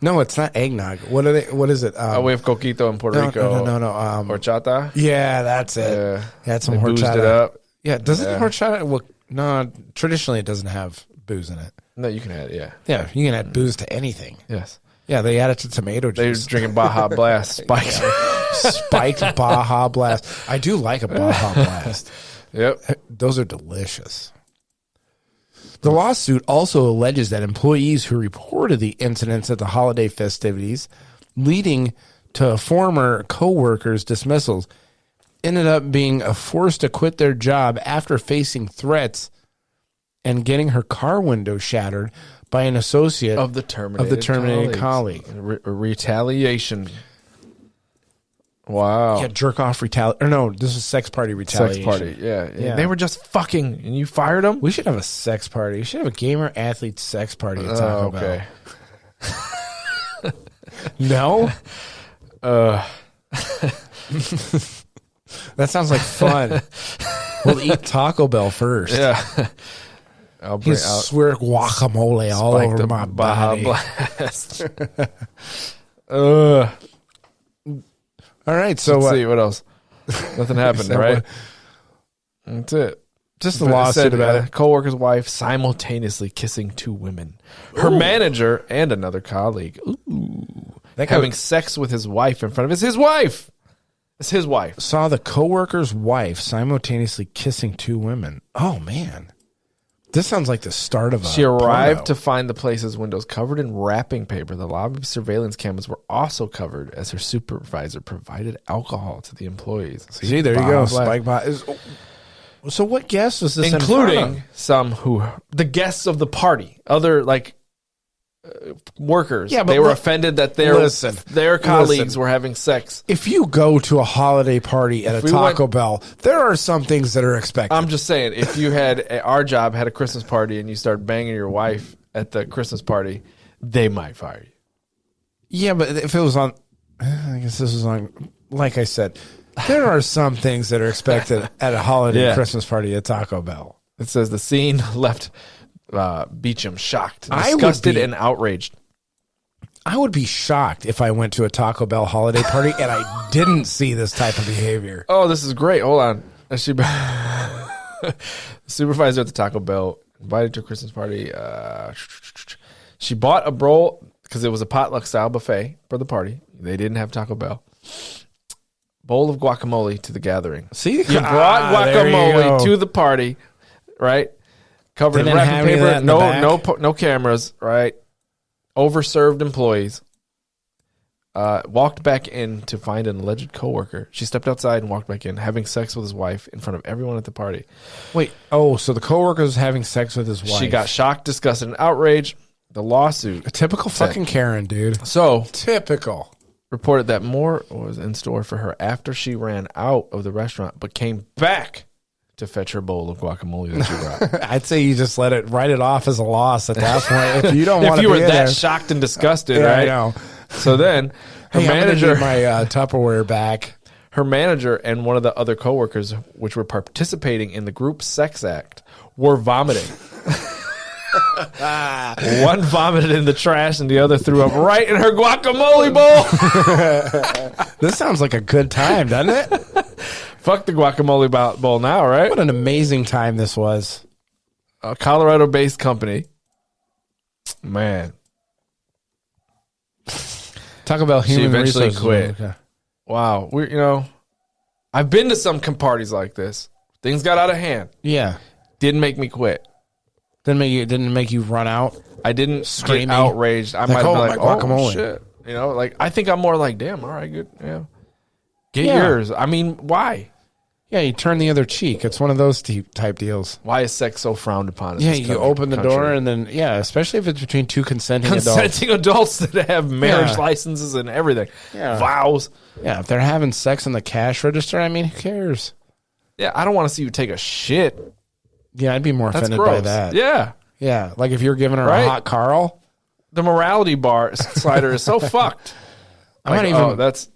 no, it's not eggnog. What are they? What is it? we have coquito in Puerto Rico. No. Horchata. Yeah, that's it. Had some they boozed horchata. it up. Yeah, doesn't horchata? Well, no. Traditionally, it doesn't have booze in it. No, you can add it. Yeah. Yeah, you can add booze to anything. Yes. Yeah, they add it to tomato They're juice. drinking Baja Blast spiked. Spiked Baja Blast. I do like a Baja Blast. Yep. Those are delicious. The lawsuit also alleges that employees who reported the incidents at the holiday festivities, leading to former co-workers' dismissals, ended up being forced to quit their job after facing threats and getting her car window shattered by an associate of the terminated colleague. Retaliation. Wow. Yeah, jerk off retaliation. Or no, this is sex party retaliation. Sex party. Yeah. They were just fucking, and you fired them. We should have a sex party. We should have a gamer athlete sex party at Taco Bell. No. That sounds like fun. We'll eat Taco Bell first. Yeah. I'll bring out swear guacamole all over my Baja body. Blast. All right, so let's see what else. Nothing happened, right? That's it. Just the lawsuit about it. Co-worker's wife simultaneously kissing two women, her manager and another colleague. Ooh, having sex with his wife in front of his wife. It's his wife. Saw the co-worker's wife simultaneously kissing two women. Oh man. This sounds like the start of a She arrived porno. to find the place's windows covered in wrapping paper. The lobby surveillance cameras were also covered as her supervisor provided alcohol to the employees. See, there you go. Spike bot is. So what guests was this including some who the guests of the party, other workers. Yeah, but they were offended that their colleagues were having sex. If you go to a holiday party at a Taco Bell, there are some things that are expected. I'm just saying, if you our job had a Christmas party and you start banging your wife at the Christmas party, they might fire you. Yeah, but if it was on, I guess this was on, like I said, there are some things that are expected at a holiday Christmas party at Taco Bell. It says the scene left Beecham shocked, disgusted, and outraged. I would be shocked if I went to a Taco Bell holiday party and I didn't see this type of behavior. Oh, this is great. Hold on. Supervisor at the Taco Bell invited to a Christmas party. She bought a bowl because it was a potluck style buffet for the party. They didn't have Taco Bell. Bowl of guacamole to the gathering. See, you brought guacamole to the party, right? Covered in wrapping paper, no cameras, right? Overserved employees. Walked back in to find an alleged coworker. She stepped outside and walked back in, having sex with his wife in front of everyone at the party. Wait, so the coworker was having sex with his wife. She got shocked, disgusted, and outraged. The lawsuit. A typical fucking Karen, dude. So typical. Reported that more was in store for her after she ran out of the restaurant, but came back to fetch her bowl of guacamole that she brought. I'd say you just write it off as a loss at that point. If you don't want to if you were be that there. shocked and disgusted, Yeah, right? I know. So then her hey, manager, I'm gonna need my Tupperware back. Her manager and one of the other coworkers, which were participating in the group sex act, were vomiting. One vomited in the trash and the other threw up right in her guacamole bowl. This sounds like a good time, doesn't it? Fuck the guacamole bowl now, right? What an amazing time this was. A Colorado-based company. Man. Talk about human she eventually resources. quit. Okay. Wow. I've been to some parties like this. Things got out of hand. Yeah. Didn't make me quit. Didn't make you run out. I didn't screaming, get outraged. I might have been like, guacamole. Oh shit. I think I'm more like, damn, all right, good. Yeah. Get yours. I mean, why? Yeah, you turn the other cheek. It's one of those type deals. Why is sex so frowned upon? Yeah, you open the door and then, especially if it's between two consenting adults that have marriage licenses and everything. Yeah. Vows. Yeah, if they're having sex in the cash register, I mean, who cares? Yeah, I don't want to see you take a shit. Yeah, I'd be more offended by that. Yeah. Yeah, like if you're giving her a hot Carl. The morality bar slider is so fucked. I might even... that's...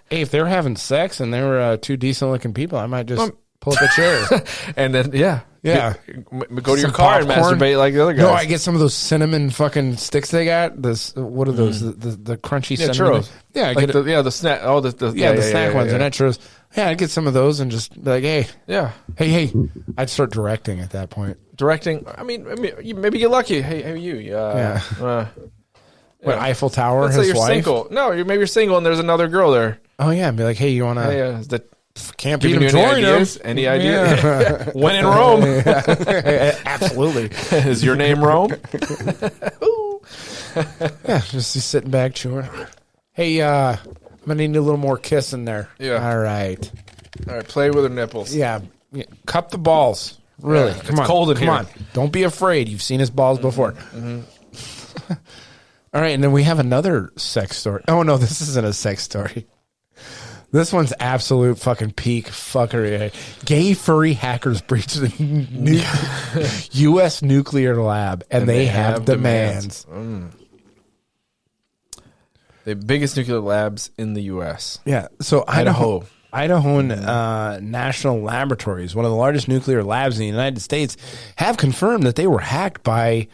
Hey, if they were having sex and they were two decent-looking people, I might just pull up a chair. And then, Yeah. Go to your car and masturbate like the other guys. No, I get some of those cinnamon fucking sticks they got. What are those? The crunchy cinnamon. Churros. Yeah, I like get the snack. Oh, the snack ones. And not churros. Yeah, I'd get some of those and just be like, hey. Yeah. Hey. I'd start directing at that point. Directing. I mean maybe get lucky. Hey, you. What, Eiffel Tower, Let's his say you're wife? Single. No, maybe you're single and there's another girl there. Oh, yeah. And be like, hey, you want to... Hey, can't beat him, any join him. ideas? Any ideas? Yeah. When in Rome. Absolutely. Is your name Rome? Yeah, just sitting back chewing. Hey, I'm going to need a little more kiss in there. Yeah. All right. Play with her nipples. Yeah. Cup the balls. Really. Yeah, Come it's on. cold in Come here. on. Don't be afraid. You've seen his balls before. All right, and then we have another sex story. Oh, no, this isn't a sex story. This one's absolute fucking peak fuckery. Gay furry hackers breached the U.S. nuclear lab, and they have demands. The biggest nuclear labs in the U.S. Yeah, so Idaho National Laboratories, one of the largest nuclear labs in the United States, have confirmed that they were hacked by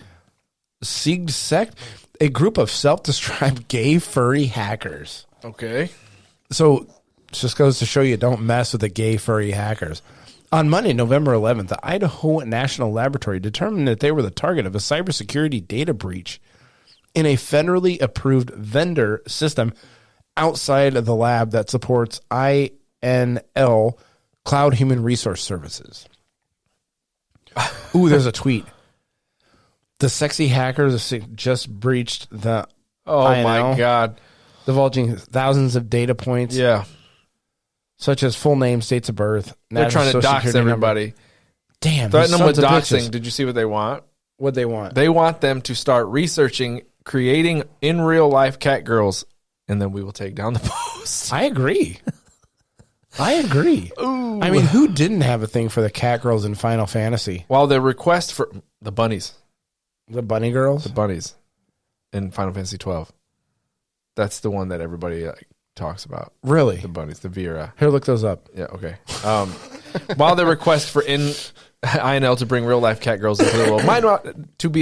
Sieg Sect, a group of self-described gay furry hackers. Okay. So just goes to show you, don't mess with the gay furry hackers. On Monday, November 11th, the Idaho National Laboratory determined that they were the target of a cybersecurity data breach in a federally approved vendor system outside of the lab that supports INL Cloud Human Resource Services. Ooh, there's a tweet. The sexy hackers just breached the INL, my God. divulging thousands of data points. Yeah. Such as full names, dates of birth. They're trying to dox everybody. Number. Damn. Threaten them with doxing. Did you see what they want? What they want? They want them to start researching, creating in real life cat girls, and then we will take down the post. I agree. Ooh. I mean, who didn't have a thing for the cat girls in Final Fantasy? Well, the request for the bunnies. The bunny girls? The bunnies in Final Fantasy 12. That's the one that everybody talks about. Really? The bunnies, the Vera. Here, look those up. Yeah, okay. While the request for INL to bring real life cat girls into the world might not to be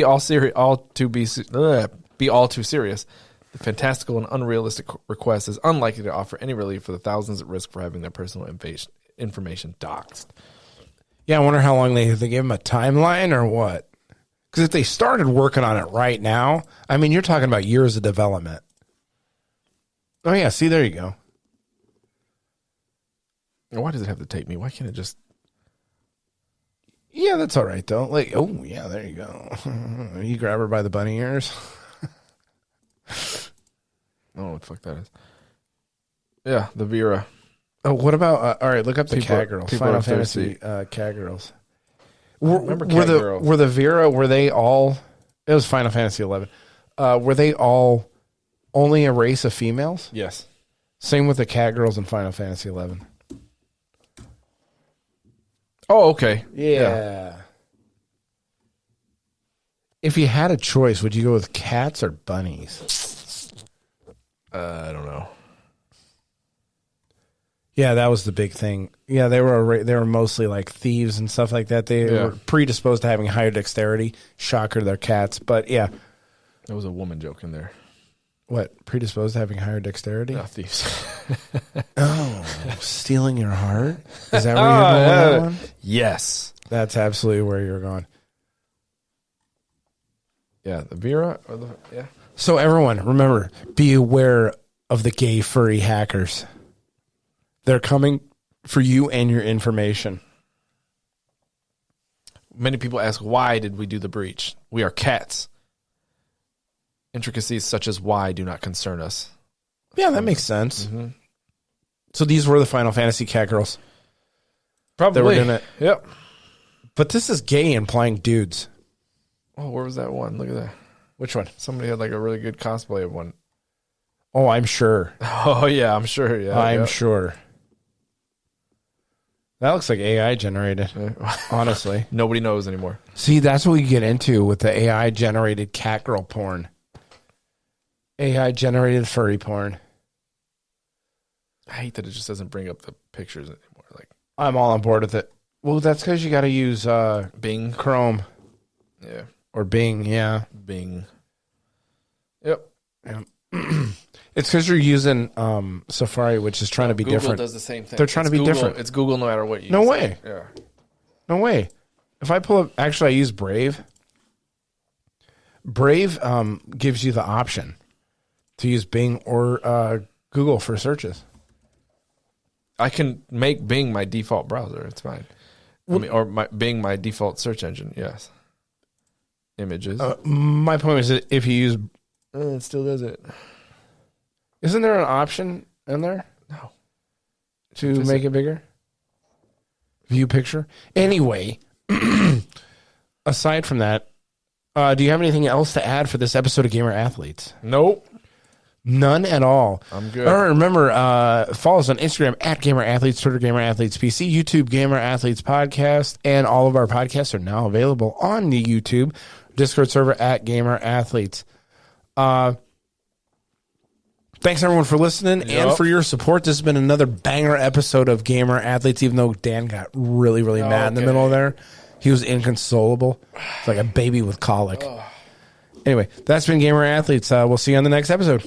be all too serious, the fantastical and unrealistic request is unlikely to offer any relief for the thousands at risk for having their personal information doxed. Yeah, I wonder how long they give them a timeline or what. Because if they started working on it right now, I mean, you're talking about years of development. Oh, yeah. See, there you go. Why does it have to take me? Why can't it just... Yeah, that's all right, though. Like, oh, yeah, there you go. You grab her by the bunny ears. Oh, what the fuck that is. Yeah, the Vera. Oh, what about... all right, look up the cat girls. Final Fantasy cat girls. Remember cat girls. Were the Vera, were they all... It was Final Fantasy 11. Were they all only a race of females? Yes. Same with the cat girls in Final Fantasy 11. Oh, okay. Yeah. If you had a choice, would you go with cats or bunnies? I don't know. Yeah, that was the big thing. Yeah, they were mostly like thieves and stuff like that. They were predisposed to having higher dexterity. Shocker, they're cats. But yeah. There was a woman joke in there. What? Predisposed to having higher dexterity? No, thieves. Oh, stealing your heart? Is that where you're going? Yes. That's absolutely where you're going. Yeah, the Vera. Yeah. So everyone, remember, be aware of the gay furry hackers. They're coming for you and your information. Many people ask, why did we do the breach? We are cats. Intricacies such as why do not concern us. Yeah, that makes sense. Mm-hmm. So these were the Final Fantasy cat girls. Probably. They were doing it. Yep. But this is gay implying dudes. Oh, where was that one? Look at that. Which one? Somebody had like a really good cosplay of one. Oh, I'm sure. Oh, yeah, I'm sure. Yeah, I'm sure. That looks like AI generated, honestly. Nobody knows anymore. See, that's what we get into with the AI generated cat girl porn. AI generated furry porn. I hate that it just doesn't bring up the pictures anymore. Like, I'm all on board with it. Well, that's because you got to use Bing. Chrome. Yeah. Or Bing, yeah. Bing. Yep. Yeah. It's because you're using Safari, which is trying to be Google different. does the same thing. They're trying to be Google, different. It's Google no matter what you use. No way. Yeah. No way. If I pull up, actually, I use Brave. Brave gives you the option to use Bing or Google for searches. I can make Bing my default browser. It's fine. Or Bing my default search engine. Yes. Images. My point is that if you use... it still does it. Isn't there an option in there? No. To make it bigger? View picture? Anyway, aside from that, do you have anything else to add for this episode of Gamer Athletes? Nope. None at all. I'm good. All right, remember, follow us on Instagram at Gamer Athletes, Twitter Gamer Athletes PC, YouTube Gamer Athletes Podcast, and all of our podcasts are now available on the YouTube Discord server at Gamer Athletes. Thanks everyone for listening and for your support. This has been another banger episode of Gamer Athletes, even though Dan got really, really mad in the middle there. He was inconsolable. It's like a baby with colic. Anyway, that's been Gamer Athletes. We'll see you on the next episode.